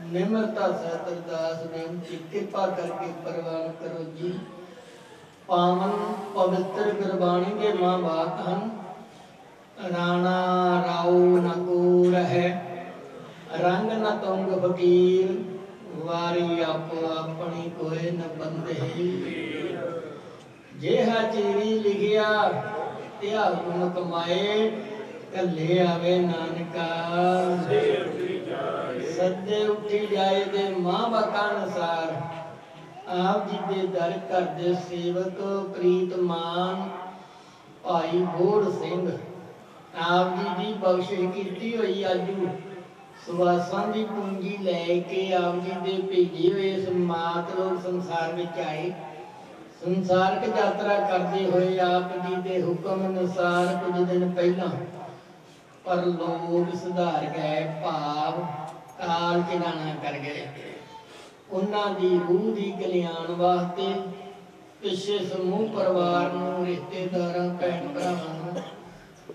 ਨਿਮਰਤਾ ਸਹਿਤ ਅਰਦਾਸ ਬੇਨਤੀ ਕਿਰਪਾ ਕਰਕੇ ਪ੍ਰਵਾਨ ਕਰੋ ਜੀ ਪਾਵਨ ਪਵਿੱਤਰ ਗੁਰਬਾਣੀ ਦੇ ਮਾਂ ਬਾਪ ਹਨ ਰਾਣਾ ਰਾਉ ਨ ਕੋ ਰਹਿ ਰੰਗ ਨ ਤੁੰਗ ਫਕੀਰ ਵਾਰੀ ਆਪੋ ਆਪਣੀ ਕੋਏ ਨ ਬੰਦੇ ਜਿਹਾ ਚੀਰੀ ਲਿਖਿਆ ਤਿਆ ਗੁਣ ਕਮਾਏ ਕੱਲੇ ਆਵੇ ਨਾਨਕਾ ਸੱਜੇ ਉੱਠੀ ਜਾਏ ਦੇ ਮਾਂ ਬਾਪਾਂ ਅਨੁਸਾਰ ਆਪ ਜੀ ਦੇ ਦਰ ਘਰ ਦੇ ਸੇਵਕ ਪ੍ਰੀਤਮਾਨ ਭਾਈ ਬੋੜ ਸਿੰਘ ਆਪ ਜੀ ਦੀ ਬਖਸ਼ਿਸ਼ ਕੀਤੀ ਹੋਈ ਆਜੂ ਸੁਵਾਸਾਂ ਦੀ ਪੂੰਜੀ ਲੈ ਕੇ ਆਪ ਜੀ ਦੇ ਭੇਜੇ ਹੋਏ ਇਸ ਮਾਤ ਲੋਕ ਸੰਸਾਰ ਵਿੱਚ ਆਏ ਸੰਸਾਰਕ ਯਾਤਰਾ ਕਰਦੇ ਹੋਏ ਆਪ ਜੀ ਦੇ ਹੁਕਮ ਅਨੁਸਾਰ ਕੁਝ ਦਿਨ ਪਹਿਲਾਂ ਪਰ ਲੋਕ ਸੁਧਾਰ ਗਏ ਭਾਵ ਕਾਲ ਚਲਾਣਾ ਕਰ ਗਏ ਉਹਨਾਂ ਦੀ ਰੂਹ ਦੀ ਕਲਿਆਣ ਵਾਸਤੇ ਪਿਛੇ ਸਮੂਹ ਪਰਿਵਾਰ ਨੂੰ ਰਿਸ਼ਤੇਦਾਰਾਂ ਭੈਣ ਭਰਾਵਾਂ ਨੂੰ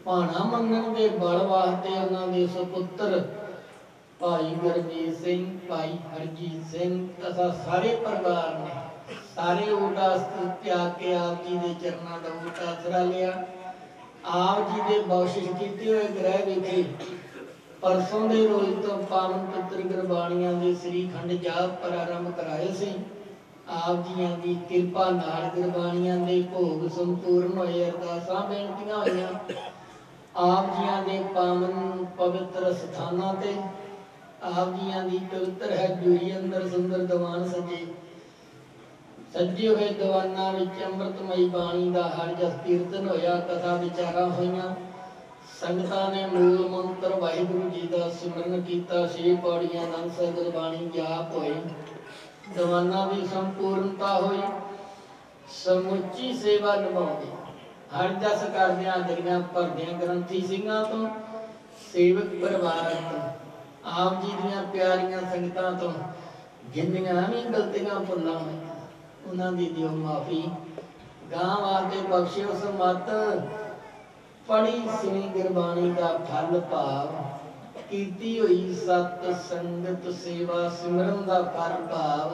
ਭਾਣਾ ਮੰਨਣ ਦੇ ਬਲ ਵਾਸਤੇ ਉਹਨਾਂ ਦੇ ਸੁਪੁੱਤਰ ਭਾਈ ਗੁਰਮੀਤ ਸਿੰਘ ਭਾਈ ਹਰਜੀਤ ਸਿੰਘ ਤਥਾ ਸਾਰੇ ਪਰਿਵਾਰ ਨੇ ਸਾਰੇ ਉਦਾਸ ਤਿਆਗ ਕੇ ਆਪ ਜੀ ਦੇ ਚਰਨਾਂ ਦਾ ਊਟ ਆਸਰਾ ਲਿਆ ਆਪ ਜੀ ਦੇ ਬਖਸ਼ਿਸ਼ ਕੀਤੇ ਹੋਏ ਗ੍ਰਹਿ ਵਿਖੇ ਪਰਸੋਂ ਦੇ ਰੋਜ਼ ਤੋਂ ਪਾਵਨ ਪਵਿੱਤਰ ਗੁਰਬਾਣੀਆਂ ਦੇ ਸ੍ਰੀ ਖੰਡ ਜਾਪ ਪ੍ਰਾਰੰਭ ਕਰਾਏ ਸੀ ਆਪ ਜੀਆਂ ਦੀ ਕਿਰਪਾ ਨਾਲ ਗੁਰਬਾਣੀਆਂ ਦੇ ਭੋਗ ਸੰਪੂਰਨ ਹੋਏ ਅਰਦਾਸਾਂ ਬੇਨਤੀਆਂ ਹੋਈਆਂ ਆਪ ਜੀਆਂ ਦੇ ਪਾਵਨ ਪਵਿੱਤਰ ਸਥਾਨਾਂ ਤੇ ਆਪ ਜੀਆਂ ਦੀ ਪਵਿੱਤਰ ਹੈ ਜੂਰੀ ਅੰਦਰ ਸੁੰਦਰ ਦੀਵਾਨ ਸੱਜੇ ਹੋਏ ਦੀਵਾਨਾਂ ਵਿੱਚ ਅੰਮ੍ਰਿਤਮਈ ਬਾਣੀ ਦਾ ਹਰ ਜਸ ਕੀਰਤਨ ਹੋਇਆ ਕਥਾ ਵਿਚਾਰਾਂ ਹੋਈਆਂ ਸੰਗਤਾਂ ਨੇ ਮੂਲ ਮੰਤਰ ਵਾਹਿਗੁਰੂ ਜੀ ਦਾ ਸਿਮਰਨ ਕੀਤਾ 6 ਪੌੜੀਆਂ ਆਨੰਦ ਸਾਹਿਬ ਗੁਰਬਾਣੀ ਜਾਪ ਹੋਈ ਦੀਵਾਨਾਂ ਦੀ ਸੰਪੂਰਨਤਾ ਹੋਈ ਸਮੁੱਚੀ ਸੇਵਾ ਨਿਭਾਉਂਦੇ ਹਰ ਜਸ ਕਰਦਿਆਂ ਦਰੀਆਂ ਭਰਦਿਆਂ ਗ੍ਰੰਥੀ ਸਿੰਘਾਂ ਤੋਂ ਸੇਵਕ ਪਰਿਵਾਰ ਤੋਂ ਆਪ ਜੀ ਦੀਆਂ ਪਿਆਰੀਆਂ ਸੰਗਤਾਂ ਤੋਂ ਜਿੰਨੀਆਂ ਵੀ ਗਲਤੀਆਂ ਭੁੱਲਾਂ ਹੋਈਆਂ ਉਹਨਾਂ ਦੀ ਦਿਓ ਮਾਫੀ ਗਾਂ ਵਾਸਤੇ ਬਖਸ਼ਿਓ ਸਮਤ ਪੜੀ ਸੁਣੀ ਗੁਰਬਾਣੀ ਦਾ ਫਲ ਭਾਵ, ਕੀਤੀ ਹੋਈ ਸਤ ਸੰਗਤ ਸੇਵਾ ਸਿਮਰਨ ਦਾ ਫਲ ਭਾਵ,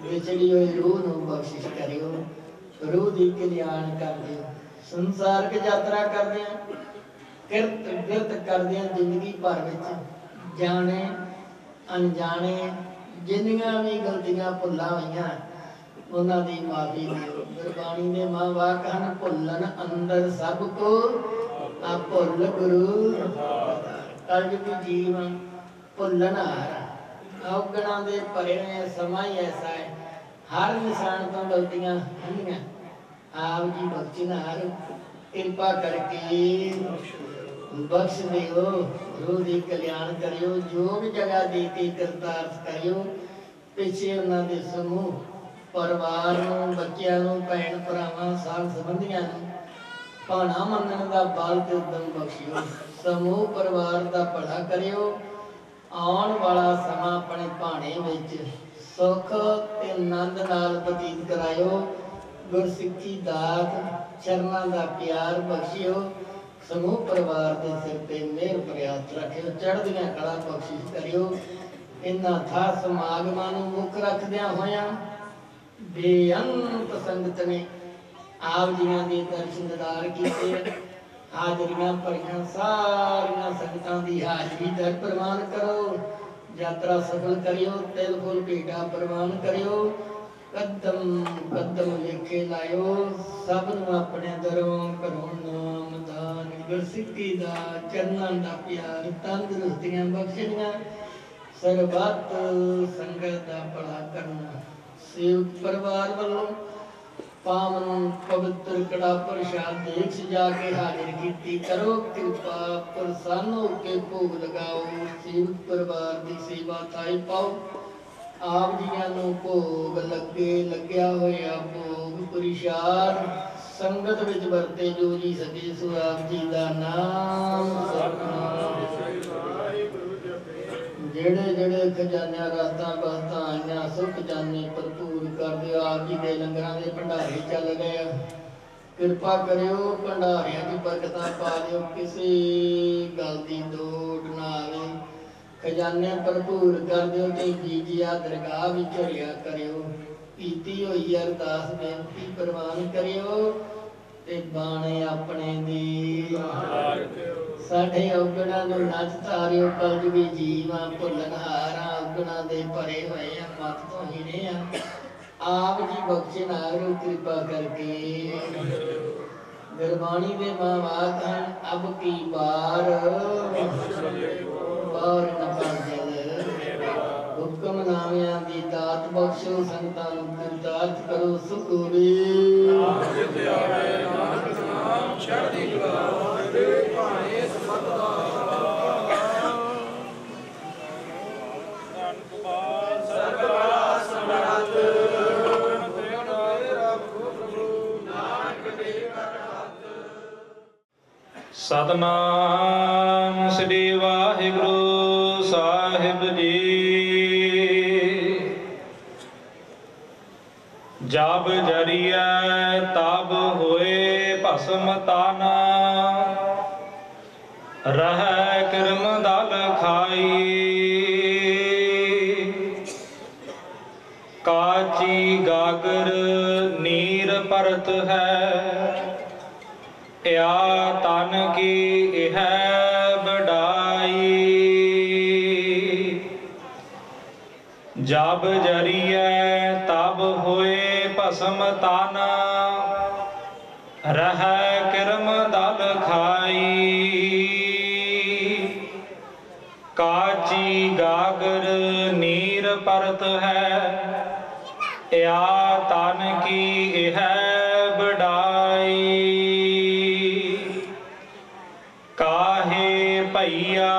ਵਿਛੜੀ ਹੋਈ ਰੂਹ ਨੂੰ ਬਖਸ਼ਿਸ਼ ਕਰਿਓ, ਰੂਹ ਦੀ ਕਲਿਆਣ ਕਰ ਦਿਓ। ਸੰਸਾਰਕ ਯਾਤਰਾ ਕਰਦੇ ਆ, ਕਿਰਤ ਬਿਰਤ ਕਰਦੇ ਆ ਜ਼ਿੰਦਗੀ ਭਰ ਵਿੱਚ, ਜਾਣੇ ਅਣਜਾਣੇ ਜਿੰਨੀਆਂ ਵੀ ਗਲਤੀਆਂ ਭੁੱਲਾਂ ਹੋਈਆਂ ਉਹਨਾਂ ਦੀ ਮਾਫੀ ਦਿਓ। ਗੁਰਬਾਣੀ ਦੇ ਮਾਂ ਵਾਕ ਹਨ, ਭੁੱਲਣ ਅੰਦਰ ਸਭ ਕੋ ਆ ਭੁੱਲ ਗੁਰੂ। ਕਲਯੁਗੀ ਜੀਵ ਭੁੱਲਣਹਾਰ, ਔਗਣਾਂ ਦੇ ਭਰੇ ਹੋਏ ਸਮਾਂ ਹੀ ਐਸਾ ਹੈ, ਹਰ ਇਨਸਾਨ ਤੋਂ ਗਲਤੀਆਂ ਹੁੰਦੀਆਂ। ਆਪ ਜੀ ਬਖਸ਼ਣਹਾਰ, ਕਿਰਪਾ ਕਰਕੇ ਬਖਸ਼ ਦਿਓ, ਰੂਹ ਦੀ ਕਲਿਆਣ ਕਰਿਓ, ਜੋ ਵੀ ਜਗ੍ਹਾ ਦੇ ਕੇ ਕਰਤਾਰਥ ਕਰਿਓ। ਪਿੱਛੇ ਉਹਨਾਂ ਦੇ ਸਮੂਹ ਪਰਿਵਾਰ ਨੂੰ, ਬੱਚਿਆਂ ਨੂੰ, ਭੈਣ ਭਰਾਵਾਂ, ਸਾਥ ਸੰਬੰਧੀਆਂ ਨੂੰ ਭਾਣਾ ਮੰਨਣ ਦਾ ਬਲ ਤੇ ਉਦਮ ਬਖਸ਼ਿਓ। ਸਮੂਹ ਪਰਿਵਾਰ ਦਾ ਭਲਾ ਕਰਿਓ। ਆਉਣ ਵਾਲਾ ਸਮਾਂ ਆਪਣੇ ਭਾਣੇ ਵਿੱਚ ਸੁੱਖ ਤੇ ਆਨੰਦ ਨਾਲ ਬਤੀਤ ਕਰਾਇਓ। ਗੁਰਸਿੱਖੀ ਦਾਤ ਚਰਨਾਂ ਦਾ ਪਿਆਰ ਬਖਸ਼ਿਓ। ਸਮੂਹ ਪਰਿਵਾਰ ਦੇ ਸਿਰ ਤੇ ਮਿਹਰ ਭਰਿਆ ਹੱਥ ਰੱਖਿਓ, ਚੜ੍ਹਦੀਆਂ ਕਲਾ ਬਖਸ਼ਿਸ਼ ਕਰਿਓ। ਇਹਨਾਂ ਥਾਂ ਸਮਾਗਮਾਂ ਨੂੰ ਮੁੱਖ ਰੱਖਦਿਆਂ ਹੋਇਆਂ ਬੇਅੰਤ ਸੰਗਤ ਨੇ ਆਪ ਜੀਆਂ ਦੇ ਦਰਸ਼ਨ ਦੀਦਾਰ ਕੀਤੇ। ਹਾਜ਼ਰੀਆਂ ਭਰੀਆਂ ਸਾਰੀਆਂ ਸੰਗਤਾਂ ਦੀ ਹਾਜ਼ਰੀ ਦਰ ਪ੍ਰਵਾਨ ਕਰੋ। ਯਾਤਰਾ ਸਫਲ ਕਰਿਓ, ਤਿਲ ਫੁੱਲ ਭੇਟਾ ਪ੍ਰਵਾਨ ਕਰਿਓ। ਕਦਮ ਕਦਮ ਵੇਖੇ ਲਾਇਓ, ਸਭ ਨੂੰ ਆਪਣੇ ਦਰੋਂ ਘਰੋਂ ਨਾਮ ਦਾਨ, ਗੁਰਸਿੱਖੀ ਦਾ ਚਰਨਾਂ ਦਾ ਪਿਆਰ, ਤੰਦਰੁਸਤੀਆਂ ਬਖਸ਼ਣੀਆਂ, ਸਰਬੱਤ ਸੰਗਤ ਦਾ ਭਲਾ ਕਰਨਾ। ਸੇਵਕ ਪਰਿਵਾਰ ਵੱਲੋਂ ਪਾਵਨ ਪਵਿੱਤਰ ਕੜਾ ਪ੍ਰਸ਼ਾਦ ਦੇਖ ਸਜਾ ਕੇ ਹਾਜ਼ਰ ਕੀਤੀ। ਕਰੋ ਕਿਰਪਾ, ਪ੍ਰਸੰਨ ਹੋ ਕੇ ਭੋਗ ਲਗਾਓ। ਸੇਵਕ ਪਰਿਵਾਰ ਦੀ ਸੇਵਾ ਥਾਈ ਪਾਓ। ਆਪ ਜੀਆਂ ਨੂੰ ਭੋਗ ਲੱਗੇ, ਲੱਗਿਆ ਹੋਇਆ ਭੋਗ ਪ੍ਰਸ਼ਾਦ ਸੰਗਤ ਵਿੱਚ ਵਰਤੇ ਜੋ ਜੀ ਸਕੇ। ਸੋ ਆਪ ਜੀ ਦਾ ਨਾਮ ਸਤਿਨਾਮ। ਜਿਹੜੇ ਜਿਹੜੇ ਖਜ਼ਾਨਿਆਂ ਰਾਤਾਂ ਬਸਤਾਂ ਆਈਆਂ, ਸੁੱਖ ਜਾਨੇ ਭਰਪੂਰ ਕਰ ਦਿਓ। ਆਪ ਜੀ ਦੇ ਲੰਗਰਾਂ ਦੇ ਭੰਡਾਰੇ ਚੱਲ ਗਏ, ਕਿਰਪਾ ਕਰਿਓ ਭੰਡਾਰਿਆਂ ਦੀ ਬਰਕਤਾਂ ਪਾ ਦਿਓ। ਕਿਸੇ ਗੱਲ ਦੀ ਲੋੜ ਨਾ ਆਵੇ, ਖਜ਼ਾਨੇ ਭਰਪੂਰ ਕਰ ਦਿਓ ਤੇ ਜੀਜੀਆ ਦਰਗਾਹ ਵਿੱਚ ਰਿਆ ਕਰਿਓ। ਕੀਤੀ ਹੋਈ ਅਰਦਾਸ ਬੇਨਤੀ ਪ੍ਰਵਾਨ ਕਰਿਓ ਤੇ ਬਾਣੇ ਆਪਣੇ ਦੀ ਸਾਡੇ ਔਗਣਾਂ ਨੂੰ ਨੱਚ ਤਾਰਿਓ। ਕਲਯੁਗੀ ਜੀਵਾਂ ਭੁੱਲਣਹਾਰਾਂ, ਔਗਣਾਂ ਦੇ ਭਰੇ ਹੋਏ ਆ, ਮੱਤ ਤੋਂ ਹੀਣੇ ਆ। ਆਪ ਜੀ ਬਖਸ਼ਣਹਾਰ, ਕਿਰਪਾ ਕਰਕੇ। ਗੁਰਬਾਣੀ ਦੇ ਮਾਂ ਵਾਕ ਹਨ, ਅਬ ਕੀ ਬਾਰ ਬਾਰ ਨ ਪਾਜਲ। ਹੁਕਮ ਨਾਮਿਆਂ ਦੀ ਦਾਤ ਬਖਸ਼ੋ, ਸੰਤਾਂ ਨੂੰ ਕਿਰਤਾਰਥ ਕਰੋ। ਸੁਖ ਹੋਵੇ ਚੜ੍ਹਦੀ ਕਲਾ ਦੇ ਭਾਣੇ ਸਬਦਾ। ਧੰਨ ਕੁਮਾਰ ਸਰਬਲਾ ਸਮਰੱਥ, ਤੇਰਾ ਪ੍ਰਭੂ ਨਾਨਕ ਦੇ ਕਰ ਹੱਥ। ਸਤਨਾਮ ਸ੍ਰੀ ਵਾਹਿਗੁਰੂ ਸਾਹਿਬ ਜੀ। ਜਬ ਜਰੀਐ ਤਬ ਹੋਏ ਭਸਮ ਤਨ, ਰਹਿ ਕਿਰਮ ਦਲ ਖਾਈ। ਕਾਚੀ ਗਾਗਰ ਨੀਰ ਪਰਤ ਹੈ, या तन की यह बढ़ाई। जब जरिए तब होए भस्म तन, रह किरम दल खाई। काची गागर नीर परत है, या तन की यह बढ़ाई। काहे भैया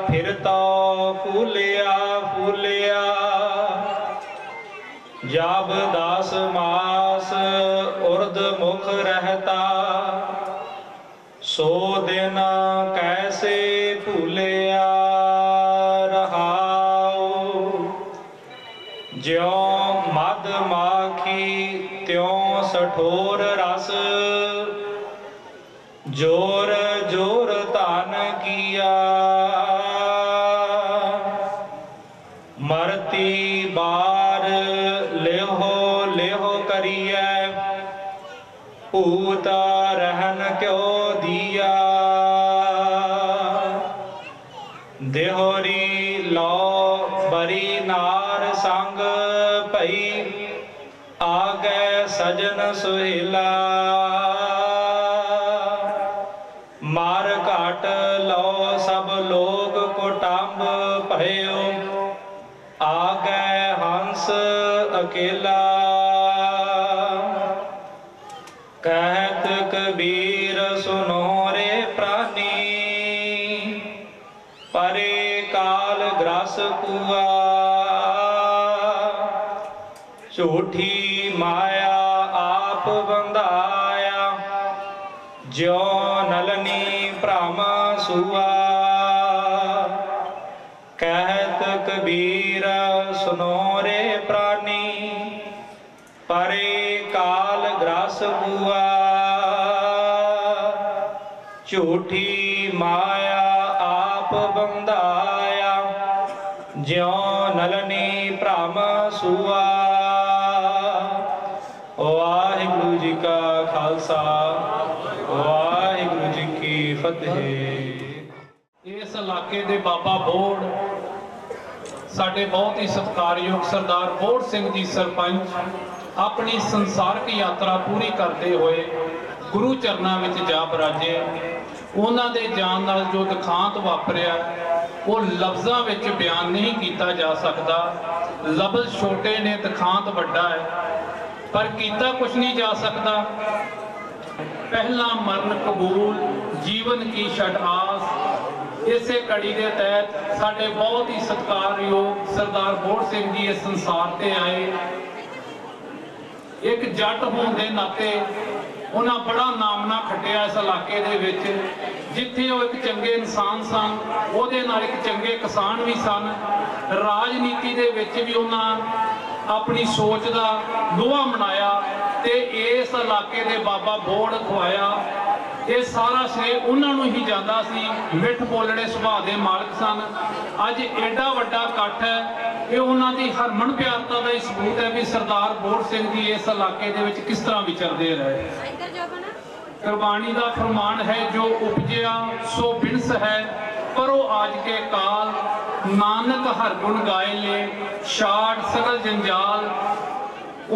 फिर तो फूलिया फूलिया, जब 10 मास उर्द मुख रहता। सो दिन कैसे भूलिया रहाओ। ज्यों मद माखी त्यों सठोर रस, जोर जोर तान किया मरती बार लेहो लेहो करिए पूता रहन क्यों दिया देहोरी लो बरी नार संग भई आगे सजन सुहेला मार घाट लो सब लोग कुटुंब भयो आगे हंस अकेला कहत कबीर सुनो रे प्राणी परे काल ग्रास कुआ झूठी माया आप बंधाया ज्यो नलनी भ्रम सुआ कहत कबीर सुनो रे प्राणी परे काल ग्रास बुआ झूठी माया आप बंधाया ज्यो नलनी भ्रम सुआ। वाहिगुरु जी का खालसा वाहिगुरु जी की फतेह। इस इलाके दे बाबा बोड़ साडे बहुत ही सत्कारयोग सरदार बोड़ सिंह जी सरपंच अपनी संसारिक यात्रा पूरी करते हुए गुरु चरनां विच जा बराजे। उन्हां दे जान नाल जो दिखांत वापरिया वो लफ्ज़ां विच बयान नहीं किया जा सकता। लफ्ज़ छोटे ने दिखांत वड्डा है पर कीता कुछ नहीं जा सकता। पहला मरण कबूल जीवन की छड़ आस इसे कड़ी के तहत साडे बहुत ही सत्कारयोग सरदार बोड़ सिंह जी इस संसार ते आए। एक जट होने के नाते उन्हें बड़ा नामना खटिया इस इलाके दे विच। जिथे वो एक चंगे इंसान सन उहदे नाल एक चंगे किसान भी सन। राजनीति दे विच भी उन्हें अपनी सोच का लोहा मनाया ते इस इलाके दे बाबा बोड़ खुआया। ये सारा श्रेय उन्होंने ही जाता सी। मिठ बोलने सुभाव के मालक सन। अज एडा वड्डा इकट्ठ है ये उन्होंने हरमन प्यारता का सबूत है भी सरदार बोड़ सिंह जी इस इलाके दे विच किस तरह विचरते रहे। कुरबानी का फरमान है जो उपजिया सो बिनस है परो आज के काल नानक हर गुण गाए ले छाड़ सगल जंजाल।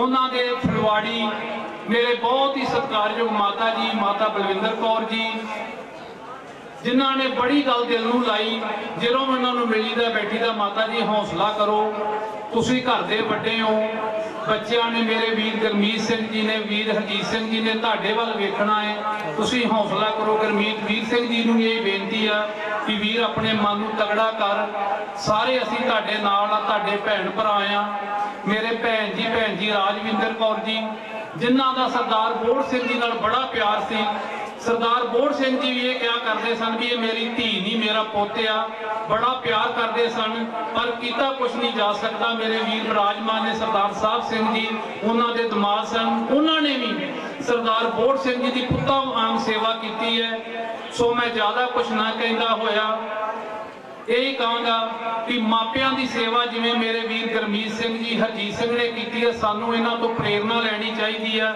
उन्होंने फुलवाड़ी मेरे बहुत ही सत्कारयोग माता जी माता बलविंदर कौर जी जिन्हों ने बड़ी गल दिल नूं लाई। ਜਦੋਂ मैं उन्होंने मिली दा बैठी दा माता जी हौसला करो तुसीं घर दे वड्डे हो। बच्चों ने मेरे वीर गुरमीत सिंह जी ने वीर हरजीत सिंह जी ने तुहाडे वल वेखना है तुसीं हौसला करो। गुरमीत वीर सिंह जी नूं ये बेनती है कि वीर अपने मन नूं तगड़ा कर सारे असीं तुहाडे नाल आ तुहाडे भैण भरा आ। मेरे भैन जी राजविंदर कौर जी जिन्हां दा सरदार बोड़ सिंह जी नाल बड़ा प्यार सी। सरदार बोड़ सिंह जी भी ये क्या करते सन भी ये मेरी धी नहीं मेरा पोते आ बड़ा प्यार करते सन पर किता कुछ नहीं जा सकता। मेरे वीर विराजमान ने सरदार साहब सिंह जी उन्होंने दिमाग सन उन्होंने भी सरदार बोड़ सिंह जी की पुत्ता आम सेवा की है। सो मैं ज़्यादा कुछ ना कहता होया यही कहूँगा कि मापियां की सेवा जिमें मेरे वीर गुरमीत सिंह जी हरजीत सिंह ने की है सानू इन्हां तो प्रेरणा लैनी चाहिए है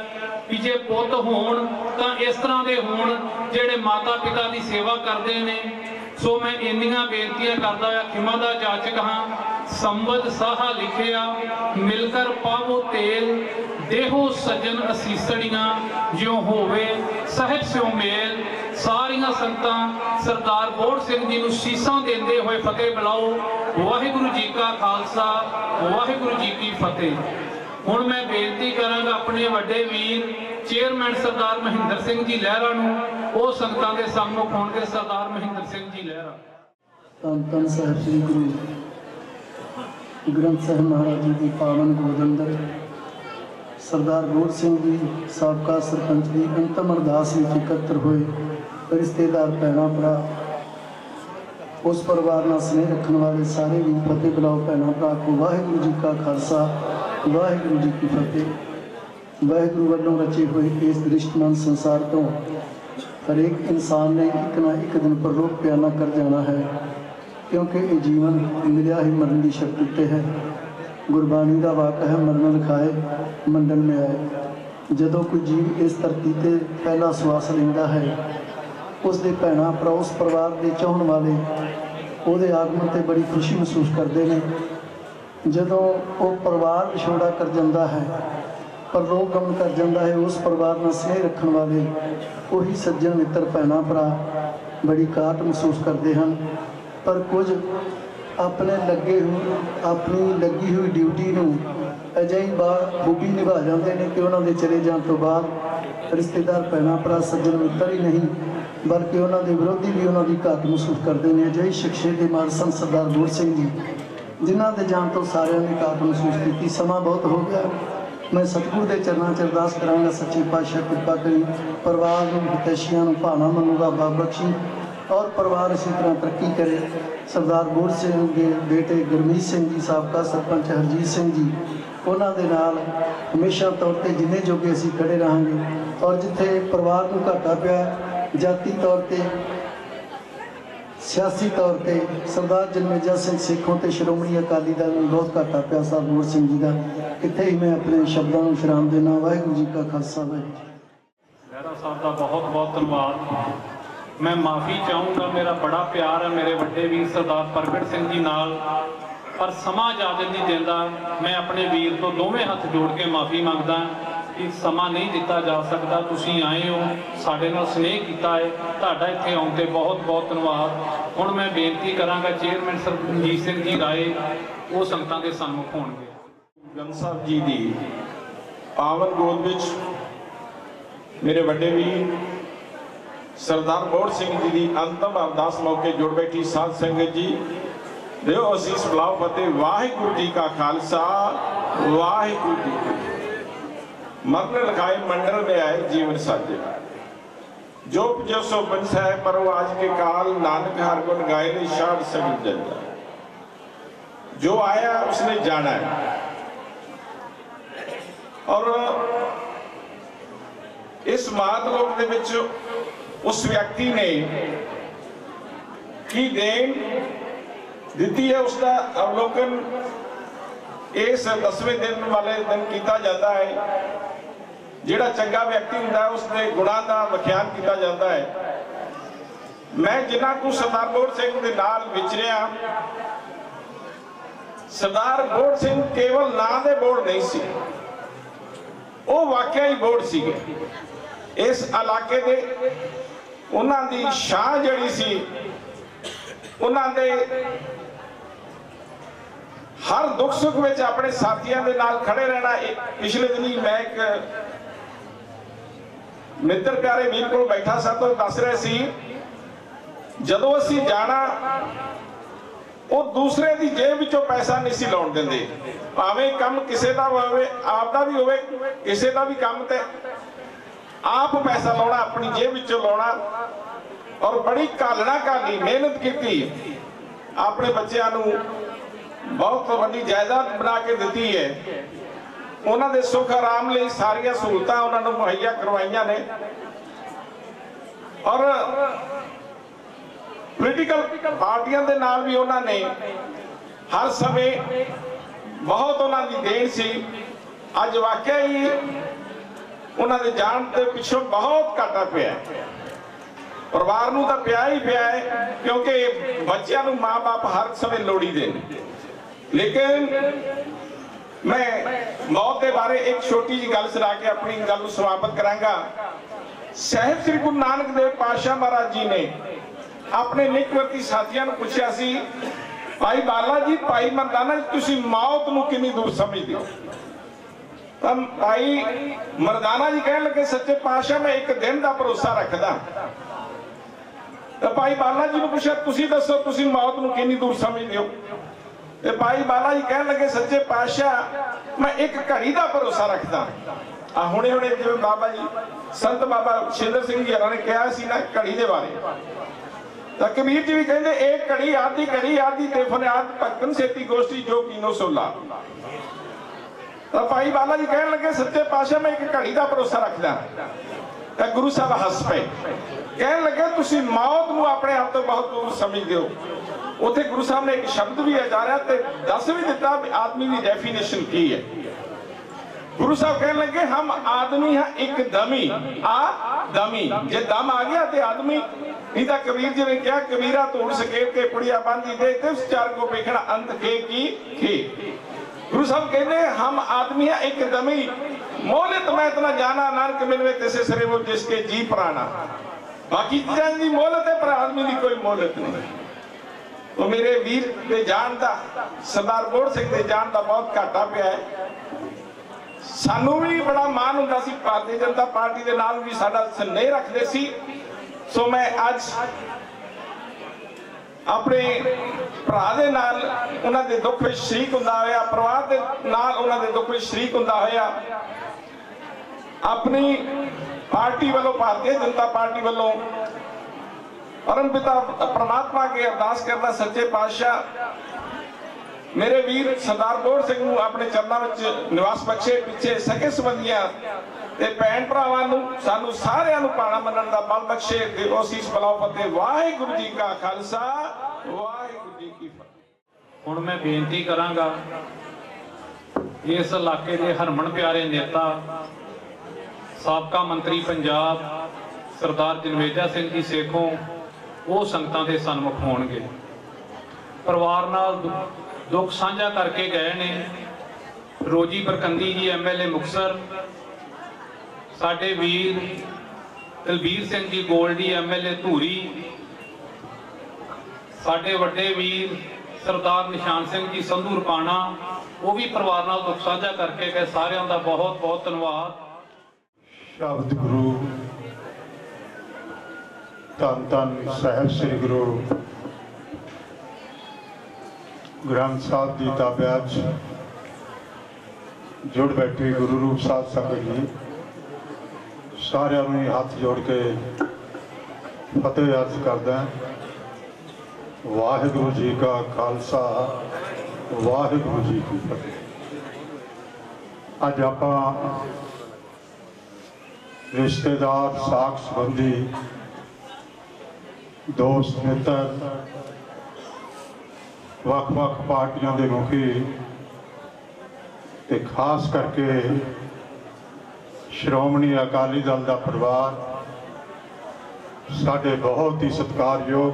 कि जे पुत होण तां इस तरह के होण जिहड़े माता पिता की सेवा करते हैं। सो मैं इन्नियां बेनतियां करदा है खिमा दा जाचक हाँ। संबद साहा लिखिया मिलकर पावो तेल देहो सजन असीसड़ियां ज्यों होवे साहिब स्यों मेल। सारियां संतां सरदार बोड़ सिंह जी नूं सीसां देंदे होए फतेह बुलाओ। वाहिगुरु जी का खालसा वाहिगुरु जी की फतेह। हुण मैं बेनती करांगा अपने वड्डे वीर चेयरमैन सरदार महिंदर सिंह जी लहरा नूं ਉਹ ਸੰਗਤਾਂ ਦੇ ਸਾਹਮਣੇ ਹੋਣਗੇ ਸਰਦਾਰ ਮਹਿੰਦਰ ਸਿੰਘ ਜੀ ਲਹਿਰਾ। ਧੰਨ ਧੰਨ ਸਾਹਿਬ ਸ੍ਰੀ ਗੁਰੂ ਗ੍ਰੰਥ ਸਾਹਿਬ ਮਹਾਰਾਜ ਜੀ ਦੀ ਪਾਵਨ ਗੋਦ ਅੰਦਰ ਸਰਦਾਰ ਬੋੜ ਸਿੰਘ ਜੀ ਸਾਬਕਾ ਸਰਪੰਚ ਦੀ ਅੰਤਮ ਅਰਦਾਸ ਵਿੱਚ ਇਕੱਤਰ ਹੋਏ ਰਿਸ਼ਤੇਦਾਰ ਭੈਣਾਂ ਭਰਾ ਉਸ ਪਰਿਵਾਰ ਨਾਲ ਸਨੇਹ ਰੱਖਣ ਵਾਲੇ ਸਾਰੇ ਵੀ ਫਤਿਹ ਬੁਲਾਓ ਭੈਣਾਂ ਭਰਾ ਕੋ। ਵਾਹਿਗੁਰੂ ਜੀ ਕਾ ਖਾਲਸਾ ਵਾਹਿਗੁਰੂ ਜੀ ਕੀ ਫਤਿਹ। ਵਾਹਿਗੁਰੂ ਵੱਲੋਂ ਰਚੇ ਹੋਏ ਇਸ ਦ੍ਰਿਸ਼ਟਮਾਨ ਸੰਸਾਰ ਤੋਂ हर एक इंसान ने एक ना एक दिन परलोक प्याना कर जाना है, क्योंकि ये जीवन मिलिया ही मरण की शक्ति ते है। गुरबाणी का वाक है, मरण लिखाए मंडल में आए। जदों कोई जीव इस धरती ते पहला सवास लेंदा है, उसके भैणा भरा उस परिवार के चाहण वाले ਉਹਦੇ आगमन से बड़ी खुशी महसूस करते हैं। जदों वो परिवार विछोड़ा कर जाता है, परलोक गमन कर जाता है, उस परिवार में स्नेह रखने वाले वही सज्जन मित्र भैणा भरा बड़ी काट महसूस करते हैं। पर कुछ अपने अपनी लगी हुई ड्यूटी नूं अजिही खूबी निभा जाते हैं कि उन्होंने चले जाने तो बाद रिश्तेदार भैणा भरा सज्जन मित्र ही नहीं बल्कि उन्होंने विरोधी भी उन्होंने घाट महसूस करते हैं। अजिही शख्सियत के मार सन सरदार बूढ़ सिंह जी, जिन्हों के जान तो सारे ने घाट महसूस की। समा बहुत हो गया, मैं सतगुरु के चरणों च अरदास करांगा, सच्चे पातशाह कृपा करी परिवार में हितैषियों भावना मनूगा बाब बख्शी और परिवार इसी तरह तरक्की करे। सरदार बूढ़ सिंह के बेटे गुरमीत सिंह जी, साबका सरपंच हरजीत सिंह जी, उन्होंने नाल हमेशा तौर पर जिन्ने जोगे असी खड़े रहेंगे। और जिथे परिवार को घाटा पिया जाति तौर पर सियासी तौर पर सरदार जन्मेजय सिंह सेखों तो श्रोमणी अकाली दल में बहुत घाटा पिया साहब बूढ़ सिंह जी का। इत्थे ही मैं अपने शब्दों को विश्राम देना। वाहिगुरू जी का खालसा वाहिगुरू जी। लहरा साहब का बहुत बहुत धन्यवाद। मैं माफ़ी चाहूँगा, मेरा बड़ा प्यार है मेरे बड़े वीर सरदार प्रगट सिंह जी नाल, पर समा इजाजत नहीं देता। मैं अपने वीर तो दोवें हथ जोड़ के माफ़ी मंगदा कि समा नहीं दिता जा सकता। तुसीं आए हो, साडे नाल स्नेह कीता है, तुहाडा इत्थे आउण ते बहुत बहुत धन्यवाद। हुण मैं बेनती करांगा चेयरमैन सर रंजीत सिंह जी राए वो संगतां दे सन्मुख होणगे। गंज साहब जी की पावन गोद विच मेरे बड़े वीर सरदार बूढ़ सिंह जी की अंतिम अरदास मौके जुड़ बैठी साध संगत जी, दिओ असीस बुलाओ फतेह। वाहिगुरू जी का खालसा वाहिगुरू जी की फतेह। मरण लिखाए मंडल में आए जीवन साजे, जो जो सो बंस है पर वो आज के काल नानक हर गुण गाए ने शाद सभी जंजा। जो आया उसने जाना है, और इस महालोक के विच उस व्यक्ति ने की देन दी है, उसका अवलोकन इस 10वें दिन वाले दिन किया जाता है। जिहड़ा चंगा व्यक्ति हुंदा है उसके गुणां दा व्याख्यान किया जाता है। मैं जिन्हां को सरदार बूढ़ सिंह दे नाल विचरिया, सरदार बूढ़ सिंह केवल नां दे बूढ़ नहीं सी, वो वाकई ही बूढ़ सीगे। इस इलाके दे उन्हां दी शान जिहड़ी सी, उन्हां दे हर दुख सुख में अपने साथियों के नाल खड़े रहना। पिछले दिन मैं एक मित्र प्यारे वीर को बैठा सा तो दस रहे सी, जदों असी जाना वो दूसरे की जेब विचों पैसा नहीं सी लाउण दिंदे, भावें काम किसी का होवे, आपदा भी होवे, किसी का भी काम ते आप पैसा लाउणा, अपनी जेब विचों लाउणा। और बड़ी घालना घाली मेहनत की, अपने बच्चों नूं बहुत वड्डी जायदाद बना के दी है। उन्होंने सुख आराम लिए सारिया सहूलतां उन्होंने मुहैया करवाइयां ने। और पोलीटिकल पार्टियां दे नाल भी उन्होंने हर समय बहुत उन्होंने देन सी। अज वाकई उन्होंने जान के पिछों बहुत घाटा पिया, परिवार नूं तां पिया ही पिया है, क्योंकि बच्चों नूं माँ बाप हर समय लोड़ी देने। लेकिन मैं मौत के बारे एक छोटी जी गल सुना के अपनी गल समाप्त करांगा। साहिब श्री गुरु नानक देव पातशाह महाराज जी ने अपने निकटवर्ती साथियों को पूछा सी, भाई बाला जी, भाई मर्दाना जी, तुसी मौत नूं कितनी दूर समझते हो? तो भाई मर्दाना जी कहने लगे, सच्चे पातशाह मैं एक दिन का भरोसा रखदा। तो भाई बाला जी ने पूछा, तुसी दसो तुसी मौत नूं कितनी दूर समझते हो? ते भाई बाला जी कहने लगे, सच्चे पातशाह मैं एक घड़ी का भरोसा रखदा। हुणे हुणे जिवें बाबा जी संत बाबा शिंदर सिंह जी होरां ने कहा सी ना घड़ी के बारे, तो कबीर जी भी कहते एक घड़ी आदि ते फरियाद भगतन सेती गोष्ठी जो कीनो सोला। तो भाई बाला जी कहने लगे, सच्चे पातशाह मैं एक घड़ी का भरोसा रखदा। तो गुरु साहब हस पे ਕਹਿਣ ਲੱਗੇ ਤੁਸੀਂ ਮੌਤ ਨੂੰ ਆਪਣੇ ਆਪ ਤੋਂ ਬਹੁਤ ਦੂਰ ਸਮਝਦੇ ਹੋ। ਉੱਥੇ ਗੁਰੂ ਸਾਹਿਬ ਨੇ ਇੱਕ ਸ਼ਬਦ ਵੀ ਉਚਾਰਿਆ ਤੇ ਦੱਸ ਵੀ ਦਿੱਤਾ ਵੀ ਆਦਮੀ ਦੀ ਡੈਫੀਨੇਸ਼ਨ ਕੀ ਹੈ। गुरु साहब कहने लगे हम आदमी है एक दमी दमी जे दम आ गया तो आदमी नहीं तो कबीर जी ने क्या कबीरा तोड़ सकेत के पुड़िया बांधी दे उस चार को देखना अंत के की। गुरु साहब कहते हम आदमी है एक दमी मोहलत मैं इतना जाना नानक मिलवे तैसे सरे वो जिसके जी प्राणा। बाकी चीजां दी मोहलत है पर आदमी की कोई मोहलत नहीं। तो मेरे वीर दे जान दा सरदार बोड़ सिंह दे जान दा बहुत घाटा पिया है। सानू भी बड़ा मान हुंदा सी भारतीय जनता पार्टी दे नाल भी साडा स्नेह रखदे सी। सो मैं अज अपने भरा दे नाल उन्हां दे दुख विच शरीक हुंदा होया परिवार दे नाल उन्हां दे दुख विच शरीक हुंदा होया अपनी पार्टी वालों भारतीय जनता पार्टी वालों परम पिता परमात्मा के अरदास करना सच्चे पातशाह मेरे वीर सरदार बोड़ सिंह नूं अपने चरणों में निवास बख्शे। पिछे सगे संबंधियां ते भैन भरावां नूं सानू सारियां नूं पाणा मनण दा बल बख्शे ते ओसीस बलाओ फतेह। वाहिगुरू जी का खालसा वाहिगुरू जी की फतेह। हुण मैं बेनती करांगा इस इलाके दे हरमन प्यारे नेता साबका मंत्री पंजाब सरदार जन्मेजा सिंह जी सेखों वो संगतां दे सन्मुख होणगे। परिवार नाल दुख साझा करके गए ने। रोजी बरकंदी जी MLA मुक्तसर, साडे वीर दलबीर सिंह जी गोल्डी MLA धूरी, साडे वड्डे वीर सरदार निशान सिंह जी संधू रपाणा वो भी परिवार नाल दुख साझा करके गए। सारिਆਂ ਦਾ बहुत बहुत धन्यवाद। शब्द गुरु धन धन साहिब श्री गुरु ग्रंथ साहब की ताबिया जुड़ बैठे गुरु रूप साध संगत जी सारिਆਂ ਨੂੰ हथ जोड़ के फतेह अर्ज करदा। वाहिगुरू जी का खालसा वाहिगुरू जी की फतेह। अज आपां रिश्तेदार साख संबंधी दोस्त मित्र ਵੱਖ-ਵੱਖ पार्टियां के मुखी ते खास करके श्रोमणी अकाली दल का परिवार साडे बहुत ही सत्कारयोग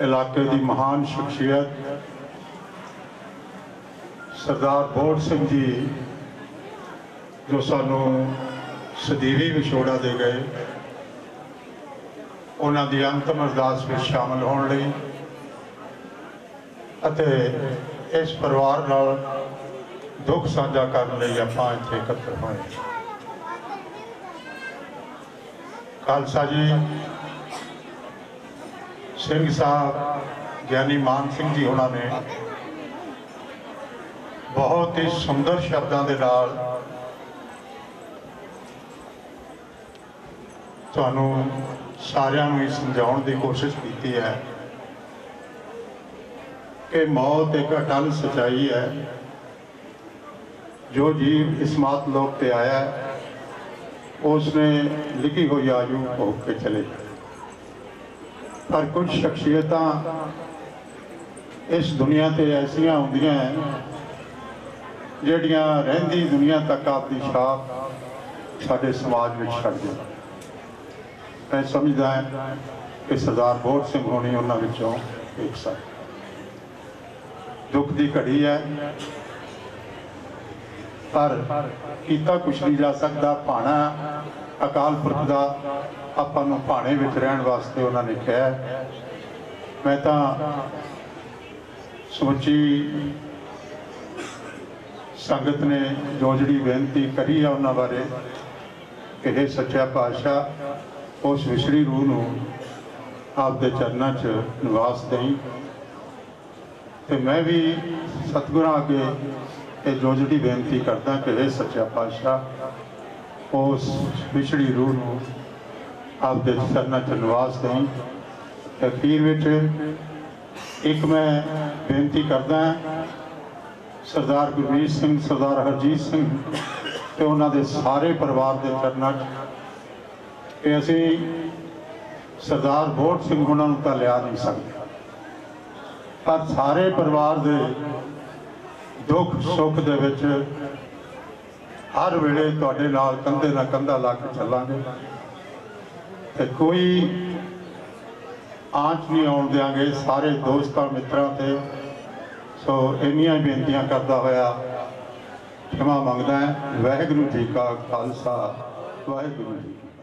इलाके की महान शख्सियत सरदार बोड़ सिंह जी जो सानू सदीवी विछोड़ा दे गए उन्हां दी अंतिम अरदास में शामिल होने लई अते इस परिवार नाल दुख साझा करने लई आपां इत्थे इकट्ठे होए। खालसा जी सिंह साहब ज्ञानी मान सिंह जी होना ने बहुत ही सुंदर शब्दों के नाल तुहानू सारियां नूं समझाउण दी कोशिश की है कि मौत एक अटल सच्चाई है। जो जीव इस मात लोक पे आया है उसने लिखी हुई आयु भोग के चले। पर कुछ शख्सियतां इस दुनिया ते ऐसियां होंदियां हैं जिहड़ियां रहिंदी दुनिया तक आपकी छाप साडे समाज में छड्ड दी। मैं समझदा है कि सरदार बोड़ सिंह होनी उन्हां विचों एक सन। दुख की घड़ी है पर कीता कुछ नहीं जा सकता। भाणा अकाल पुरख का आपां नूं भाणे विच रहण वास्ते उन्होंने कहा। मैं तो समੁੱਚੀ संगत ने जो जी बेनती करी है उन्होंने बारे कि हे सच्चा पातशाह उस विछड़ी रूह नूं आपदे चरणों च निवास देई। तो मैं भी सतगुरां अगे ये जोजड़ी बेनती करदा कि हे सच्चा पातशाह उस विछड़ी रूह नूं आपदे चरणों च निवास देई। अखीर विच एक मैं बेनती करदा सरदार गुरमीत सिंह सरदार हरजीत सिंह ते उन्हां दे सारे परिवार के चरणों कि असी सरदार बोहड़ सिंह उन्होंने तो लिया नहीं सकते, पर सारे परिवार के दुख सुख दे विच हर वेले तुहाडे नाल कंधे नाल कंधा ला के चलांगे ते कोई आंच नहीं आउण देंगे सारे दोस्तों मित्रों से। सो इन्नियां बेनतियां करदा होया क्षमा मंगदा है। वाहिगुरू जी का खालसा, वाहिगुरू जी की